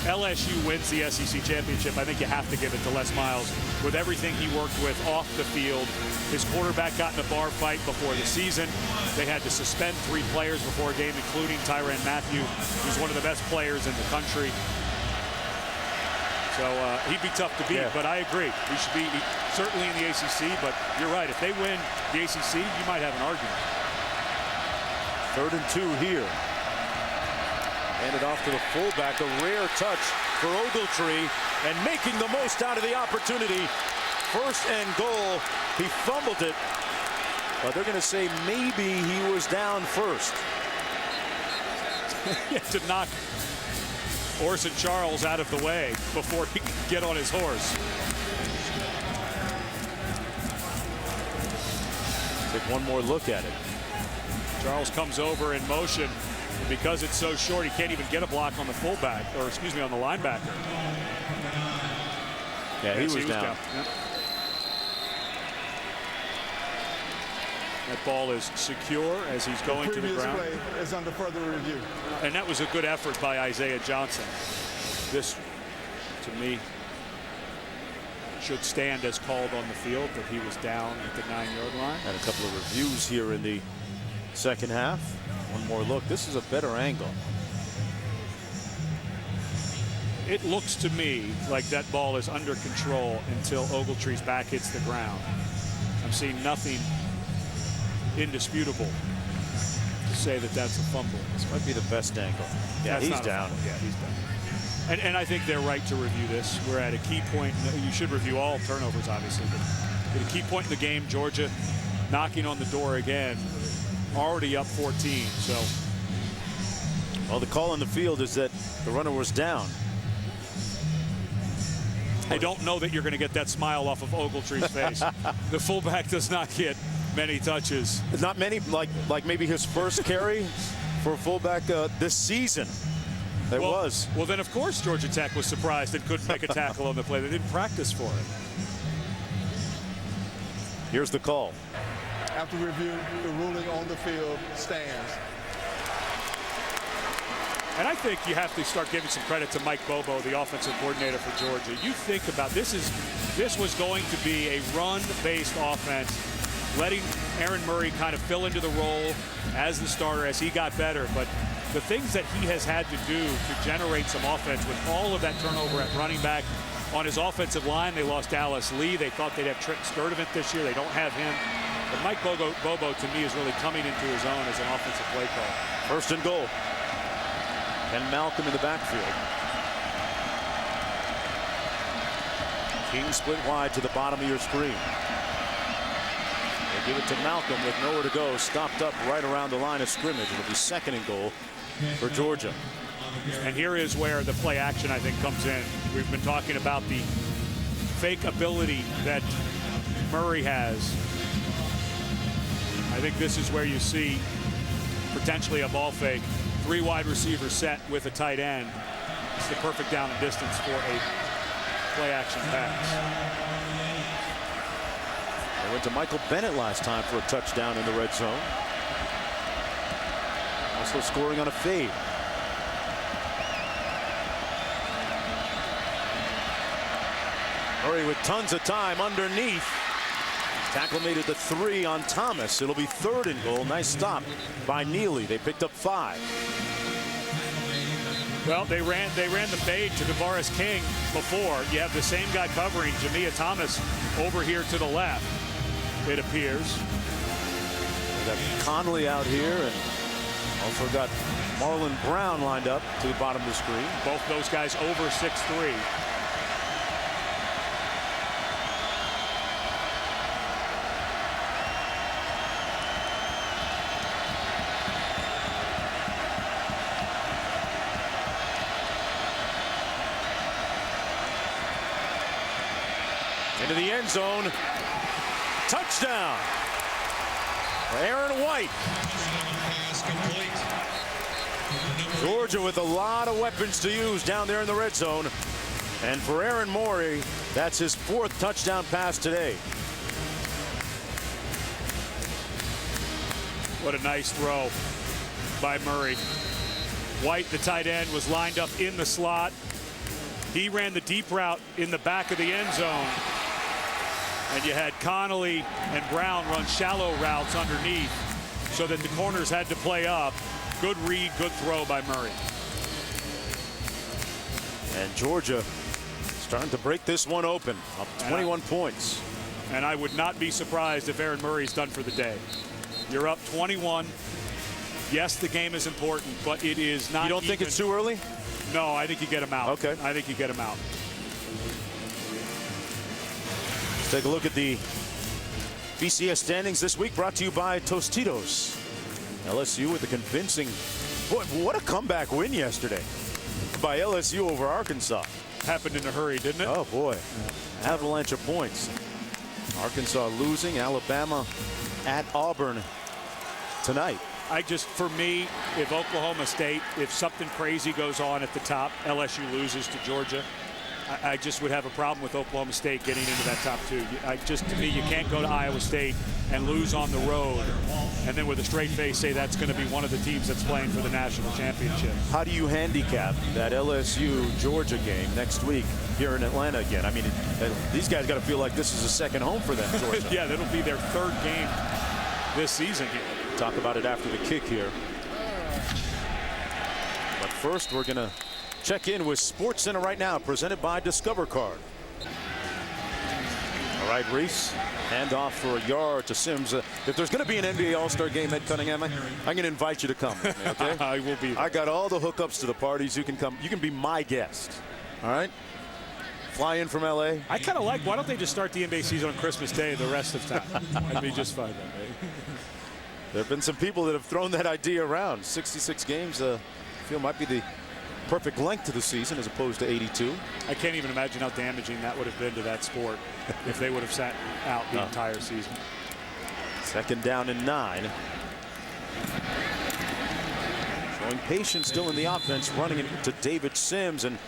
Speaker 2: LSU wins the SEC championship, I think you have to give it to Les Miles with everything he worked with off the field. His quarterback got in a bar fight before the season. They had to suspend 3 players before a game, including Tyrann Mathieu, who's one of the best players in the country. So he'd be tough to beat, but I agree. He should be certainly in the ACC, but you're right. If they win the ACC, you might have an argument.
Speaker 1: 3rd and 2 here. Handed off to the fullback. A rare touch for Ogletree, and making the most out of the opportunity. 1st and goal. He fumbled it, but they're going to say maybe he was down first.
Speaker 2: To knock Orson Charles out of the way before he could get on his horse.
Speaker 1: Take one more look at it.
Speaker 2: Charles comes over in motion. And because it's so short, he can't even get a block on the fullback, or excuse me, on the linebacker.
Speaker 1: Yeah, he was down.
Speaker 2: Yep. That ball is secure as he's going to the ground.
Speaker 3: Play is under further review.
Speaker 2: And that was a good effort by Isaiah Johnson. This, to me, should stand as called on the field, but he was down at the 9-yard line.
Speaker 1: Had a couple of reviews here in the second half. One more look. This is a better angle.
Speaker 2: It looks to me like that ball is under control until Ogletree's back hits the ground. I'm seeing nothing indisputable to say that that's a fumble.
Speaker 1: This might be the best angle. Yeah, he's down.
Speaker 2: Yeah, he's down. And I think they're right to review this. We're at a key point. You should review all turnovers, obviously, but at a key point in the game, Georgia knocking on the door again, already up 14. So,
Speaker 1: well, the call on the field is that the runner was down.
Speaker 2: I don't know that you're going to get that smile off of Ogletree's face. The fullback does not get many touches.
Speaker 1: Not many, like maybe his first carry for a fullback this season. It was.
Speaker 2: Well, then, of course, Georgia Tech was surprised and couldn't make a tackle on the play. They didn't practice for it.
Speaker 1: Here's the call.
Speaker 3: After review, the ruling on the field stands.
Speaker 2: And I think you have to start giving some credit to Mike Bobo, the offensive coordinator for Georgia. You think about this was going to be a run-based offense, letting Aaron Murray kind of fill into the role as the starter as he got better. But the things that he has had to do to generate some offense with all of that turnover at running back, on his offensive line, they lost Dallas Lee. They thought they'd have Trent Sturdivant this year. They don't have him. But Mike Bobo, to me, is really coming into his own as an offensive play caller.
Speaker 1: 1st and goal. And Malcolm in the backfield. King split wide to the bottom of your screen. They give it to Malcolm with nowhere to go. Stopped up right around the line of scrimmage. It'll be 2nd and goal for Georgia.
Speaker 2: And here is where the play action, I think, comes in. We've been talking about the fake ability that Murray has. I think this is where you see potentially a ball fake. 3 wide receivers set with a tight end. It's the perfect down and distance for a play action pass.
Speaker 1: They went to Michael Bennett last time for a touchdown in the red zone. Also scoring on a fade. Murray with tons of time underneath. Tackle made it to 3 on Thomas. It'll be 3rd and goal. Nice stop by Neely. They picked up 5.
Speaker 2: Well, they ran the fade to Tavares King before. You have the same guy covering Jamia Thomas over here to the left, it appears.
Speaker 1: We got Conley out here, and also got Marlon Brown lined up to the bottom of the screen.
Speaker 2: Both those guys over 6'3".
Speaker 1: Into the end zone. Touchdown. Aaron White. Georgia with a lot of weapons to use down there in the red zone. And for Aaron Murray, that's his 4th touchdown pass today.
Speaker 2: What a nice throw by Murray. White, the tight end, was lined up in the slot. He ran the deep route in the back of the end zone. And you had Connolly and Brown run shallow routes underneath so that the corners had to play up. Good read, good throw by Murray.
Speaker 1: And Georgia starting to break this one open, up 21 points.
Speaker 2: And I would not be surprised if Aaron Murray's done for the day. You're up 21. Yes, the game is important, but it is not.
Speaker 1: You don't think it's too early?
Speaker 2: No, I think you get him out.
Speaker 1: Okay.
Speaker 2: I think you get him out.
Speaker 1: Let's take a look at the BCS standings this week, brought to you by Tostitos. LSU with a convincing, boy, what a comeback win yesterday by LSU over Arkansas.
Speaker 2: Happened in a hurry, didn't it?
Speaker 1: Oh boy, avalanche of points. Arkansas losing, Alabama at Auburn tonight.
Speaker 2: For me, if Oklahoma State, if something crazy goes on at the top, LSU loses to Georgia, I just would have a problem with Oklahoma State getting into that top 2. To me, you can't go to Iowa State and lose on the road and then with a straight face say that's going to be one of the teams that's playing for the national championship.
Speaker 1: How do you handicap that LSU-Georgia game next week here in Atlanta again? I mean, these guys got to feel like this is a second home for them, Georgia.
Speaker 2: Yeah, that'll be their 3rd game this season here.
Speaker 1: Talk about it after the kick here. But first, we're going to check in with SportsCenter right now, presented by Discover Card. All right, Reese, hand off for a yard to Sims. If there's going to be an NBA All-Star game at Cunningham, I'm going to invite you to come with me, okay?
Speaker 2: I will be there.
Speaker 1: I got all the hookups to the parties. You can come. You can be my guest. All right? Fly in from L.A.
Speaker 2: I kind of like, why don't they just start the NBA season on Christmas Day the rest of time? That'd be just fine.
Speaker 1: There have been some people that have thrown that idea around. 66 games, I feel might be the perfect length to the season as opposed to 82.
Speaker 2: I can't even imagine how damaging that would have been to that sport if they would have sat out the entire season.
Speaker 1: 2nd down and 9. Showing patience still in the offense, running it to David Sims. And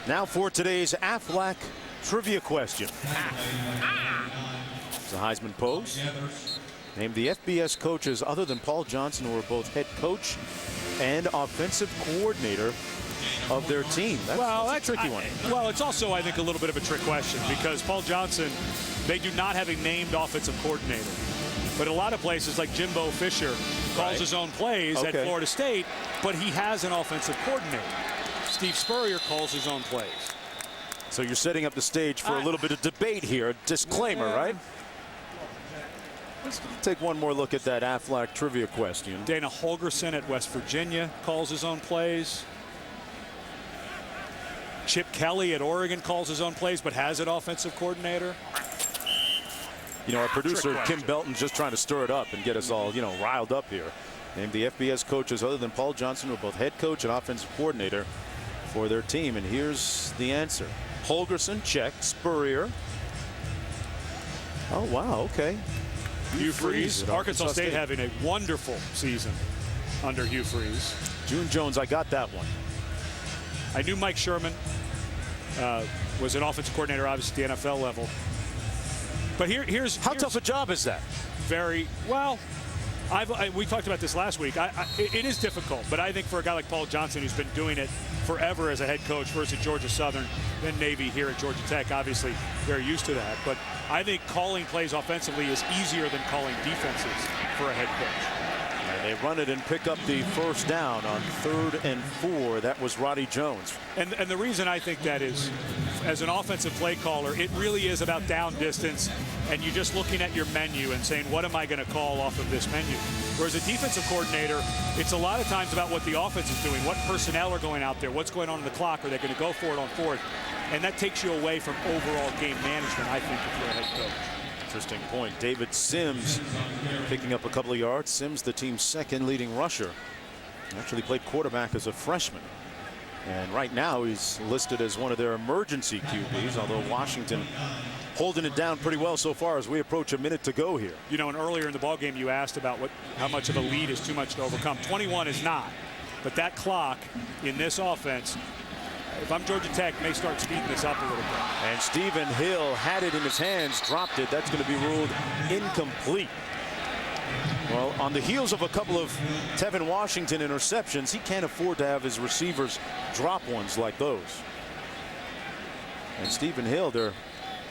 Speaker 1: now for today's Aflac trivia question. It's a Heisman pose. Name the FBS coaches other than Paul Johnson who are both head coach and offensive coordinator of their team. That's a tricky one.
Speaker 2: Well, it's also, I think, a little bit of a trick question because Paul Johnson, they do not have a named offensive coordinator. But a lot of places like Jimbo Fisher calls his own plays at Florida State, but he has an offensive coordinator. Steve Spurrier calls his own plays.
Speaker 1: So you're setting up the stage for a little bit of debate here. Disclaimer, right? Let's take one more look at that Aflac trivia question.
Speaker 2: Dana Holgerson at West Virginia calls his own plays. Chip Kelly at Oregon calls his own plays, but has an offensive coordinator.
Speaker 1: You know, our producer, Kim Belton, just trying to stir it up and get us all, riled up here. Name the FBS coaches other than Paul Johnson who are both head coach and offensive coordinator for their team. And here's the answer. Holgerson, check. Spurrier. Oh, wow, okay.
Speaker 2: Hugh Freeze. Arkansas State having a wonderful season under Hugh Freeze.
Speaker 1: June Jones, I got that one.
Speaker 2: I knew Mike Sherman was an offensive coordinator, obviously, at the NFL level. But here's
Speaker 1: how tough a job is that?
Speaker 2: Very well. We talked about this last week. It is difficult, but I think for a guy like Paul Johnson, who's been doing it forever as a head coach, first at Georgia Southern, then Navy, here at Georgia Tech, obviously very used to that. But I think calling plays offensively is easier than calling defenses for a head coach.
Speaker 1: And they run it and pick up the 1st down on 3rd and 4. That was Roddy Jones.
Speaker 2: And the reason I think that is, as an offensive play caller, it really is about down distance, and you're just looking at your menu and saying, what am I going to call off of this menu? Whereas a defensive coordinator, it's a lot of times about what the offense is doing, what personnel are going out there, what's going on in the clock, are they going to go for it on 4th? And that takes you away from overall game management, I think, if you're a head coach.
Speaker 1: Interesting point. David Sims picking up a couple of yards. Sims, the team's 2nd leading rusher. Actually played quarterback as a freshman. And right now he's listed as one of their emergency QBs, although Washington holding it down pretty well so far as we approach a minute to go here.
Speaker 2: You know, and earlier in the ball game, you asked about how much of a lead is too much to overcome. 21 is not, but that clock in this offense, if I'm Georgia Tech, may start speeding this up a little bit.
Speaker 1: And Stephen Hill had it in his hands, dropped it. That's going to be ruled incomplete. Well, on the heels of a couple of Tevin Washington interceptions, he can't afford to have his receivers drop ones like those. And Stephen Hill, their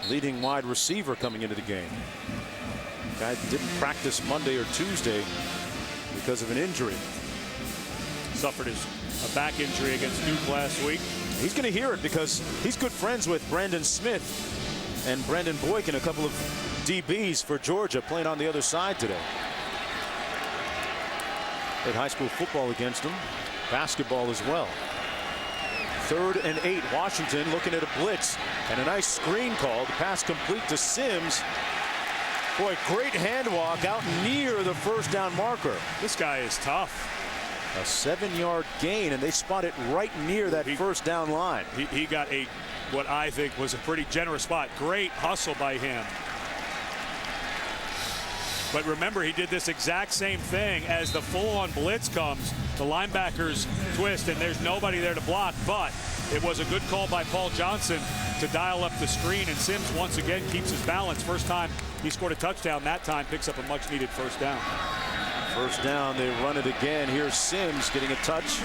Speaker 1: leading wide receiver coming into the game. Guy didn't practice Monday or Tuesday because of an injury.
Speaker 2: Suffered a back injury against Duke last week.
Speaker 1: He's going to hear it because he's good friends with Brandon Smith and Brandon Boykin, a couple of DBs for Georgia, playing on the other side today. Played high school football against him, basketball as well. 3rd and 8. Washington looking at a blitz and a nice screen call. The pass complete to Sims. Boy, great hand walk out near the first down marker.
Speaker 2: This guy is tough.
Speaker 1: A 7-yard gain, and they spot it right near that first down line.
Speaker 2: He got what I think was a pretty generous spot. Great hustle by him. But remember, he did this exact same thing as the full-on blitz comes. The linebackers twist, and there's nobody there to block. But it was a good call by Paul Johnson to dial up the screen, and Sims once again keeps his balance. First time he scored a touchdown, that time picks up a much-needed first down.
Speaker 1: First down, they run it again. Here's Sims getting a touch.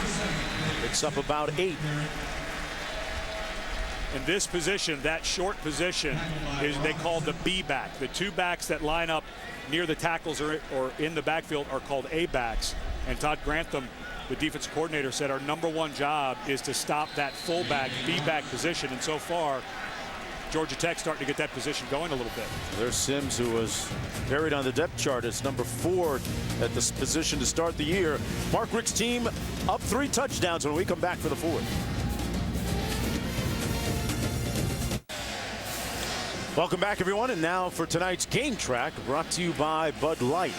Speaker 1: Picks up about 8.
Speaker 2: In this position, that short position, is they call the B back. The 2 backs that line up near the tackles or in the backfield are called A backs. And Todd Grantham, the defensive coordinator, said our #1 job is to stop that fullback B back position. And so far, Georgia Tech starting to get that position going a little bit.
Speaker 1: There's Sims, who was buried on the depth chart as #4 at this position to start the year. Mark Richt's team up 3 touchdowns when we come back for the 4th. Welcome back, everyone, and now for tonight's Game Track, brought to you by Bud Light.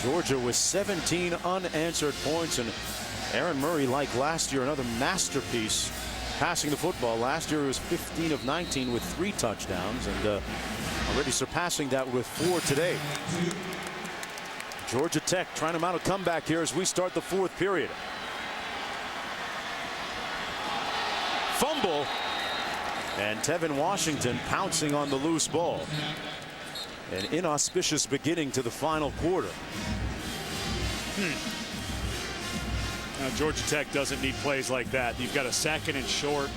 Speaker 1: Georgia with 17 unanswered points, and Aaron Murray, like last year, another masterpiece passing the football. Last year he was 15 of 19 with 3 touchdowns, and already surpassing that with 4 today. Georgia Tech trying to mount a comeback here as we start the 4th period. Fumble, and Tevin Washington pouncing on the loose ball. An inauspicious beginning to the final quarter.
Speaker 2: Now, Georgia Tech doesn't need plays like that. You've got a 2nd and short.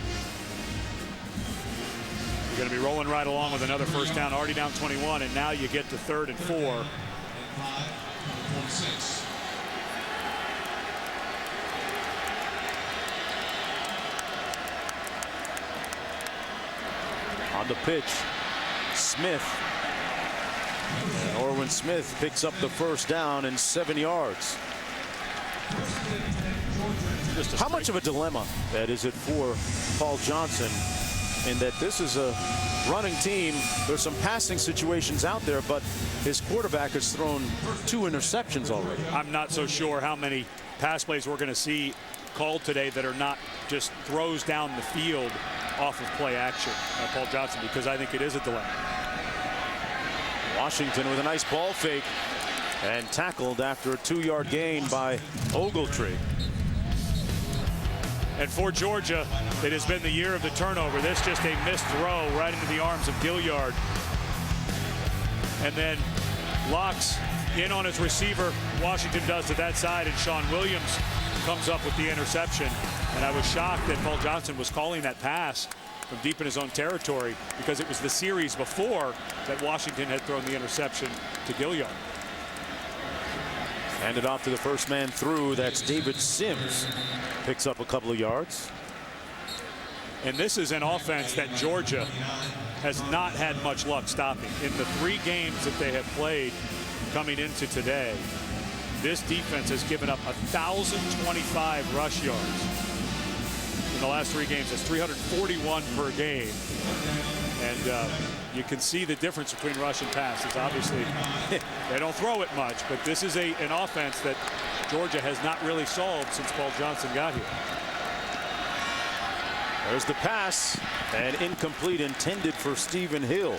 Speaker 2: You're going to be rolling right along with another first down, already down 21, and now you get to 3rd and 4.
Speaker 1: On the pitch, Smith. And Orwin Smith picks up the first down and 7 yards. How much of a dilemma, Ed, is it for Paul Johnson in that this is a running team? There's some passing situations out there, but his quarterback has thrown 2 interceptions already.
Speaker 2: I'm not so sure how many pass plays we're going to see called today that are not just throws down the field off of play action by Paul Johnson, because I think it is a dilemma.
Speaker 1: Washington with a nice ball fake and tackled after a 2-yard gain by Ogletree.
Speaker 2: And for Georgia, it has been the year of the turnover. This just a missed throw right into the arms of Gilliard. And then locks in on his receiver. Washington does to that side, and Sean Williams comes up with the interception. And I was shocked that Paul Johnson was calling that pass from deep in his own territory, because it was the series before that Washington had thrown the interception to Gilliard.
Speaker 1: Handed off to the first man through. That's David Sims. Picks up a couple of yards.
Speaker 2: And this is an offense that Georgia has not had much luck stopping. In the 3 games that they have played coming into today, this defense has given up 1,025 rush yards. In the last 3 games, that's 341 per game. And you can see the difference between rush and pass. It's obviously, they don't throw it much, but this is an offense that Georgia has not really solved since Paul Johnson got here.
Speaker 1: There's the pass, and incomplete, intended for Stephen Hill.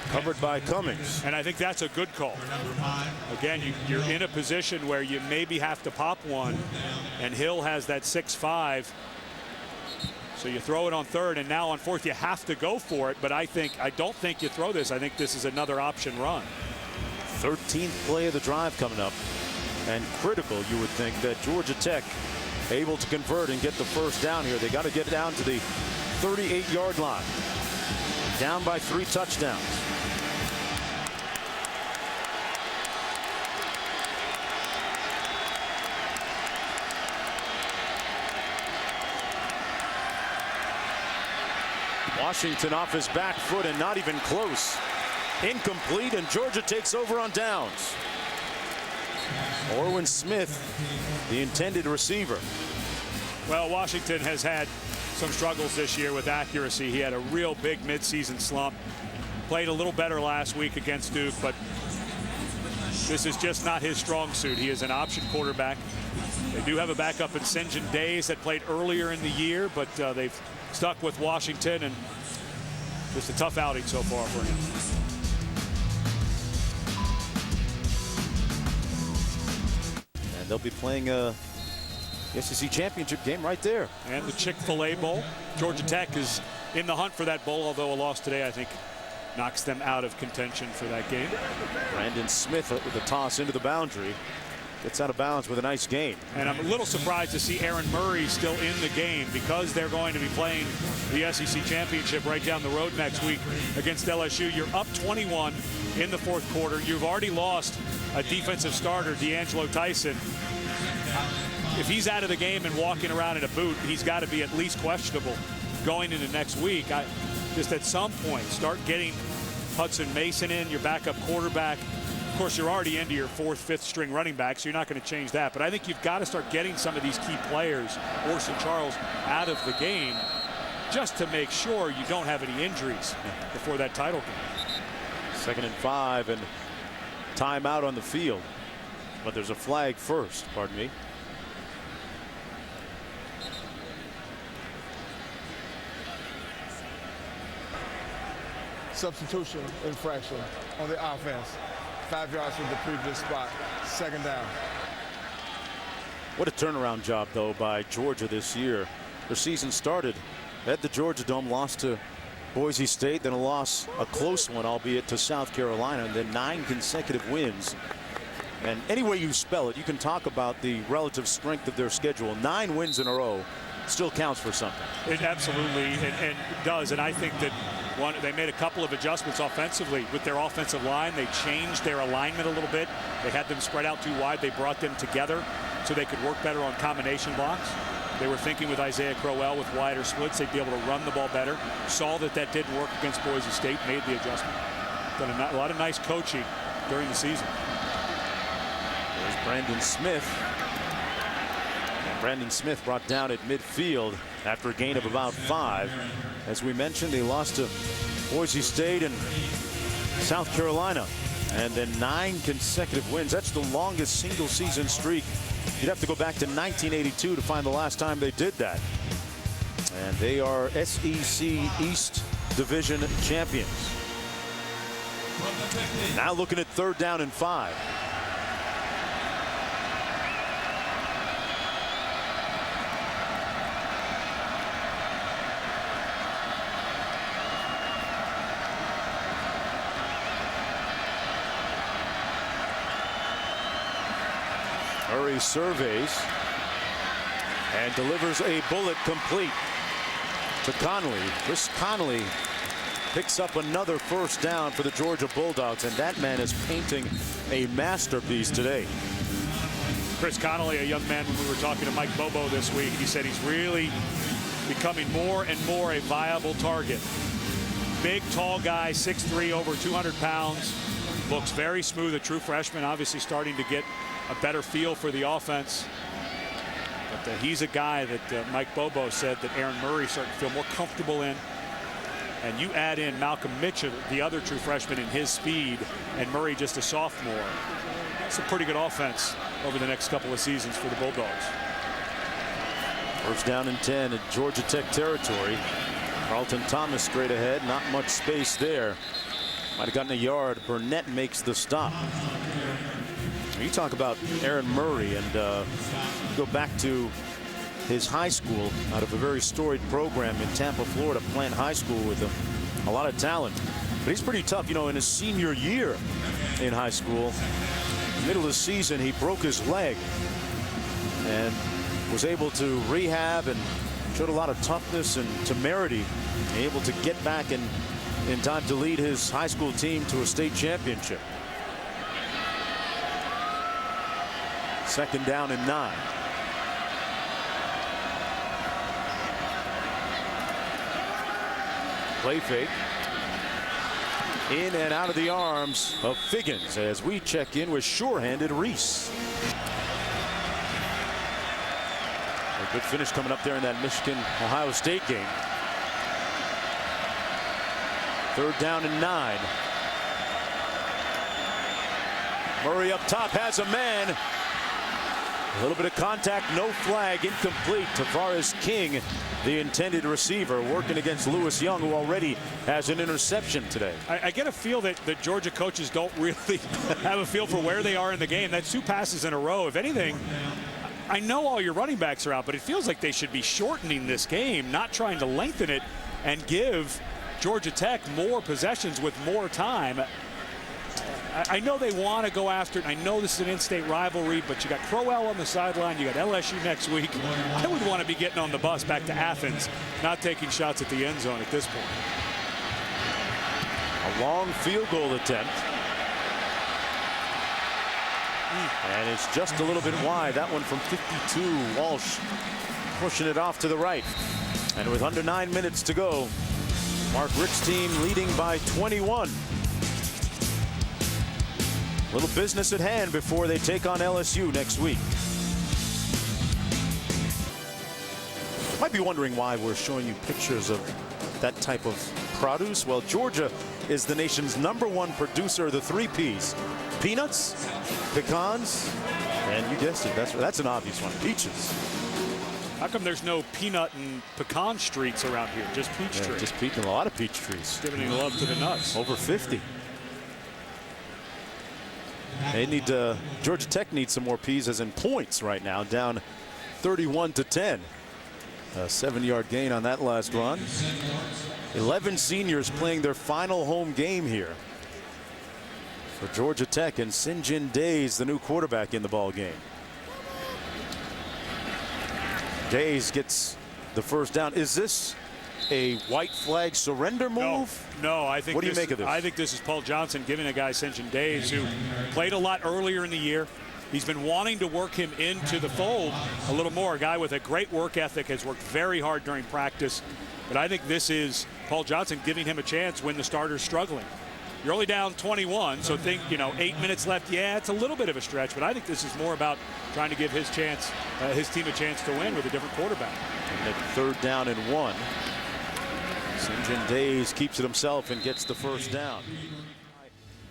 Speaker 1: Covered by Cummings.
Speaker 2: And I think that's a good call. Again, you're in a position where you maybe have to pop one, and Hill has that 6'5". So you throw it on third, and now on fourth you have to go for it. But I don't think you throw this. I think this is another option run.
Speaker 1: 13th play of the drive coming up, and critical, you would think, that Georgia Tech able to convert and get the first down here. They got to get down to the 38-yard line. Down by 3 touchdowns. Washington off his back foot and not even close. Incomplete, and Georgia takes over on downs. Orwin Smith, the intended receiver.
Speaker 2: Well, Washington has had some struggles this year with accuracy. He had a real big midseason slump. Played a little better last week against Duke, but this is just not his strong suit. He is an option quarterback. They do have a backup in St. John Days that played earlier in the year, but they've stuck with Washington, and just a tough outing so far for him.
Speaker 1: And they'll be playing a SEC championship game right there.
Speaker 2: And the Chick-fil-A Bowl. Georgia Tech is in the hunt for that bowl, although a loss today, I think, knocks them out of contention for that game.
Speaker 1: Brandon Smith with the toss into the boundary. Gets out of bounds with a nice gain. And
Speaker 2: I'm a little surprised to see Aaron Murray still in the game, because they're going to be playing the SEC championship right down the road next week against LSU. You're up 21 in the fourth quarter. You've already lost a defensive starter, D'Angelo Tyson. If he's out of the game and walking around in a boot, he's got to be at least questionable going into next week. Just at some point, start getting Hudson Mason in, your backup quarterback. Of course, you're already into your 4th, 5th string running back, so you're not going to change that. But I think you've got to start getting some of these key players, Orson Charles, out of the game just to make sure you don't have any injuries before that title game.
Speaker 1: 2nd and 5, and timeout on the field. But there's a flag first, pardon me.
Speaker 3: Substitution infraction on the offense. 5 yards from the previous spot. 2nd down.
Speaker 1: What a turnaround job, though, by Georgia this year. Their season started at the Georgia Dome, lost to Boise State, then a close one, albeit, to South Carolina, and then 9 consecutive wins. And any way you spell it, you can talk about the relative strength of their schedule. 9 wins in a row still counts for something.
Speaker 2: It absolutely and does, and I think that they made a couple of adjustments offensively with their offensive line. They changed their alignment a little bit. They had them spread out too wide. They brought them together so they could work better on combination blocks. They were thinking with Isaiah Crowell with wider splits, they'd be able to run the ball better. Saw that didn't work against Boise State, made the adjustment. Done a lot of nice coaching during the season.
Speaker 1: There's Brandon Smith. And Brandon Smith brought down at midfield after a gain of about 5. As we mentioned, they lost to Boise State and South Carolina, and then 9 consecutive wins. That's the longest single season streak. You'd have to go back to 1982 to find the last time they did that. And they are SEC East Division champions. Now looking at 3rd down and 5. Murray surveys and delivers a bullet complete to Connolly. Chris Connolly picks up another 1st down for the Georgia Bulldogs, and that man is painting a masterpiece today.
Speaker 2: Chris Connolly, a young man, when we were talking to Mike Bobo this week, he said he's really becoming more and more a viable target. Big, tall guy, 6'3", over 200 pounds. Looks very smooth, a true freshman, obviously starting to get a better feel for the offense. But he's a guy that Mike Bobo said that Aaron Murray starting to feel more comfortable in. And you add in Malcolm Mitchell, the other true freshman, in his speed, and Murray just a sophomore. It's a pretty good offense over the next couple of seasons for the Bulldogs.
Speaker 1: First down and 10 at Georgia Tech territory. Carlton Thomas straight ahead. Not much space there. Might have gotten a yard. Burnett makes the stop. You talk about Aaron Murray, and go back to his high school out of a very storied program in Tampa, Florida, Plant High School, with a lot of talent. But he's pretty tough. You know, in his senior year in high school, middle of the season, he broke his leg and was able to rehab and showed a lot of toughness and temerity, able to get back in time to lead his high school team to a state championship. Second down and 9. Play fake. In and out of the arms of Figgins as we check in with sure-handed Reese. A good finish coming up there in that Michigan-Ohio State game. Third down and 9. Murray up top has a man. A little bit of contact, no flag, incomplete. Tavares King, the intended receiver, working against Lewis Young, who already has an interception today.
Speaker 2: I get a feel that the Georgia coaches don't really have a feel for where they are in the game. That's 2 passes in a row. If anything, I know all your running backs are out, but it feels like they should be shortening this game, not trying to lengthen it and give Georgia Tech more possessions with more time. I know they want to go after it. I know this is an in-state rivalry, but you got Crowell on the sideline. You got LSU next week. I would want to be getting on the bus back to Athens, not taking shots at the end zone at this point.
Speaker 1: A long field goal attempt. And it's just a little bit wide. That one from 52. Walsh pushing it off to the right. And with under 9 minutes to go, Mark Richt's team leading by 21. Little business at hand before they take on LSU next week. Might be wondering why we're showing you pictures of that type of produce. Well, Georgia is the nation's #1 producer of the 3 Ps. Peanuts, pecans, and you guessed it, that's an obvious one, peaches.
Speaker 2: How come there's no peanut and pecan streets around here? Just peach trees.
Speaker 1: Just peach, a lot of peach trees.
Speaker 2: Giving love to the nuts.
Speaker 1: Over 50. They need Georgia Tech needs some more P's, as in points right now, down 31-10. A 7-yard gain on that last run. 11 seniors playing their final home game here for Georgia Tech, and St. Days, the new quarterback, in the ball game. Days gets the first down. Is this a white flag surrender move?
Speaker 2: No, I think.
Speaker 1: What do you make of this?
Speaker 2: I think this is Paul Johnson giving a guy St. Days, who played a lot earlier in the year. He's been wanting to work him into the fold a little more. A guy with a great work ethic, has worked very hard during practice. But I think this is Paul Johnson giving him a chance when the starter's struggling. You're only down 21, so think, 8 minutes left. Yeah, it's a little bit of a stretch, but I think this is more about trying to give his team a chance to win with a different quarterback.
Speaker 1: And at third down and 1. St. Days keeps it himself and gets the first down.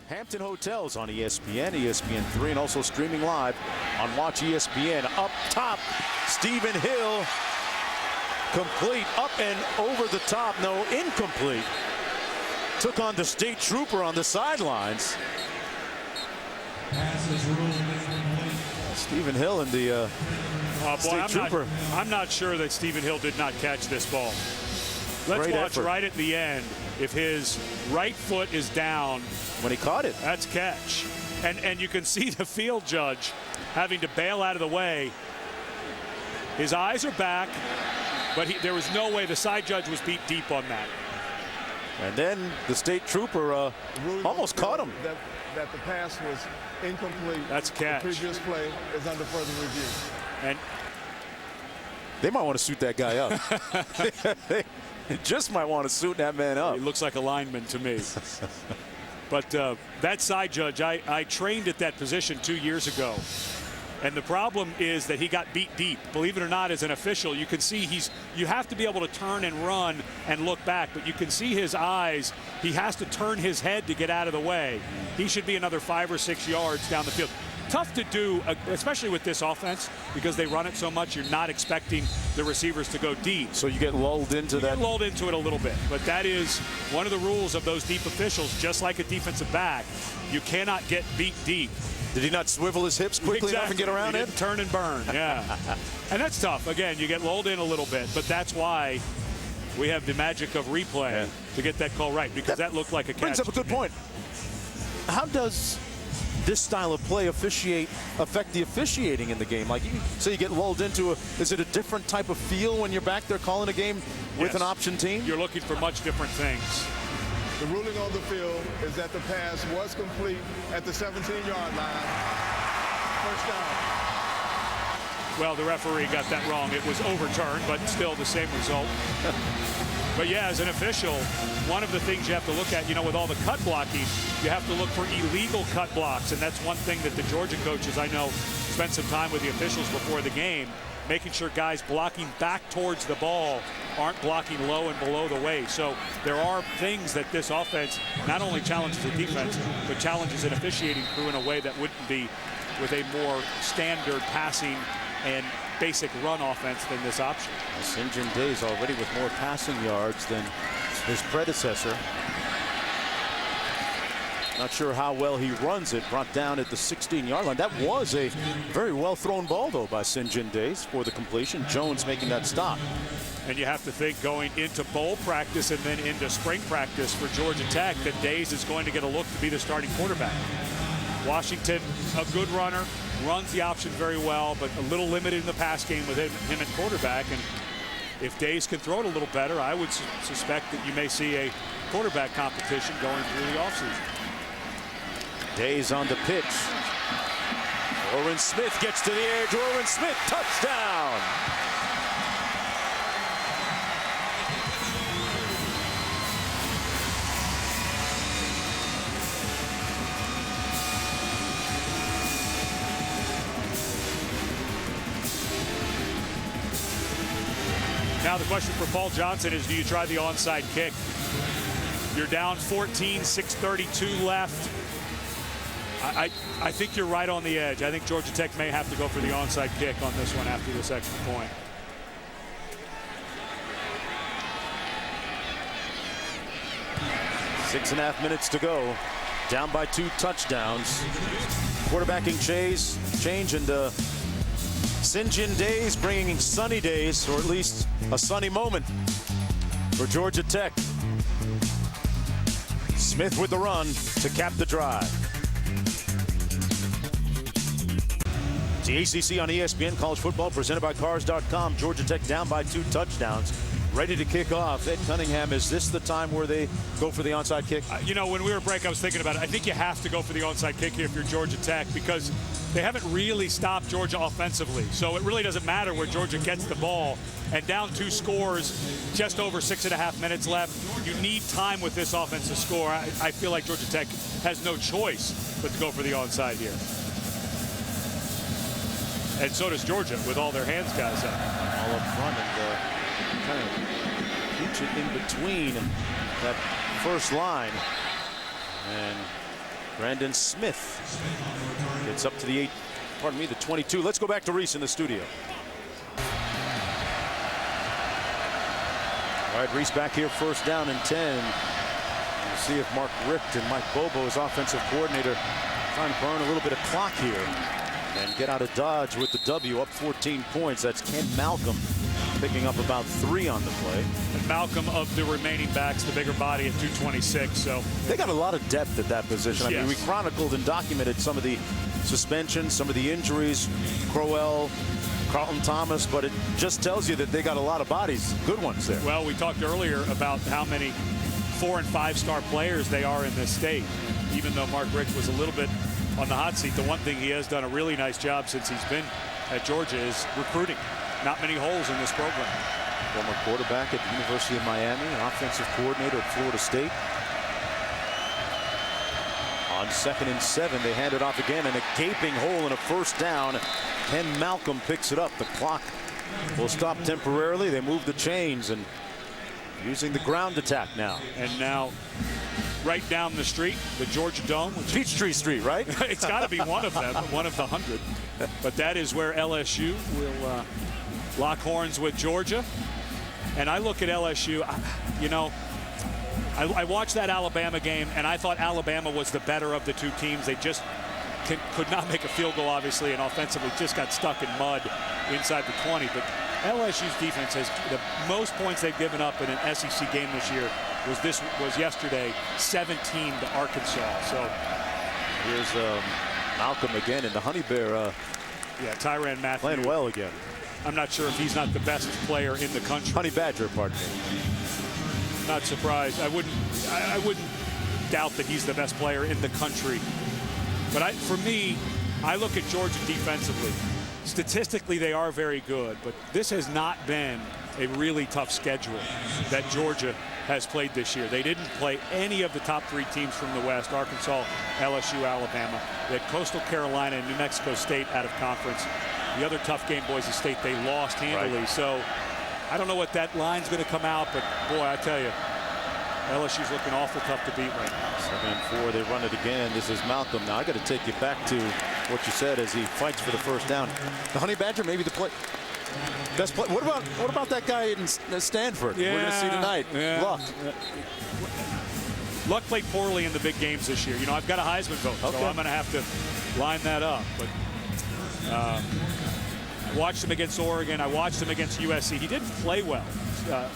Speaker 1: Hampton Hotels on ESPN, ESPN3, and also streaming live on Watch ESPN. Up top, Stephen Hill, complete, up and over the top. No, incomplete. Took on the state trooper on the sidelines. Stephen Hill and the state trooper.
Speaker 2: I'm not sure that Stephen Hill did not catch this ball. Let's
Speaker 1: Great
Speaker 2: watch
Speaker 1: effort.
Speaker 2: right at the end. If his right foot is down,
Speaker 1: when he caught it,
Speaker 2: that's catch. And you can see the field judge having to bail out of the way. His eyes are back, but there was no way the side judge was beat deep on that.
Speaker 1: And then the state trooper almost caught him.
Speaker 3: That the pass was incomplete.
Speaker 2: That's a catch.
Speaker 3: The previous play is under further review.
Speaker 2: And
Speaker 1: they might want to suit that guy up. They just might want to suit that man up.
Speaker 2: He looks like a lineman to me. But that side judge, I trained at that position 2 years ago. And the problem is that he got beat deep. Believe it or not, as an official, you can see you have to be able to turn and run and look back, but you can see his eyes. He has to turn his head to get out of the way. He should be another 5 or 6 yards down the field. tough to do, especially with this offense, because they run it so much. You're not expecting the receivers to go deep.
Speaker 1: So you get lulled into that.
Speaker 2: Get lulled into it a little bit. But that is one of the rules of those deep officials, just like a defensive back. You cannot get beat deep.
Speaker 1: Did he not swivel his hips quickly enough and get around it?
Speaker 2: Turn and burn, yeah. And that's tough. Again, you get lulled in a little bit, but that's why we have the magic of replay to get that call right, because that looked like a catch.
Speaker 1: Brings up a good point. How does this style of play affect the officiating in the game? Like, you get lulled into is it a different type of feel when you're back there calling a game with an option team?
Speaker 2: You're looking for much different things.
Speaker 3: The ruling on the field is that the pass was complete at the 17-yard line. First down.
Speaker 2: Well, the referee got that wrong. It was overturned, but still the same result. But yeah, as an official, one of the things you have to look at, with all the cut blocking, you have to look for illegal cut blocks. And that's one thing that the Georgia coaches, I know, spent some time with the officials before the game, making sure guys blocking back towards the ball aren't blocking low and below the waist. So there are things that this offense not only challenges the defense, but challenges an officiating crew in a way that wouldn't be with a more standard passing and basic run offense than this option.
Speaker 1: St. John Days already with more passing yards than his predecessor. Not sure how well he runs it. Brought down at the 16-yard line. That was a very well thrown ball, though, by St. John Days for the completion. Jones making that stop.
Speaker 2: And you have to think going into bowl practice and then into spring practice for Georgia Tech that Days is going to get a look to be the starting quarterback. Washington, a good runner, runs the option very well, but a little limited in the pass game with him at quarterback. And if Days can throw it a little better, I would suspect that you may see a quarterback competition going through the offseason.
Speaker 1: Days on the pitch. Orrin Smith gets to the edge. Orrin Smith, touchdown.
Speaker 2: Now the question for Paul Johnson is, do you try the onside kick? You're down 14, 6:32 left. I think you're right on the edge. I think Georgia Tech may have to go for the onside kick on this one after this extra point.
Speaker 1: Six and a half minutes to go. Down by 2 touchdowns. Quarterbacking change and St. John Days bringing sunny days, or at least a sunny moment for Georgia Tech. Smith with the run to cap the drive. The ACC on ESPN, college football presented by Cars.com. Georgia Tech down by 2 touchdowns. Ready to kick off. Ed Cunningham, is this the time where they go for the onside kick?
Speaker 2: When we were break, I was thinking about it. I think you have to go for the onside kick here if you're Georgia Tech, because they haven't really stopped Georgia offensively. So it really doesn't matter where Georgia gets the ball. And down 2 scores, just over 6.5 minutes left. You need time with this offense to score. I feel like Georgia Tech has no choice but to go for the onside here. And so does Georgia with all their hands guys up.
Speaker 1: All up front and kind of reach it in between that first line. And Brandon Smith gets up to the 22. Let's go back to Reese in the studio. All right, Reese back here, first down and 10. We'll see if Mark Richt and Mike Bobo, his offensive coordinator, trying to burn a little bit of clock here and get out of Dodge with the W, up 14 points. That's Ken Malcolm picking up about 3 on the play.
Speaker 2: And Malcolm, of the remaining backs, the bigger body at 226. So
Speaker 1: they got a lot of depth at that position. I mean, we chronicled and documented some of the suspensions, some of the injuries, Crowell, Carlton Thomas, but it just tells you that they got a lot of bodies, good ones there.
Speaker 2: Well, we talked earlier about how many 4- and 5-star players they are in this state. Even though Mark Richt was a little bit on the hot seat, the one thing he has done a really nice job since he's been at Georgia is recruiting. Not many holes in this program.
Speaker 1: Former quarterback at the University of Miami, an offensive coordinator at Florida State. On 2nd and 7, they hand it off again, and a gaping hole in a first down. Ken Malcolm picks it up. The clock will stop temporarily. They move the chains and using the ground attack now.
Speaker 2: And now right down the street, the Georgia Dome.
Speaker 1: Peachtree Street, right?
Speaker 2: It's got to be one of them, one of the 100. But that is where LSU will lock horns with Georgia. And I look at LSU, I watched that Alabama game, and I thought Alabama was the better of the two teams. They just could not make a field goal, obviously, and offensively just got stuck in mud inside the 20. But LSU's defense has the most points they've given up in an SEC game this year was yesterday, 17 to Arkansas. So
Speaker 1: here's Malcolm again in the Honey Bear.
Speaker 2: Yeah, Tyrann Mathieu
Speaker 1: playing well again.
Speaker 2: I'm not sure if he's not the best player in the country.
Speaker 1: Honey Badger, pardon me.
Speaker 2: Not surprised. I wouldn't doubt that he's the best player in the country. But for me, I look at Georgia defensively. Statistically, they are very good, but this has not been a really tough schedule that Georgia has played this year. They didn't play any of the top 3 teams from the West: Arkansas, LSU, Alabama. They had Coastal Carolina and New Mexico State out of conference. The other tough game, Boise State, they lost handily.
Speaker 1: Right.
Speaker 2: So I don't know what that line's going to come out, but boy, I tell you, LSU's looking awful tough to beat right now.
Speaker 1: 2nd and 4, they run it again. This is Malcolm. Now I got to take you back to what you said as he fights for the first down. The Honey Badger, maybe the best play. What about that guy in Stanford?
Speaker 2: Yeah,
Speaker 1: we're going to see tonight.
Speaker 2: Yeah.
Speaker 1: Luck.
Speaker 2: Luck played poorly in the big games this year. I've got a Heisman vote, so I'm going to have to line that up. But I watched him against Oregon. I watched him against USC. He didn't play well,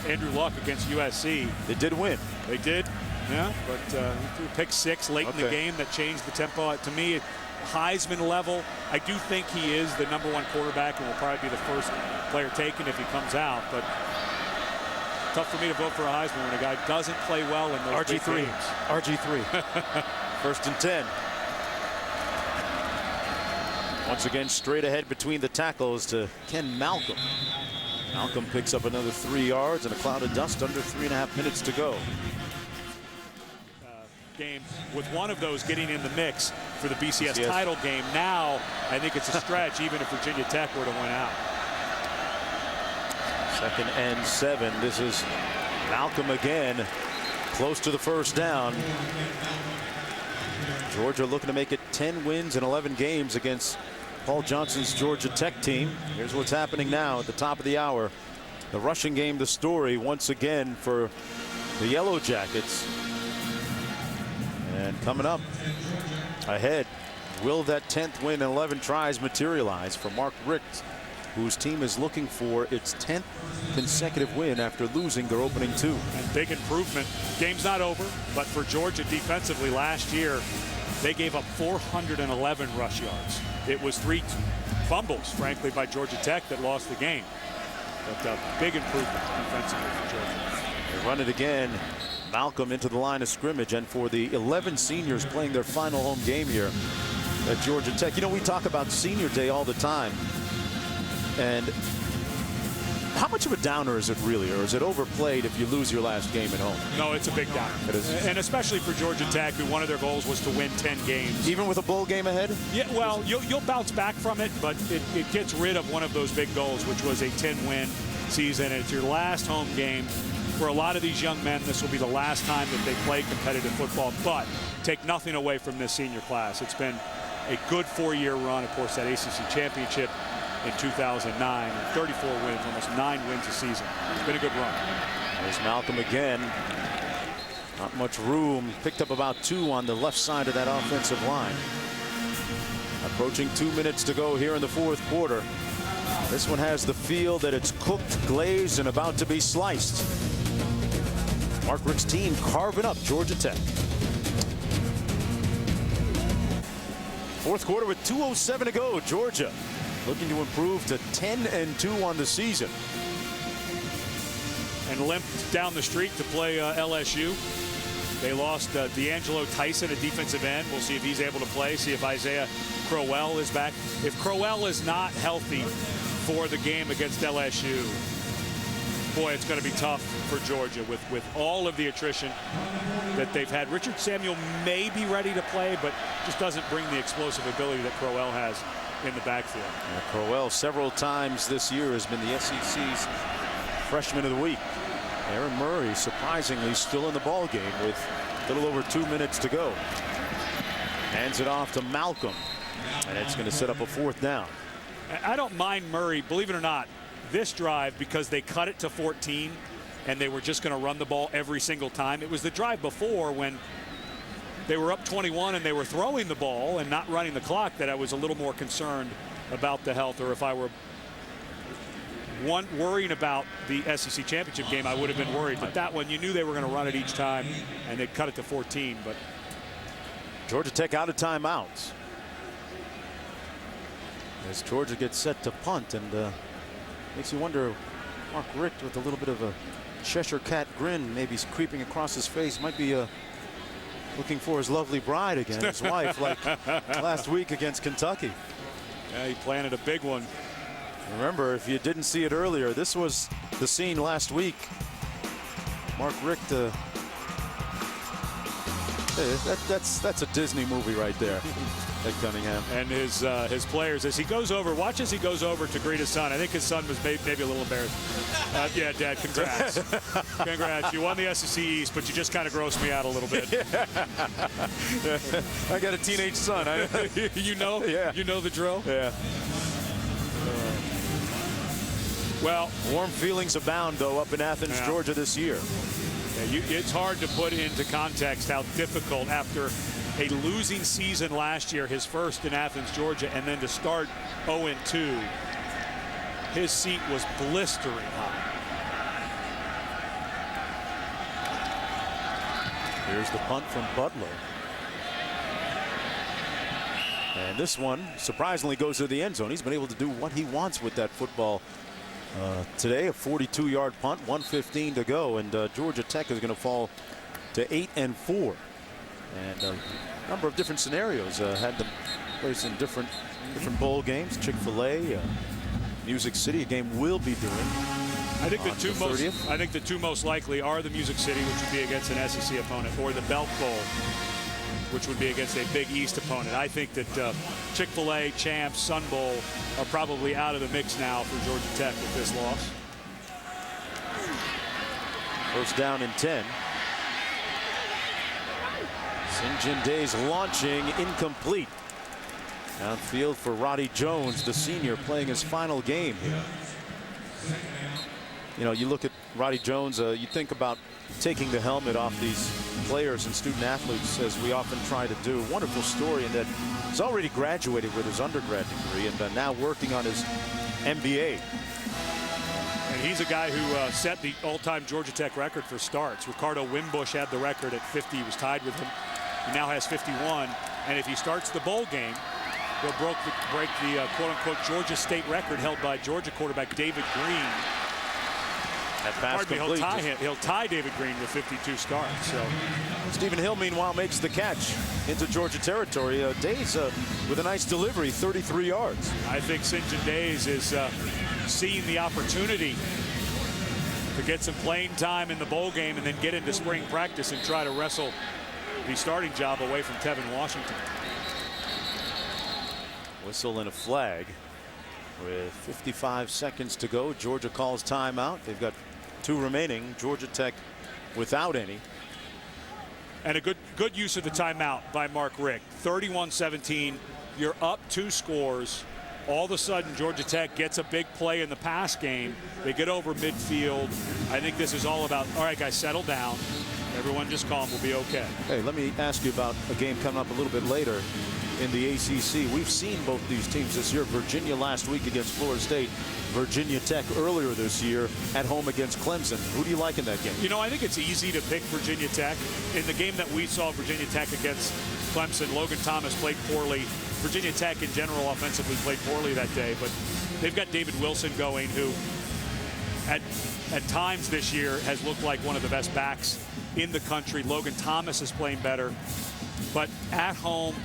Speaker 2: Andrew Luck, against USC.
Speaker 1: They did win.
Speaker 2: They did, yeah. But he threw pick 6 late in the game that changed the tempo. To me, Heisman level, I do think he is the #1 quarterback and will probably be the first player taken if he comes out. But tough for me to vote for a Heisman when a guy doesn't play well in those big games.
Speaker 1: RG3. 1st and 10. Once again, straight ahead between the tackles to Ken Malcolm. Malcolm picks up another 3 yards and a cloud of dust under 3.5 minutes to go.
Speaker 2: Game with one of those getting in the mix for the BCS title game. Now I think it's a stretch even if Virginia Tech were to win out.
Speaker 1: 2nd and 7. This is Malcolm again, close to the first down. Georgia looking to make it 10 wins in 11 games against Paul Johnson's Georgia Tech team. Here's what's happening now at the top of the hour. The rushing game, the story once again for the Yellow Jackets. And coming up ahead, will that 10th win in 11 tries materialize for Mark Richt, whose team is looking for its 10th consecutive win after losing their opening 2.
Speaker 2: And big improvement. Game's not over, but for Georgia defensively last year, they gave up 411 rush yards. It was 3 fumbles, frankly, by Georgia Tech that lost the game. But a big improvement defensively for Georgia.
Speaker 1: They run it again. Malcolm into the line of scrimmage, and for the 11 seniors playing their final home game here at Georgia Tech. We talk about Senior Day all the time, and how much of a downer is it really, or is it overplayed if you lose your last game at home?
Speaker 2: No, it's a big downer.
Speaker 1: It is.
Speaker 2: And especially for Georgia Tech, who one of their goals was to win 10 games.
Speaker 1: Even with a bowl game ahead?
Speaker 2: Yeah, well, you'll bounce back from it, but it gets rid of one of those big goals, which was a 10-win season. And it's your last home game. For a lot of these young men, this will be the last time that they play competitive football. But take nothing away from this senior class. It's been a good 4-year run. Of course, that ACC championship in 2009, 34 wins, almost 9 wins a season. It's been a good run.
Speaker 1: There's Malcolm again. Not much room. Picked up about 2 on the left side of that offensive line. Approaching 2 minutes to go here in the 4th quarter. This one has the feel that it's cooked, glazed, and about to be sliced. Mark Richt's team carving up Georgia Tech. 4th quarter with 2:07 to go. Georgia looking to improve to 10-2 on the season.
Speaker 2: And limped down the street to play LSU. They lost D'Angelo Tyson, a defensive end. We'll see if he's able to play, see if Isaiah Crowell is back. If Crowell is not healthy for the game against LSU, boy, it's going to be tough for Georgia with all of the attrition that they've had. Richard Samuel may be ready to play, but just doesn't bring the explosive ability that Crowell has in the backfield.
Speaker 1: Crowell several times this year has been the SEC's Freshman of the Week. Aaron Murray surprisingly still in the ball game with a little over 2 minutes to go. Hands it off to Malcolm, and it's going to set up a 4th down.
Speaker 2: I don't mind Murray, believe it or not, this drive, because they cut it to 14 and they were just going to run the ball every single time. It was the drive before when they were up 21 and they were throwing the ball and not running the clock that I was a little more concerned about the health, or if I were worrying about the SEC championship game, I would have been worried. But that one, you knew they were going to run it each time, and they cut it to 14. But
Speaker 1: Georgia Tech out of timeouts as Georgia gets set to punt, and makes you wonder, Mark Richt with a little bit of a Cheshire cat grin maybe creeping across his face, might be looking for his lovely bride again, his wife, like last week against Kentucky.
Speaker 2: Yeah, he planted a big one.
Speaker 1: Remember, if you didn't see it earlier, this was the scene last week. Mark Richt, that's a Disney movie right there at Cunningham.
Speaker 2: And his players, as he goes over, watch as he goes over to greet his son. I think his son was maybe a little embarrassed. Yeah, Dad, congrats. Congrats. You won the SEC East, but you just kind of grossed me out a little bit.
Speaker 1: I got a teenage son.
Speaker 2: You know?
Speaker 1: Yeah.
Speaker 2: You know the drill?
Speaker 1: Yeah.
Speaker 2: Well,
Speaker 1: warm feelings abound, though, up in Athens, Georgia this year.
Speaker 2: Yeah, it's hard to put into context how difficult, after a losing season last year, his first in Athens, Georgia, and then to start 0-2, his seat was blistering hot.
Speaker 1: Here's the punt from Butler. And this one surprisingly goes to the end zone. He's been able to do what he wants with that football today. A 42-yard punt, 1:15 to go, and Georgia Tech is going to fall to 8-4. And a number of different scenarios had them place in different bowl games. Chick-fil-A, Music City, a game we'll be doing.
Speaker 2: I think the two most likely are the Music City, which would be against an SEC opponent, or the Belk Bowl, which would be against a Big East opponent. I think that Chick-fil-A, Champs, Sun Bowl are probably out of the mix now for Georgia Tech with this loss.
Speaker 1: First down and 10. St. John Days launching, incomplete. Downfield for Roddy Jones, the senior, playing his final game here. You know, you look at Roddy Jones, you think about taking the helmet off these players and student athletes, as we often try to do. Wonderful story in that he's already graduated with his undergrad degree and now working on his MBA.
Speaker 2: And he's a guy who set the all-time Georgia Tech record for starts. Ricardo Wimbush had the record at 50. He was tied with him. He now has 51. And if he starts the bowl game, he'll break the quote-unquote Georgia State record held by Georgia quarterback David Green. He'll tie David Green with 52 starts. So
Speaker 1: Stephen Hill, meanwhile, makes the catch into Georgia territory. Days with a nice delivery, 33 yards.
Speaker 2: I think St. John Days is seeing the opportunity to get some playing time in the bowl game and then get into spring practice and try to wrestle the starting job away from Tevin Washington.
Speaker 1: Whistle and a flag with 55 seconds to go. Georgia calls timeout. They've got 2 remaining. Georgia Tech without any.
Speaker 2: And a good use of the timeout by Mark Richt. 31-17. You're up 2 scores. All of a sudden, Georgia Tech gets a big play in the pass game. They get over midfield. I think this is all about, all right, guys, settle down. Everyone just calm. We'll be okay.
Speaker 1: Hey, let me ask you about a game coming up a little bit later in the ACC. We've seen both these teams this year. Virginia last week against Florida State. Virginia Tech earlier this year at home against Clemson. Who do you like in that game?
Speaker 2: You know, I think it's easy to pick Virginia Tech. In the game that we saw Virginia Tech against Clemson, Logan Thomas played poorly. Virginia Tech in general offensively played poorly that day, but they've got David Wilson going, who at times this year has looked like one of the best backs in the country. Logan Thomas is playing better, but at home,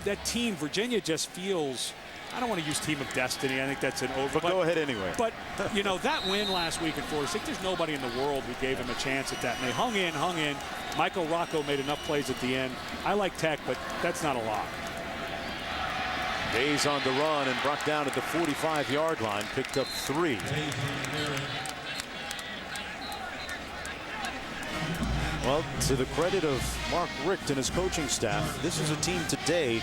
Speaker 2: that team, Virginia, just feels, I don't want to use team of destiny. I think that's an over.
Speaker 1: But go ahead anyway.
Speaker 2: But, you know, that win last week in Florida State, there's nobody in the world who gave him a chance at that. And they hung in. Michael Rocco made enough plays at the end. I like Tech, but that's not a lot.
Speaker 1: Days on the run and brought down at the 45-yard line. Picked up 3. Well, to the credit of Mark Richt and his coaching staff, this is a team today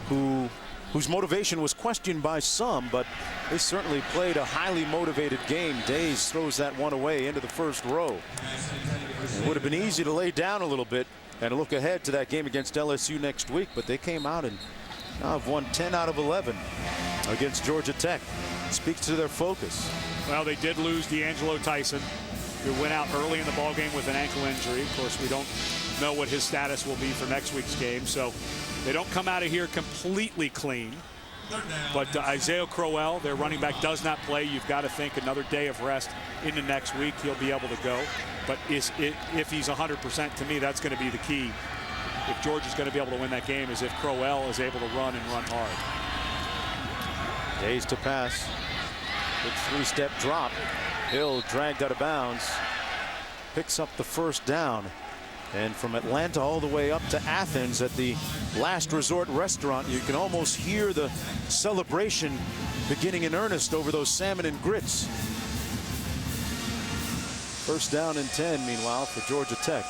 Speaker 1: whose motivation was questioned by some, but they certainly played a highly motivated game. Days throws that one away into the first row. It would have been easy to lay down a little bit and look ahead to that game against LSU next week, but they came out and now have won 10 out of 11 against Georgia Tech. It speaks to their focus.
Speaker 2: Well, they did lose D'Angelo Tyson, who went out early in the ball game with an ankle injury. Of course, we don't know what his status will be for next week's game, so they don't come out of here completely clean. But Isaiah Crowell, their running back, does not play. You've got to think another day of rest into next week. He'll be able to go. But if he's 100%, to me, that's going to be the key. If Georgia's going to be able to win that game, is if Crowell is able to run and run hard.
Speaker 1: Days to pass. Big three-step drop. Hill dragged out of bounds. Picks up the first down. And from Atlanta all the way up to Athens at the Last Resort restaurant, you can almost hear the celebration beginning in earnest over those salmon and grits. First down and 10, meanwhile, for Georgia Tech.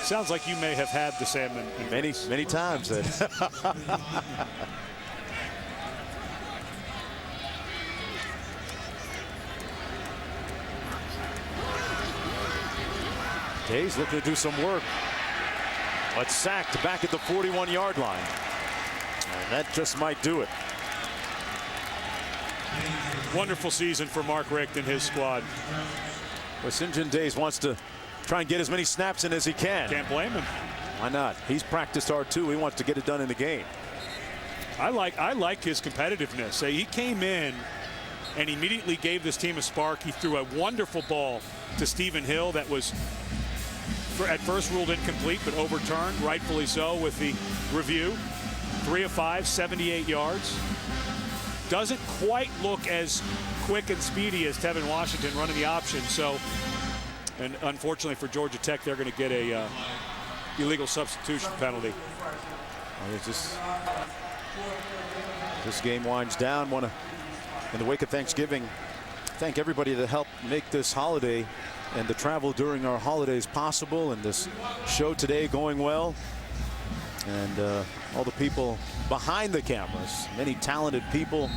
Speaker 2: Sounds like you may have had the salmon.
Speaker 1: Many times then. Days looking to do some work, but sacked back at the 41-yard line. And that just might do it.
Speaker 2: Wonderful season for Mark Richt and his squad.
Speaker 1: Well, St. John Days wants to try and get as many snaps in as he can.
Speaker 2: Can't blame him.
Speaker 1: Why not? He's practiced hard too. He wants to get it done in the game.
Speaker 2: I like his competitiveness. He came in and immediately gave this team a spark. He threw a wonderful ball to Stephen Hill that was at first ruled incomplete, but overturned, rightfully so, with the review. 3 of 5, 78 yards. Doesn't quite look as quick and speedy as Tevin Washington running the option. So, and unfortunately for Georgia Tech, they're going to get a illegal substitution penalty.
Speaker 1: Well, this game winds down. Want to, in the wake of Thanksgiving, thank everybody that helped make this holiday and the travel during our holidays possible, and this show today going well, and all the people behind the cameras, many talented people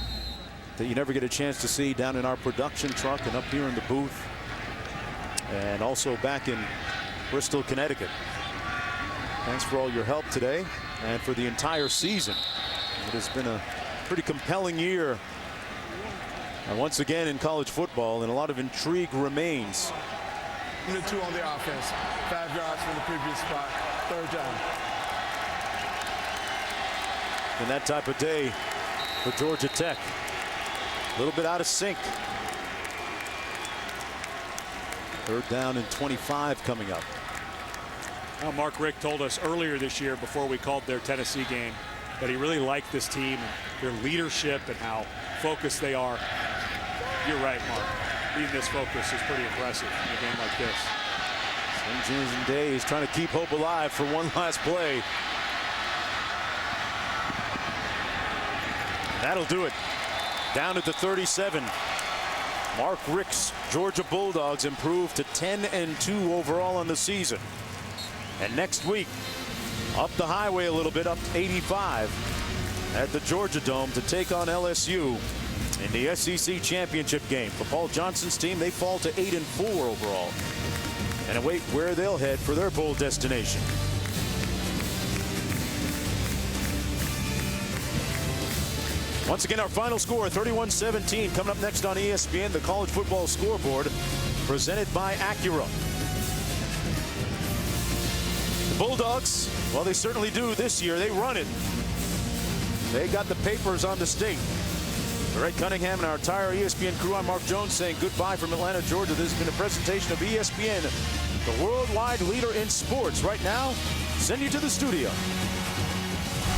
Speaker 1: that you never get a chance to see down in our production truck and up here in the booth, and also back in Bristol, Connecticut. Thanks for all your help today and for the entire season. It has been a pretty compelling year once again in college football, and a lot of intrigue remains.
Speaker 3: The 2 on the offense. 5 yards from the previous spot. 3rd down.
Speaker 1: And that type of day for Georgia Tech. A little bit out of sync. 3rd down and 25 coming up.
Speaker 2: Well, Mark Richt told us earlier this year, before we called their Tennessee game, that he really liked this team and their leadership and how focused they are. You're right, Mark. Being this focus is pretty impressive in a game like this.
Speaker 1: St. John's Days trying to keep hope alive for one last play. And that'll do it. Down at the 37. Mark Richt's Georgia Bulldogs improved to 10-2 overall on the season. And next week, up the highway a little bit, up 85 at the Georgia Dome to take on LSU in the SEC championship game. For Paul Johnson's team, they fall to 8-4 overall and await where they'll head for their bowl destination. Once again, our final score, 31-17, coming up next on ESPN, the college football scoreboard, presented by Acura. The Bulldogs, well, they certainly do this year. They run it. They got the papers on the state. For Ed Cunningham and our entire ESPN crew, I'm Mark Jones saying goodbye from Atlanta, Georgia. This has been a presentation of ESPN, the worldwide leader in sports. Right now, send you to the studio.